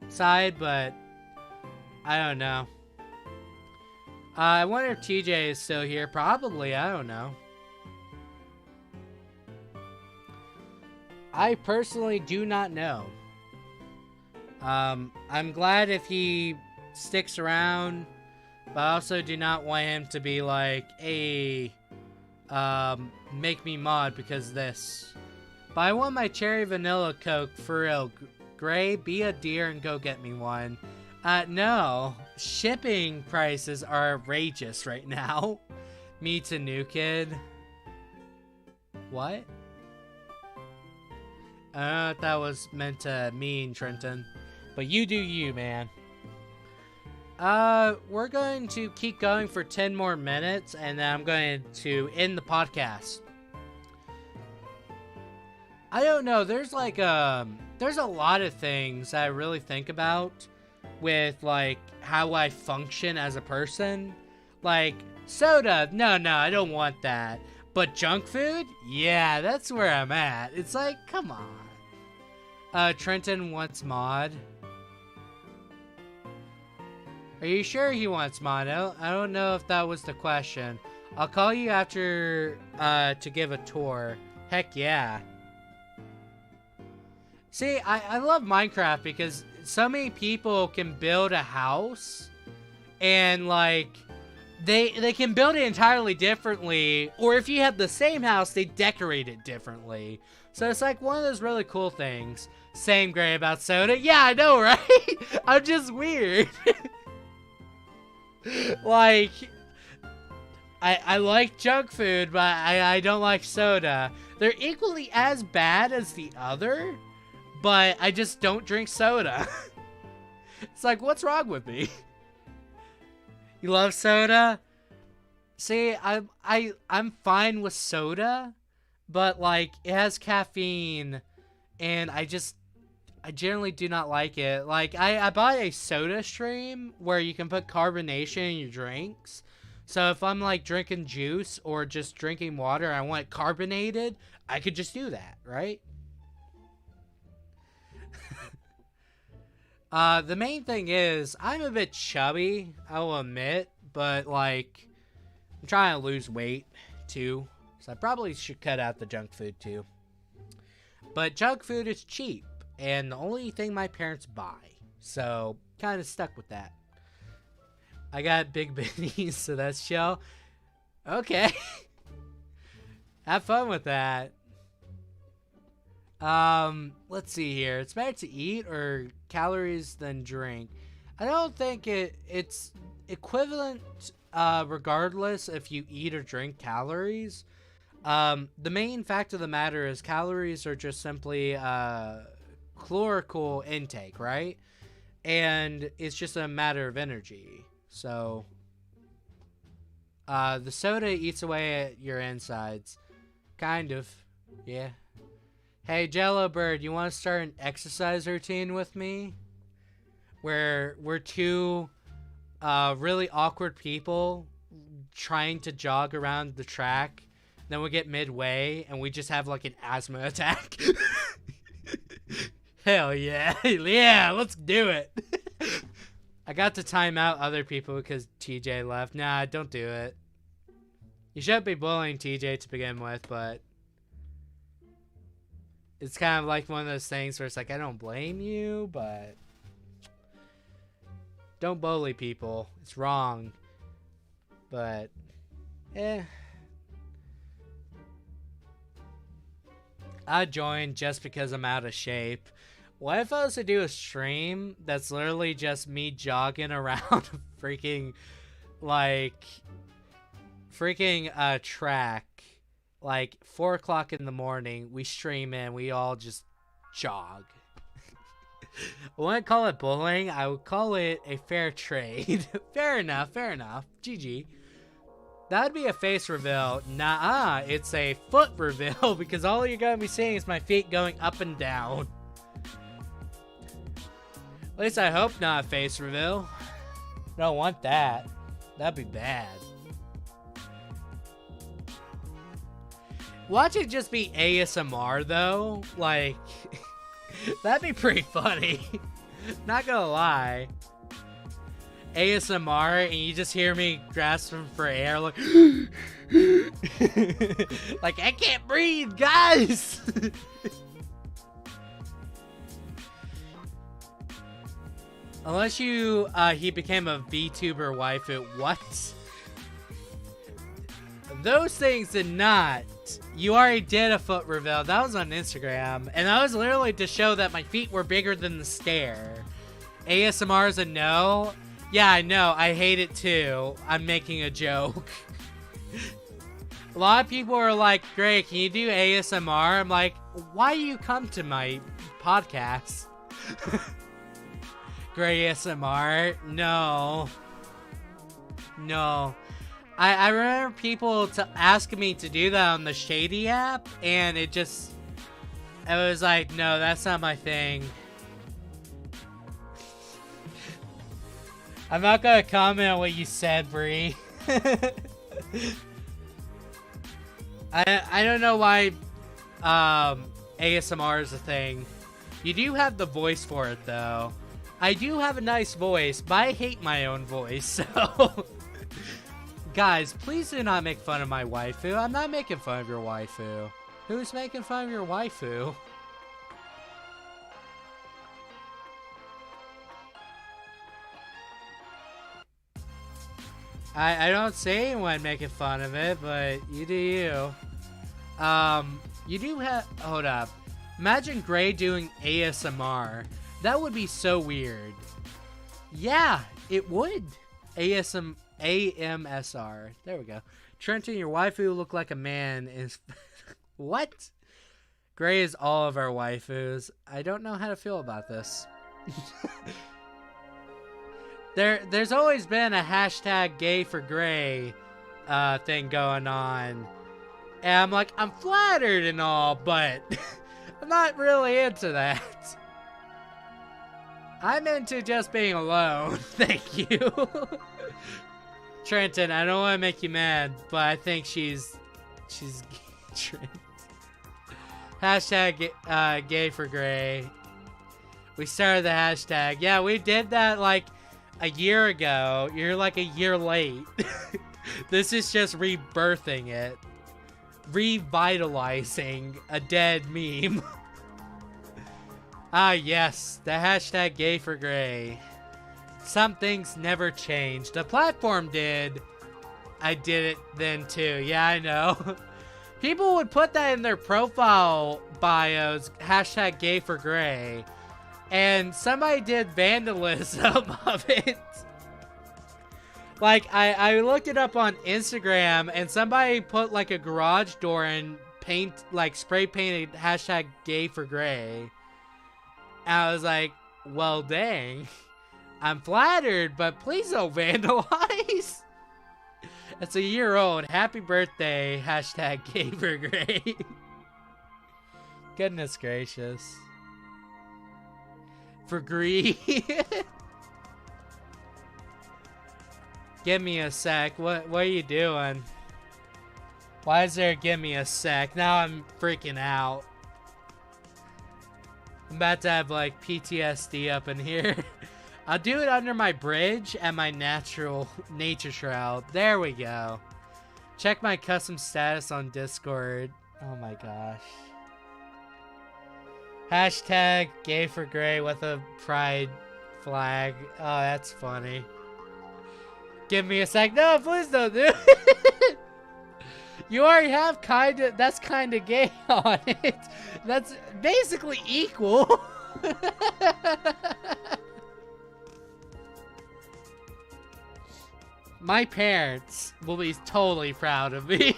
side, but I don't know. I wonder if TJ is still here. Probably, I don't know. I personally do not know. I'm glad if he sticks around, but I also do not want him to be like, hey, make me mod because of this. But I want my cherry vanilla Coke for real. Gray, be a dear and go get me one. No. Shipping prices are outrageous right now. Me to New Kid. What? I don't know if that was meant to mean, Trenton. But you do you, man. We're going to keep going for 10 more minutes, and then I'm going to end the podcast. I don't know, there's like, there's a lot of things that I really think about with, like, how I function as a person. Like, soda, no, I don't want that. But junk food? Yeah, that's where I'm at. It's like, come on. Trenton wants mod. Are you sure he wants mod? I don't know if that was the question. I'll call you after, to give a tour. Heck yeah. See, I love Minecraft because so many people can build a house and, like, they can build it entirely differently, or if you have the same house, they decorate it differently. So it's like one of those really cool things. Same Gray about soda. Yeah, I know, right? I'm just weird. Like, I like junk food, but I don't like soda. They're equally as bad as the other, but I just don't drink soda. It's like, what's wrong with me? You love soda? See, I'm fine with soda, but like it has caffeine, and I generally do not like it. Like I bought a soda stream where you can put carbonation in your drinks. So if I'm like drinking juice or just drinking water, I want it carbonated, I could just do that, right? The main thing is, I'm a bit chubby, I will admit, but, like, I'm trying to lose weight, too, so I probably should cut out the junk food, too. But junk food is cheap, and the only thing my parents buy, so kind of stuck with that. I got big bennies, so that's chill. Okay. Have fun with that. Let's see here. It's better to eat or calories than drink. I don't think it's equivalent, regardless if you eat or drink calories. The main fact of the matter is calories are just simply, calorical intake, right? And it's just a matter of energy. So, the soda eats away at your insides. Kind of. Yeah. Hey, Jello Bird, you want to start an exercise routine with me? Where we're two really awkward people trying to jog around the track. Then we get midway and we just have like an asthma attack. Hell yeah. Yeah, let's do it. I got to time out other people because TJ left. Nah, don't do it. You shouldn't be bullying TJ to begin with, but it's kind of like one of those things where it's like, I don't blame you, but don't bully people. It's wrong. But, I joined just because I'm out of shape. What if I was to do a stream that's literally just me jogging around freaking track? Like 4 o'clock in the morning, we stream in, we all just jog. I wouldn't call it bullying. I would call it a fair trade. Fair enough. Fair enough. GG. That would be a face reveal. Nah, it's a foot reveal because all you're going to be seeing is my feet going up and down. At least I hope not a face reveal. Don't want that. That'd be bad. Watch it just be ASMR though, like, that'd be pretty funny. Not gonna lie. ASMR and you just hear me grasping for air like like I can't breathe, guys. Unless you he became a VTuber waifu. What? Those things did not. You already did a foot reveal. That was on Instagram, and that was literally to show that my feet were bigger than the stair. ASMR is a no. Yeah, I know. I hate it too. I'm making a joke. A lot of people are like, Gray, can you do ASMR? I'm like, why do you come to my podcast? Gray ASMR? No. No. I remember people asking me to do that on the Shady app, and it was like, no, that's not my thing. I'm not gonna comment on what you said, Bree. I don't know why ASMR is a thing. You do have the voice for it, though. I do have a nice voice, but I hate my own voice, so... Guys, please do not make fun of my waifu. I'm not making fun of your waifu. Who's making fun of your waifu? I don't see anyone making fun of it, but you do you. You do have... Hold up. Imagine Gray doing ASMR. That would be so weird. Yeah, it would. AMSR. There we go. Trenton, your waifu look like a man is... What? Gray is all of our waifus. I don't know how to feel about this. There's always been a hashtag gay for Gray thing going on. And I'm like, I'm flattered and all, but I'm not really into that. I'm into just being alone. Thank you. Trenton, I don't want to make you mad, but I think she's Trent. Hashtag gay for Gray. We started the hashtag. Yeah, we did that like a year ago. You're like a year late. This is just rebirthing it. Revitalizing a dead meme. Ah, yes. The hashtag gay for Gray. Some things never changed. The platform did. I did it then too. Yeah, I know. People would put that in their profile bios. Hashtag gay for Gray. And somebody did vandalism of it. Like, I looked it up on Instagram, and somebody put, like, a garage door and spray painted hashtag gay for Gray. And I was like, well, dang. I'm flattered, but please don't vandalize. It's a year old. Happy birthday, hashtag gay for Gray. Goodness gracious. For greed. Give me a sec. What are you doing? Why is there give me a sec? Now I'm freaking out. I'm about to have like PTSD up in here. I'll do it under my bridge and my nature shroud. There we go. Check my custom status on Discord. Oh my gosh. Hashtag gay for Gray with a pride flag. Oh, that's funny. Give me a sec. No, please don't do it. You already have that's kinda gay on it. That's basically equal. My parents will be totally proud of me.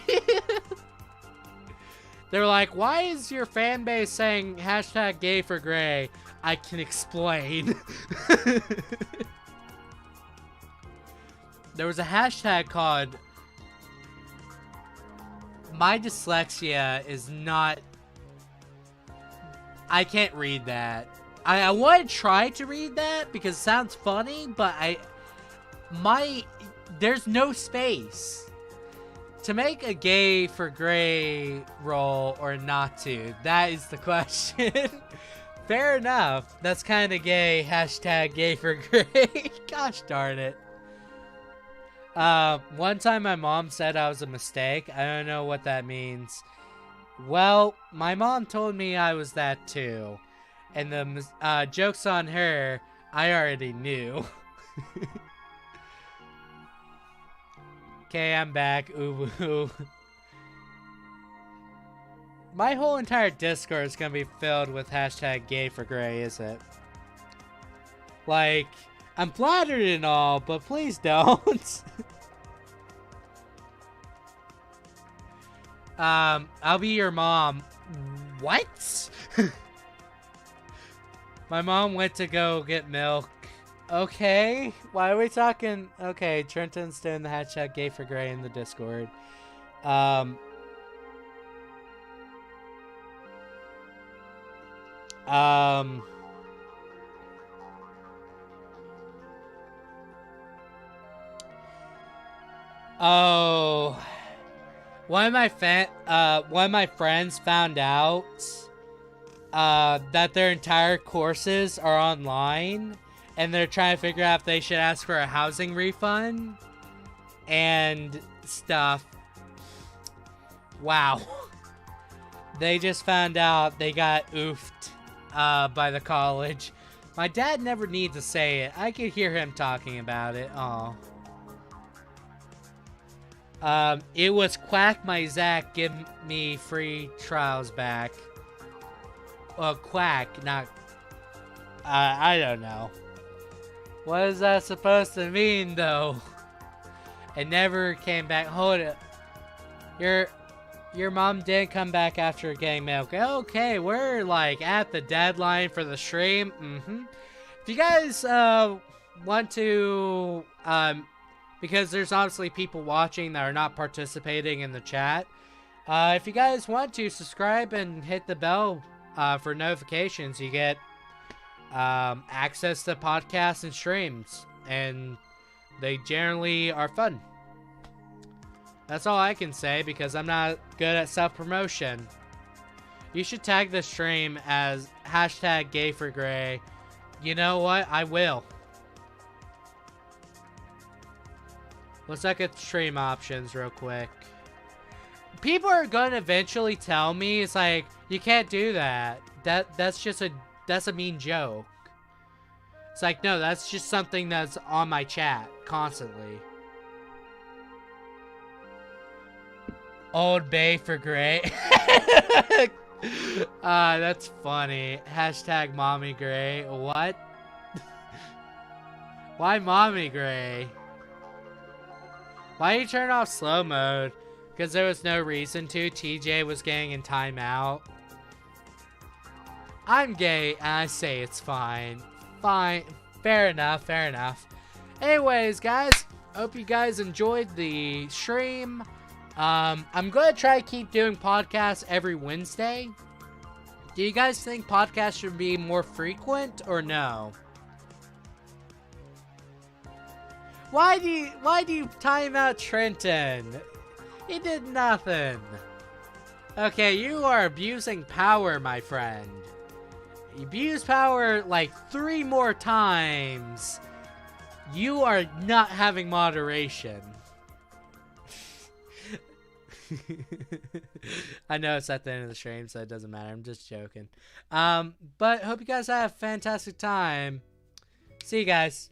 They're like, why is your fan base saying hashtag gay for gray? I can explain. There was a hashtag called my dyslexia is not... I can't read that. I want to try to read that because it sounds funny, but there's no space. To make a gay for gray roll or not to, that is the question. Fair enough. That's kind of gay. Hashtag gay for gray. Gosh darn it. One time my mom said I was a mistake. I don't know what that means. Well, my mom told me I was that too. And the joke's on her. I already knew. Okay, I'm back. Ooh, ooh. My whole entire Discord is gonna be filled with hashtag gay for gray, is it? Like, I'm flattered and all, but please don't. I'll be your mom. What? My mom went to go get milk. Okay, why are we talking? Okay, Trenton's doing the hashtag gay for gray in the Discord. Oh, one of my friends found out that their entire courses are online, and they're trying to figure out if they should ask for a housing refund and stuff. Wow. They just found out they got oofed by the college. My dad never needs to say it. I could hear him talking about it. Aw. It was Quack My Zach give me free trials back. Well, Quack, not... I don't know. What is that supposed to mean, though? It never came back. Hold it. Your mom didn't come back after getting milk. Okay, we're, like, at the deadline for the stream. If you guys, want to, because there's obviously people watching that are not participating in the chat. If you guys want to subscribe and hit the bell for notifications, you get access to podcasts and streams, and they generally are fun. That's all I can say because I'm not good at self-promotion. You should tag the stream as hashtag gay for gray. You know what? I will. Let's look at stream options real quick. People are gonna eventually tell me, it's like, you can't do that. That's a mean joke. It's like, no, that's just something that's on my chat constantly. Old Bay for gray. That's funny. Hashtag mommy gray. What? Why mommy gray? Why you turn off slow mode? Because there was no reason to. TJ was getting in timeout. I'm gay and I say it's fine. Fine. Fair enough. Fair enough. Anyways, guys. Hope you guys enjoyed the stream. I'm going to try to keep doing podcasts every Wednesday. Do you guys think podcasts should be more frequent or no? Why do you time out Trenton? He did nothing. Okay, you are abusing power, my friend. You abuse power like 3 more times. You are not having moderation. I know it's at the end of the stream, so it doesn't matter. I'm just joking. But hope you guys have a fantastic time. See you guys.